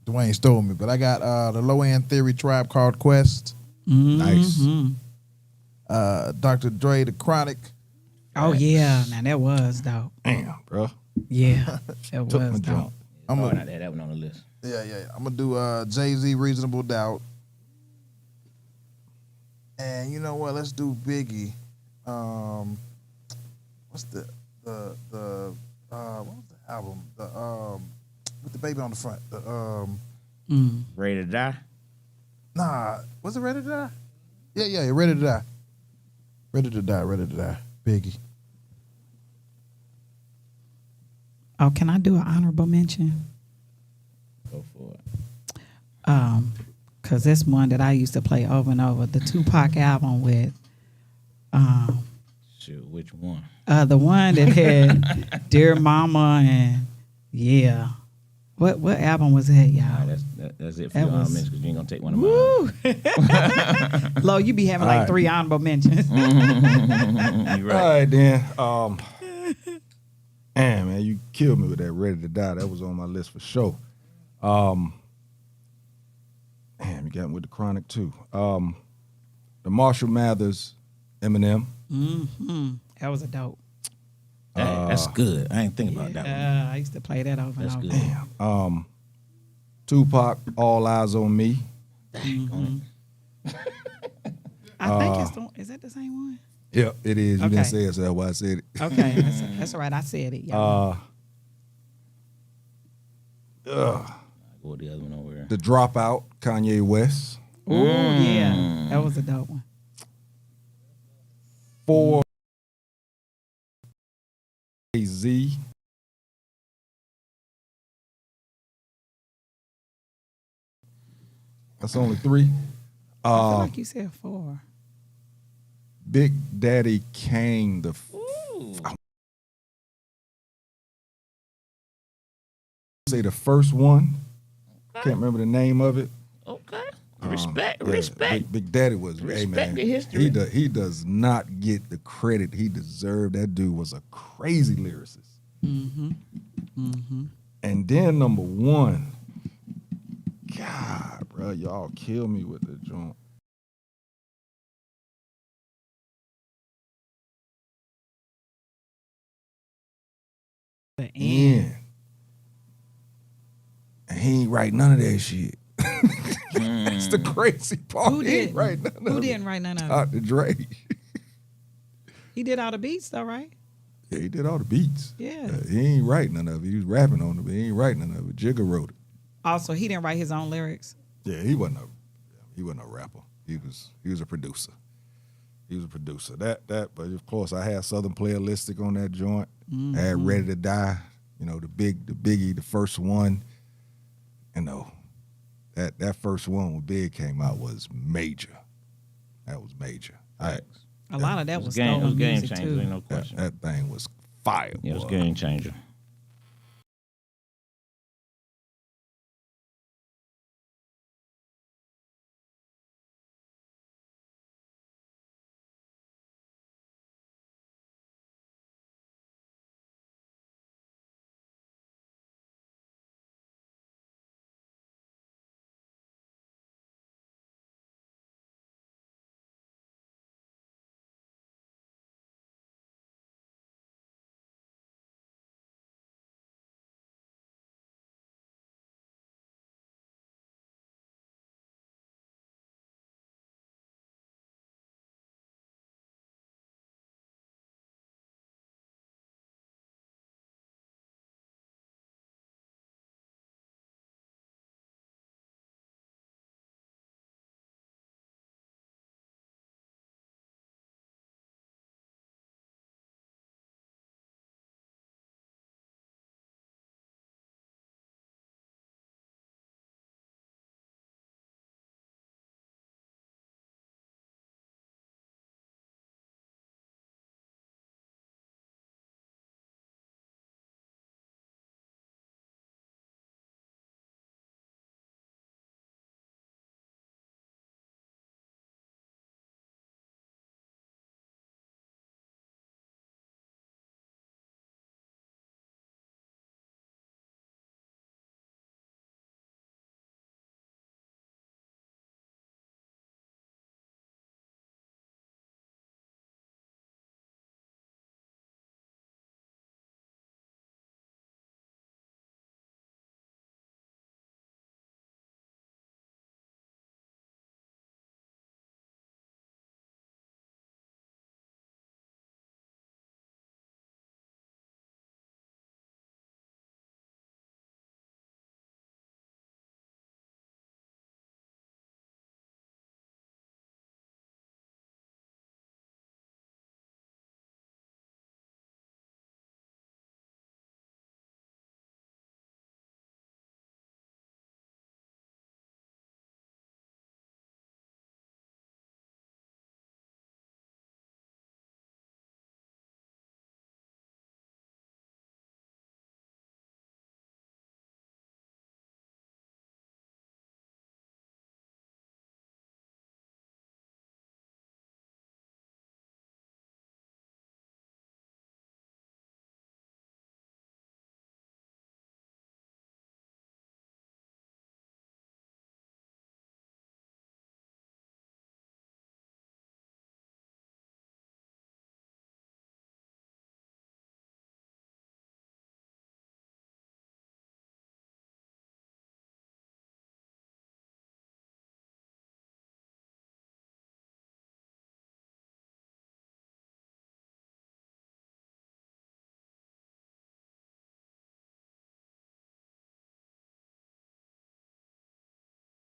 Dwayne stole me. But I got the Low End Theory Tribe Called Quest. Nice. Dr. Dre, The Chronic. Oh yeah, now that was dope. Damn, bro. Yeah, that Took my was jump. dope. I'm Oh, gonna not that one on the list. I'm gonna do Jay-Z Reasonable Doubt. And you know what? Let's do Biggie. What's the what was the album? With the baby on the front. Ready to Die? Was it Ready to Die? Yeah, Ready to Die. Ready to Die. Biggie. Oh, can I do an honorable mention? Go for it. Cause that's one that I used to play over and over. The Tupac album with Shoot, which one? the one that had Dear Mama and yeah. What album was that, y'all? That's it for That your was- honorable mentions because you ain't gonna take one of mine. Woo! Lo, you be having like 3 honorable mentions. You right. All right, then. Man, you killed me with that Ready to Die. That was on my list for sure. You got me with the Chronic too. The Marshall Mathers, Eminem. That was a dope. Hey, that's good. I ain't think about that one. I used to play that over That's and good. over. Tupac, All Eyes on Me. I think is that the same one? Yep, it is. You Okay. didn't say it, so that's why I said it. Okay, that's all right. I said it. Y'all. Go with the other one over there. The Dropout, Kanye West. Ooh, yeah, that was a dope one. 4, Z. That's only 3. I feel like you said 4. Big Daddy Kane, say the first one. Can't remember the name of it. Okay. Respect. Big Daddy was, hey Respect man, the history. he does not get the credit he deserved. That dude was a crazy lyricist. And then number one, God, bro, y'all kill me with the joint. The Yeah. end. And he ain't write none of that shit. That's the crazy part. Who He ain't didn't? write none Who of didn't it. write none of it? Dr. Dre. He did all the beats though, right? Yeah, he did all the beats. Yeah. He ain't write none of it. He was rapping on it, but he ain't write none of it. Jigga wrote it. Also, he didn't write his own lyrics. Yeah, he wasn't a rapper. He was a producer. He was a producer. But of course I had Southern Playalistic on that joint. I had Ready to Die, the Biggie, the first one. That first one when Big came out was major. That was major. A lot of that was It was stolen game music changer, too. ain't no question. That thing was fire. Yeah, it was boy. game changer.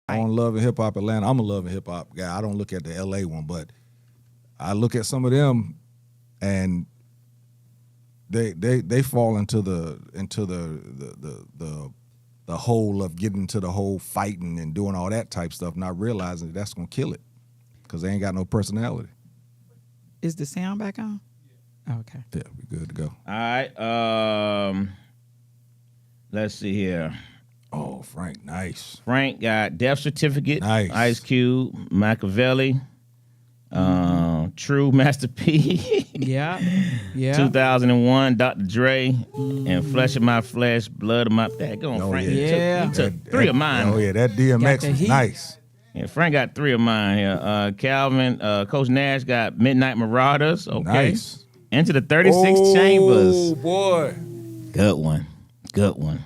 On Love and Hip Hop Atlanta, I'm a Love and Hip Hop guy. I don't look at the LA one, but I look at some of them, and they fall into the hole of getting to the whole fighting and doing all that type stuff, not realizing that that's gonna kill it because they ain't got no personality. Is the sound back on? Oh, okay. Yeah, we good to go. All right. Let's see here. Oh, Frank, nice. Frank got Death Certificate. Nice. Ice Cube, Machiavelli, True, Master P. Yeah. Yeah. 2001, Dr. Dre, and Flesh of My Flesh, Blood of My. Daggone, Oh, Frank. yeah. He took three of mine. Oh, yeah, that DMX the was heat. nice. Yeah, Frank got three of mine here. Calvin, Coach Nash got Midnight Marauders. Okay. Nice. Into the 36 Chambers. Oh, boy. Good one. Good one.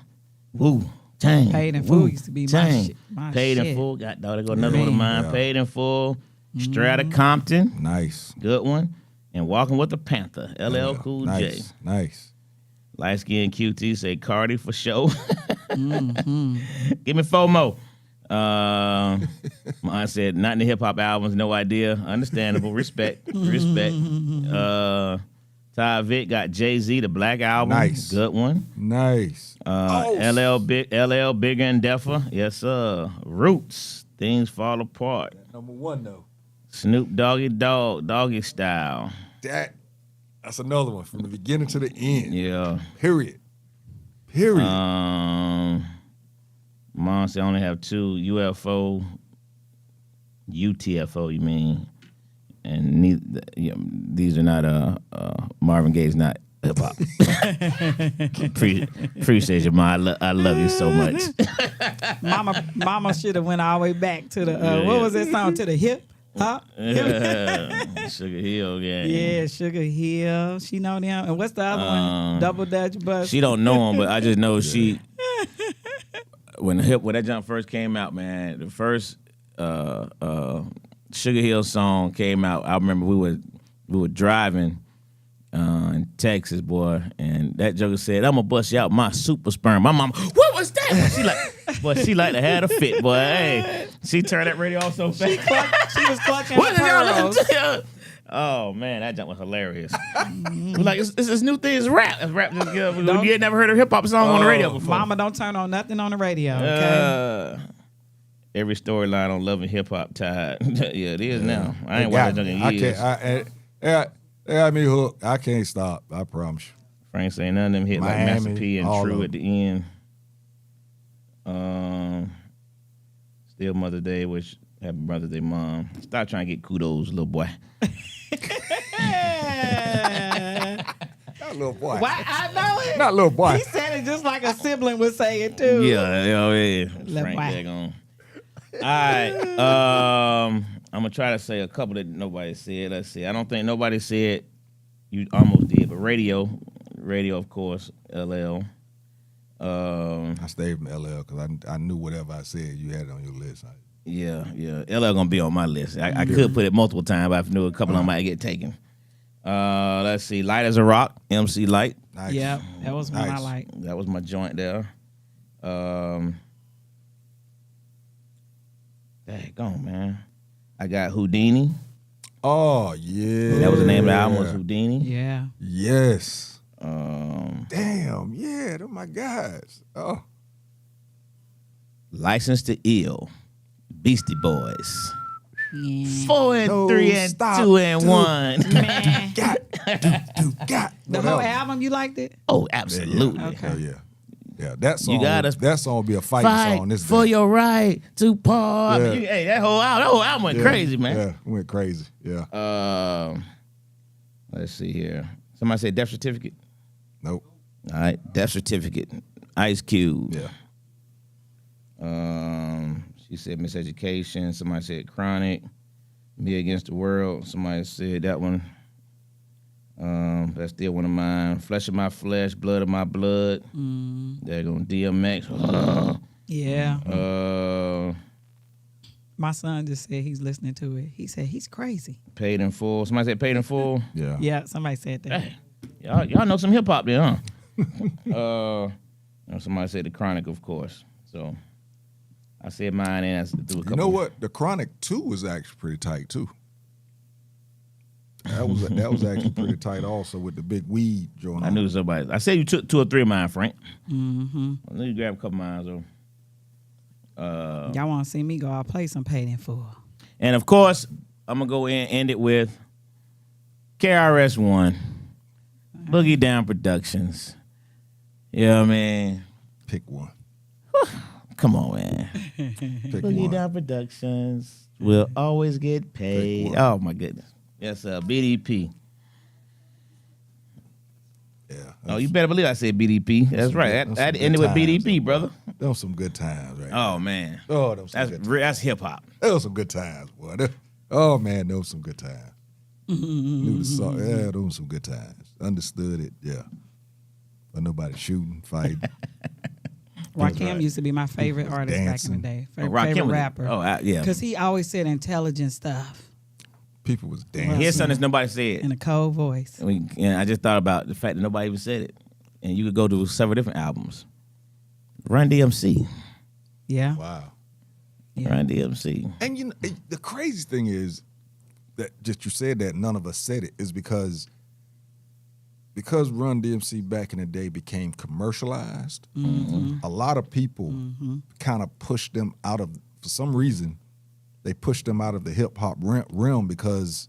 Woo. Tang. Paid in Full Woo. used to be my Tang. shit. My Paid shit. in Full. Got there go another one of mine. Yeah. Paid in Full. Strata Compton. Nice. Good one. And Walking with the Panther. LL Yeah, Cool nice. J. Nice. Light Skin QT say Cardi for show. Give me FOMO. Mine said not in the hip hop albums, no idea. Understandable. Respect. Respect. Ty Vick got Jay-Z, the Black Album. Nice. Good one. Nice. LL Bigger and Deffer. Yes, sir. Roots. Things Fall Apart. Number one, though. Snoop Doggy Dogg, Doggy Style. That's another one from the beginning to the end. Yeah. Period. Mom said I only have two UFO, UTFO, you mean. And these are not Marvin Gaye's not hip hop. Appreciate you, Ma. I love you so much. Mama should have went all the way back to the what was that song, to the hip? Huh? Sugar Hill gang. Yeah, Sugar Hill. She know them. And what's the other one? Double Dutch Bus. She don't know him, but I just know she. When that jump first came out, man, the first Sugar Hill song came out. I remember we were driving in Texas, boy, and that joker said, "I'm gonna bust you out my super sperm." My mom, what was that? She like to have a fit, boy. Hey, she turned that radio off so fast. She was clutching What her did y'all pearls. listen to? Oh man, that jump was hilarious. We're like, it's this new thing is rap. It's rap. You had never heard a hip hop song on the radio before. Mama don't turn on nothing on the radio, okay? Every storyline on Love and Hip Hop tied. Yeah, it is now. I ain't watched that in years. I mean, hook. I can't stop. I promise you. Frank saying none of them hit like Miami, Master P and all True of at the end. Still Mother's Day, which happy Mother's Day, Mom. Stop trying to get kudos, little boy. Not little boy. Why? I know it. Not little boy. He said it just like a sibling would say it too. Yeah. Little Frank boy. daggone. All right. I'm gonna try to say a couple that nobody said. Let's see. I don't think nobody said. You almost did, but radio, of course. LL. I stayed from LL because I knew whatever I said you had it on your list. Yeah. LL gonna be on my list. I could put it multiple times, but I knew a couple of them might get taken. Let's see. Light as a Rock, MC Light. Nice. Yeah, that was one I like. That was my joint there. Daggone, man. I got Houdini. Oh yeah. That was the name of the album, was Houdini. Yeah. Yes. Damn. Yeah. They're my guys. Oh. License to Ill. Beastie Boys. Yeah. 4 and No, 3 and stop, 2 and dude. 1. Man. Got. The whole album, you liked it? Oh, absolutely. Okay. Oh, yeah. Yeah, that song. You gotta that song will be a fighting Fight song. This for day. your right to party. Yeah. Hey, that whole album went crazy, man. Yeah, went crazy. Yeah. Let's see here. Somebody said Death Certificate. Nope. All right, Death Certificate. Ice Cube. Yeah. She said Miseducation. Somebody said Chronic. Me Against the World. Somebody said that one. That's still one of mine. Flesh of My Flesh, Blood of My Blood. They're going DMX. Yeah. My son just said he's listening to it. He said he's crazy. Paid in Full. Somebody said Paid in Full. Yeah. Yeah, somebody said that. Hey, y'all know some hip hop there, huh? Somebody said The Chronic, of course. So I said mine and I threw a couple. You know what? The Chronic 2 was actually pretty tight too. That was actually pretty tight also with the big weed joint. I knew somebody. I said you took 2 or 3 of mine, Frank. Mm-hmm. Let me grab a couple of mine, though. Y'all want to see me go? I'll play some Paid in Full. And of course, I'm gonna go in and end it with KRS-One, Boogie Down Productions. You know what I mean? Pick one. Come on, man. Pick Boogie one. Down Productions will always get paid. one. Oh my goodness. Yes, BDP. Yeah. Oh, you better believe I said BDP. That's right. That ended with BDP, brother. Those some good times, right? Oh man. Oh, those some good times. That's hip hop. Those some good times, boy. Oh man, those some good times. Knew the song. Yeah, those some good times. Understood it. Yeah. But nobody shooting, fighting. Rakim used to be my favorite artist back in the day. Favorite rapper. Yeah. Because he always said intelligent stuff People was dancing. Here's something that nobody said. in a cold voice. I just thought about the fact that nobody even said it. And you could go to several different albums. Run DMC. Yeah. Wow. Yeah. Run DMC. And you know, the crazy thing is that just you said that none of us said it is because Run DMC back in the day became commercialized. A lot of people kind of pushed them out of, for some reason, they pushed them out of the hip hop realm because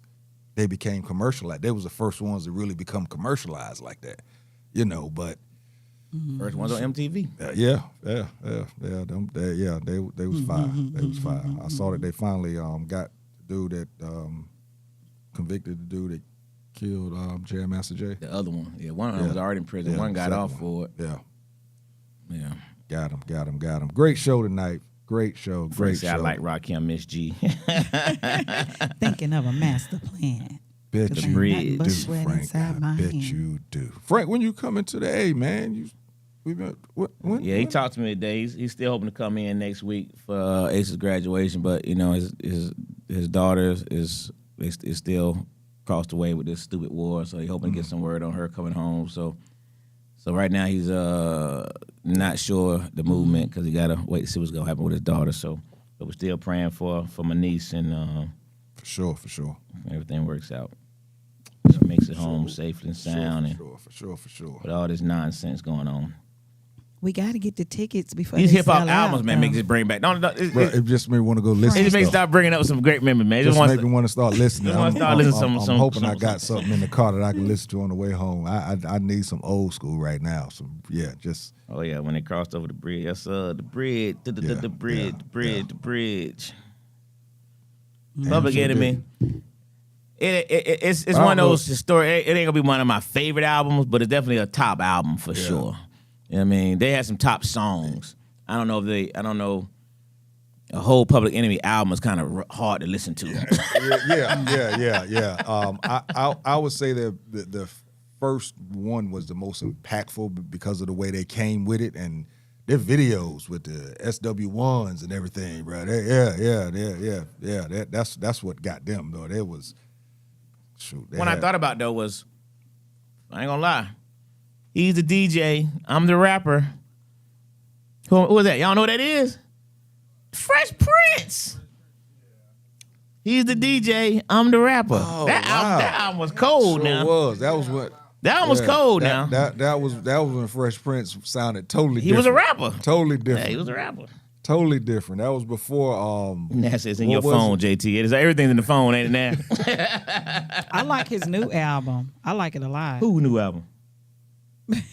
they became commercialized. They was the first ones to really become commercialized like that, you know. But First ones on MTV. yeah, they was fire. They was fire. I saw that they finally got the dude that convicted the dude that killed Jam Master Jay. The other one. Yeah, one of them was already in prison. One got off for it. Yeah. Yeah. Got him. Great show tonight. Great show. I like Rakim, Miss G. Thinking of a master plan. Bet The you bridge. do, but sweat Frank. inside I my bet hand. you do. Frank, when you coming to the A, man? When? Yeah, he talked to me today. He's still hoping to come in next week for Ace's graduation, but you know his daughter is still across the way with this stupid war, so he's hoping to get some word on her coming home. So right now he's not sure the movement because he gotta wait to see what's gonna happen with his daughter. So, but we're still praying for my niece and For sure. everything works out. She makes it home safely and sound, For sure. with all this nonsense going on. We got to get the tickets before These they hip hop sell albums, out, man, make though. this bring back. No, It just made me want to go listen. it just to makes stuff. start bringing up some great memories, man. It Just just wants make me want to start listening. Just wanna start listening to I'm some- hoping I some- got something in the car that I can listen to on the way home. I need some old school right now. Just Oh yeah, when they crossed over the bridge. Yes, the bridge, the bridge. Public sure Enemy. It's one of those historic. It ain't gonna be one of my favorite albums, but it's definitely a top album for sure. You know what I mean, they had some top songs. I don't know. A whole Public Enemy album is kind of hard to listen to. yeah. I would say that the first one was the most impactful because of the way they came with it and their videos with the SW1s and everything, bro. That's what got them though. There was I thought about though was, I ain't gonna lie, he's the DJ, I'm the rapper. Who was that? Y'all know what that is? Fresh Prince. He's the DJ, I'm the rapper. That album was cold now. Was. That was what. That one was cold now. That was when Fresh Prince sounded totally He different. was a rapper. Totally different. Yeah, he was a rapper. Totally different. That was before That's it's in what your was phone, it? JT. It is everything's in the phone, ain't it now? I like his new album. I like it a lot. Who new album?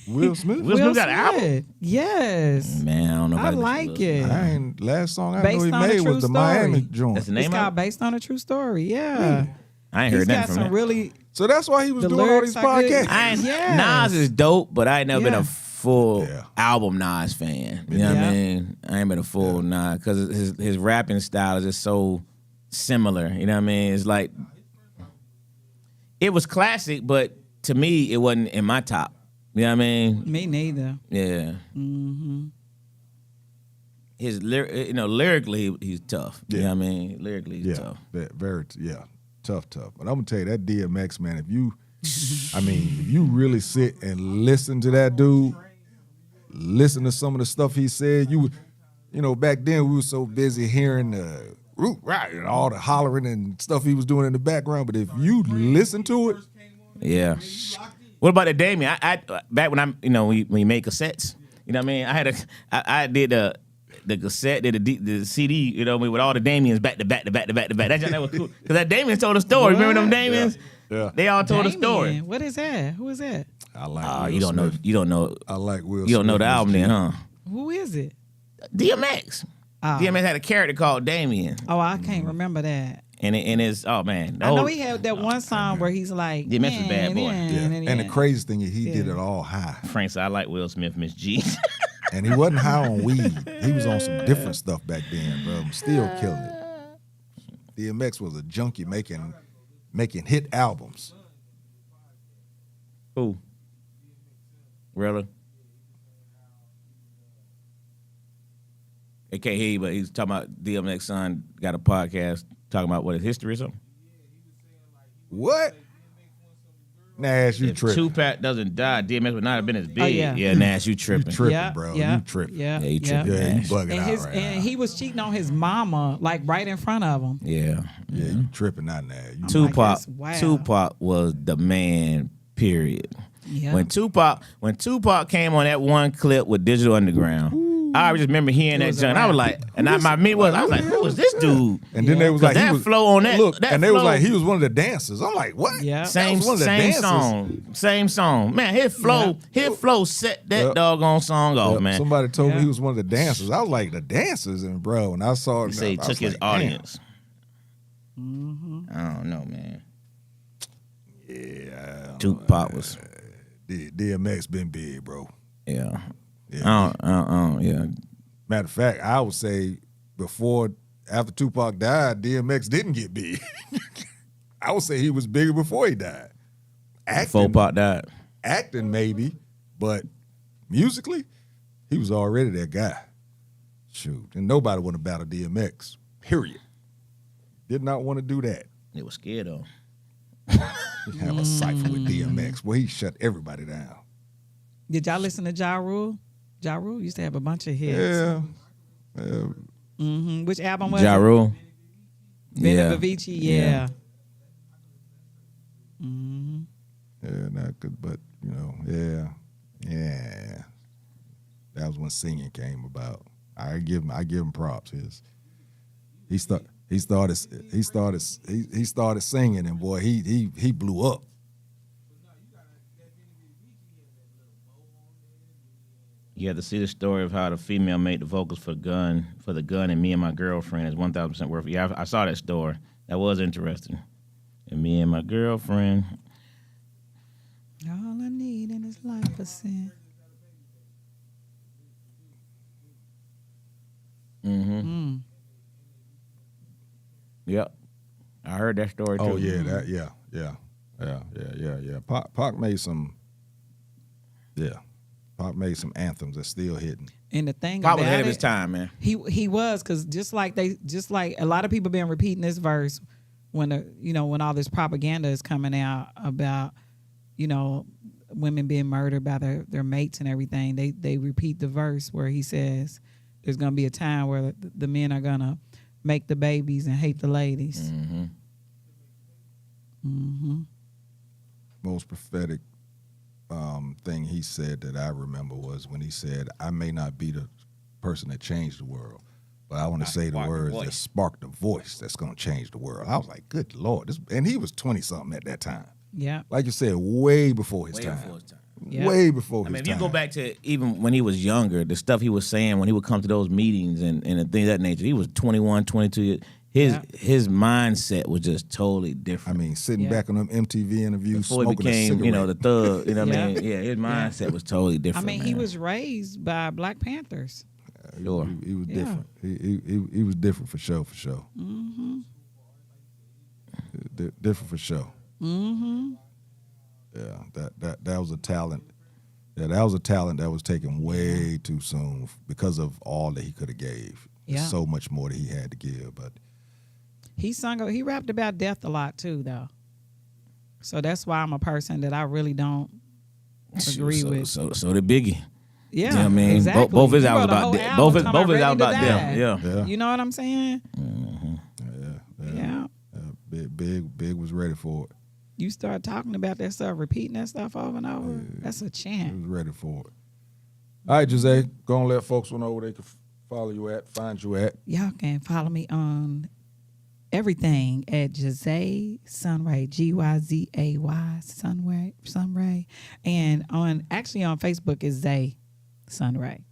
Will Smith. Will Smith got an album? Smith. Yes. Man, I don't know. I about like Will Smith. it. Last song I Based know he on a made true was the story. Miami joint. That's the It's name called of it? Based on a True Story. Yeah. I ain't He's heard got nothing from some that. really. So that's why he was The doing all lyrics these are good. podcasts. I ain't, Yes. Nas is dope, but I ain't never been Yeah. a full Yeah. album Nas fan. You know what Yeah. I mean? I ain't been a full Nas because his rapping style is just so similar. You know what I mean? It's like it was classic, but to me, it wasn't in my top. You know what I mean? Me neither. Yeah. Mm-hmm. His lyrically, he's tough. You Yeah. know what I mean? Lyrically, he's Yeah, tough. very tough. But I'm gonna tell you that DMX man. If you really sit and listen to that dude, listen to some of the stuff he said, back then we were so busy hearing the root right and all the hollering and stuff he was doing in the background. But if you listen to it, Yeah. What about the Damien? I back when when you made cassettes, you know what I mean? I did the cassette, did the CD, you know, with all the Damians back to back. That was cool. Because that Damien told a story. Remember them Damians? Yeah. They all told a Damien. story. What is that? Who is that? I like. Oh, Will you don't know. Smith. You don't know. I like Will. You don't know Smith the album as then, G. huh? Who is it? DMX. Oh. DMX had a character called Damien. Oh, I can't remember that. And it's oh man, I know he had that one song where he's like, DMX was a bad boy. And the crazy thing is he did it all high. Frank said, I like Will Smith, Miss G. And he wasn't high on weed. He was on some different stuff back then, bro. Still killing it. DMX was a junkie making hit albums. Who? Really? I can't hear you, but he's talking about DMX son got a podcast talking about what his history or something. What? Nash, you If tripping. Tupac doesn't die, DMX would not have been as big. Oh, yeah. Yeah, Nash, you tripping. You tripping, bro. You tripping. Yeah, Yeah, you tripping. Yeah, you Nash. bugging And out right and now. he was cheating on his mama, like right in front of him. Yeah. Yeah, you tripping out now. You Tupac, wow. Tupac was the man. Period. Yeah. When Tupac came on that one clip with Digital Underground, I just remember hearing that was a joint. I was rap. like, and I was like, who is this dude? And then they was like, that he was, flow on that. Look, that and they was flow- like, he was one of the dancers. I'm like, what? Yeah. That Same was one of the dancers. same song. Man, his flow set that Yep. doggone song off, Yep. man. Somebody told me Yeah. he was one of the dancers. I was like, the dancers, and bro, when I saw it, He said he I was took his like, damn. audience. Mm-hmm. I don't know, man. Yeah, Tupac was, DMX been big, bro. yeah. Yeah. Yeah. Matter of fact, I would say after Tupac died, DMX didn't get big. I would say he was bigger before he died. Before Pac died. Acting maybe, but musically, he was already that guy. Shoot, and nobody would have battled DMX. Period. Did not want to do that. They was scared of him. Have a cipher with DMX. Well, he shut everybody down. Did y'all listen to Ja Rule? Ja Rule used to have a bunch of hits. Yeah. Which album was Ja it? Rule. Benny Yeah. Vivici, yeah. Yeah, not good, but yeah. That was when singing came about. I give him props. He started singing, and boy, he blew up. You have to see the story of how the female made the vocals for the gun, and Me and My Girlfriend is 1,000% worth. Yeah, I saw that story. That was interesting. And Me and My Girlfriend. All I need in this life is sin. Mm-hmm. Yep. I heard that story too. Oh yeah, yeah. Pac made some. Yeah, Pac made some anthems that's still hitting. And the thing Pac about was ahead of it, his time, man. He was, because just like a lot of people been repeating this verse when when all this propaganda is coming out about women being murdered by their mates and everything. They repeat the verse where he says there's gonna be a time where the men are gonna make the babies and hate the ladies. Most prophetic thing he said that I remember was when he said, "I may not be the person that changed the world, but I want to say the words that spark the voice that's going to change the world." I was like, "Good Lord!" And he was 20-something at that time. Yeah. Like you said, way before his time. Yeah. Way before his I mean, if time. you go back to even when he was younger, the stuff he was saying when he would come to those meetings and the things of that nature, he was 21, 22 years. His mindset was just totally different. I mean, sitting back on them MTV interviews, Before he smoking became, a cigarette. the thug, what I mean? Yeah, his mindset was totally I different. mean, he was raised by Black Panthers. Sure. He was Yeah. different. He was different for sure. Different for sure. Yeah, that was a talent. Yeah, that was a talent that was taken way too soon because of all that he could have gave. Yeah. There's so much more that he had to give, but He rapped about death a lot too, though. So that's why I'm a person that I really don't agree with. So did Biggie. Yeah, You know what I mean? exactly. Both his He albums wrote a about whole death. album Both his talking albums about about Ready to death. Die. Yeah. You know what I'm saying? Yeah. Big was ready for it. You start talking about that stuff, repeating that stuff over and over. That's a He chant. was ready for it. All right, Jose, go and let folks know where they can follow you at, find you at. Y'all can follow me on everything at Jae Sunray, Gyzay Sunray, and on Facebook is Zay Sunray.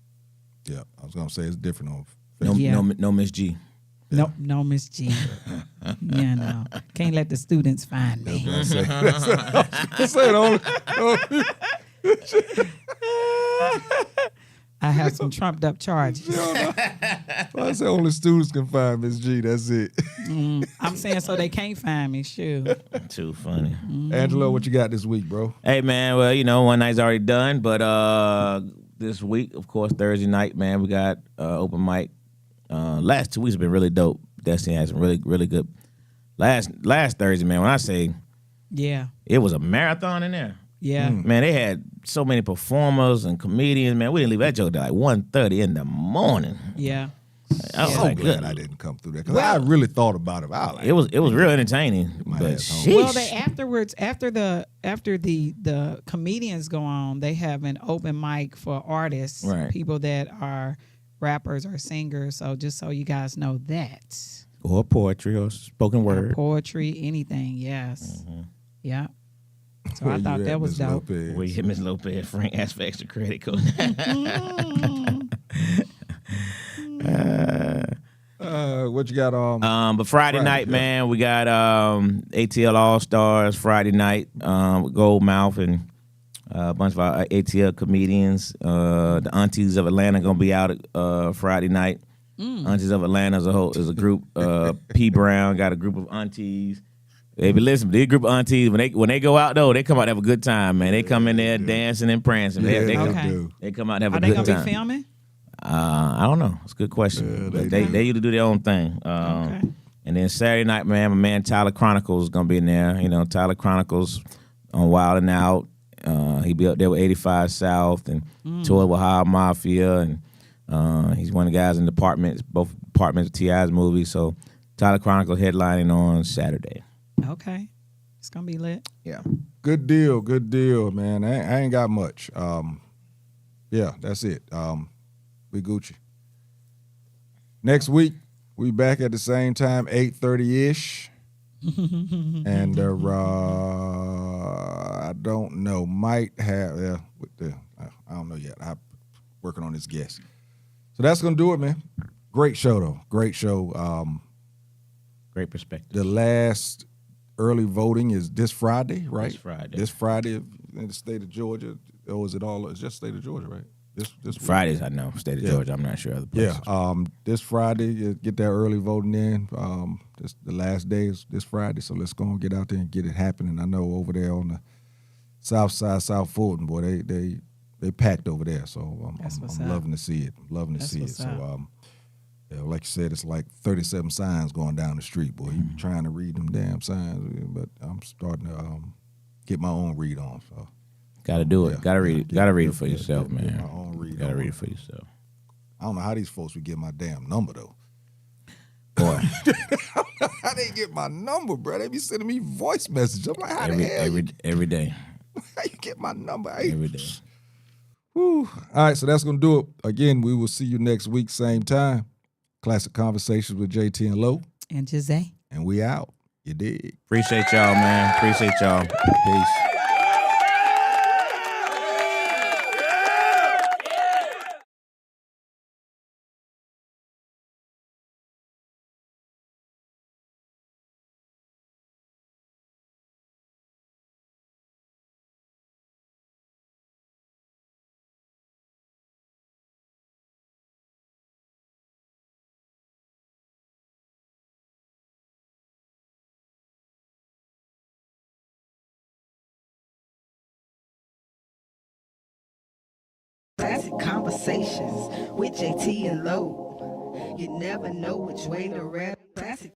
Yeah, I was gonna say it's different on No, Facebook. Yeah. no Miss G. No, Miss G. You know, can't let the students find me. I say the only, I have some trumped up charges. I say only students can find Miss G. That's it. I'm saying so they can't find me. Shoot. Too funny. Angelo, what you got this week, bro? Hey man, well, one night's already done, but this week, of course, Thursday night, man, we got open mic. Last 2 weeks have been really dope. Destiny has some really good. Last Thursday, man, when I say Yeah. it was a marathon in there. Yeah. Man, they had so many performers and comedians, man. We didn't leave that joke till like 1:30 in the morning. Yeah. I was So like, glad good. I didn't come through that because I really thought about it. I was like, It was real entertaining. My But ass home. sheesh. Well, they afterwards, after the comedians go on, they have an open mic for artists, Right. people that are rappers or singers. So just so you guys know that. or poetry or spoken Or word. poetry, anything, yes. Yeah. So where I you thought at, that was Miss dope. Lopez? Where you hit Miss Lopez, Frank asked for extra credit code. What you got on? But Friday night, yeah. man, we got ATL All Stars Friday night with Goldmouth and a bunch of our ATL comedians. The Aunties of Atlanta gonna be out Friday night. Aunties of Atlanta is a group. P Brown got a group of aunties. Baby, listen, these group of aunties when they go out though, they come out to have a good time, man. They come in there dancing and prancing. Yeah, They Okay. do. come out to have Are a they good gonna time. be filming? I don't know. It's a good question. Yeah, But they they usually do their own thing. Okay. And then Saturday night, man, my man Tyler Chronicles is gonna be in there. Tyler Chronicles on Wild and Out. He be up there with 85 South and toured with High Mafia, and he's one of the guys in both departments of T.I.'s movie. So Tyler Chronicles headlining on Saturday. Okay. It's gonna be lit. Yeah. Good deal, man. I ain't got much. Yeah, that's it. We Gucci. Next week, we back at the same time, 8:30-ish. And I don't know. Might have I don't know yet. I'm working on this guest. So that's gonna do it, man. Great show though. Great show. Great perspective. The last early voting is this Friday, right? This Friday. This Friday in the state of Georgia. Or is it all? It's just state of Georgia, right? This Fridays, I know. State of Yeah. Georgia. I'm not sure other Yeah. places. This Friday, you get that early voting in. This the last day is this Friday, so let's go and get out there and get it happening. I know over there on the south side, South Fulton, boy, they packed over there. So That's what's I'm up. loving to see it. Loving to That's see it. what's So up. like you said, it's like 37 signs going down the street, boy. You be trying to read them damn signs, but I'm starting to get my own read on. So Gotta do it. yeah, Gotta read it. get- Gotta read it get- for get- yourself, get man. my own read Gotta on. read it for yourself. I don't know how these folks would get my damn number though. Boy, How they get my number, bro? They be sending me voice messages. I'm like, how the hell every day. how you get my number? Every day. Whew. All right, so that's gonna do it. Again, we will see you next week, same time. Classic Conversations with Jae Tea and Lo, And Jose. and we out. You dig? Appreciate y'all, man. Appreciate y'all. Peace. Classic Conversations with JT and Lo. You never know which way to rap. Classic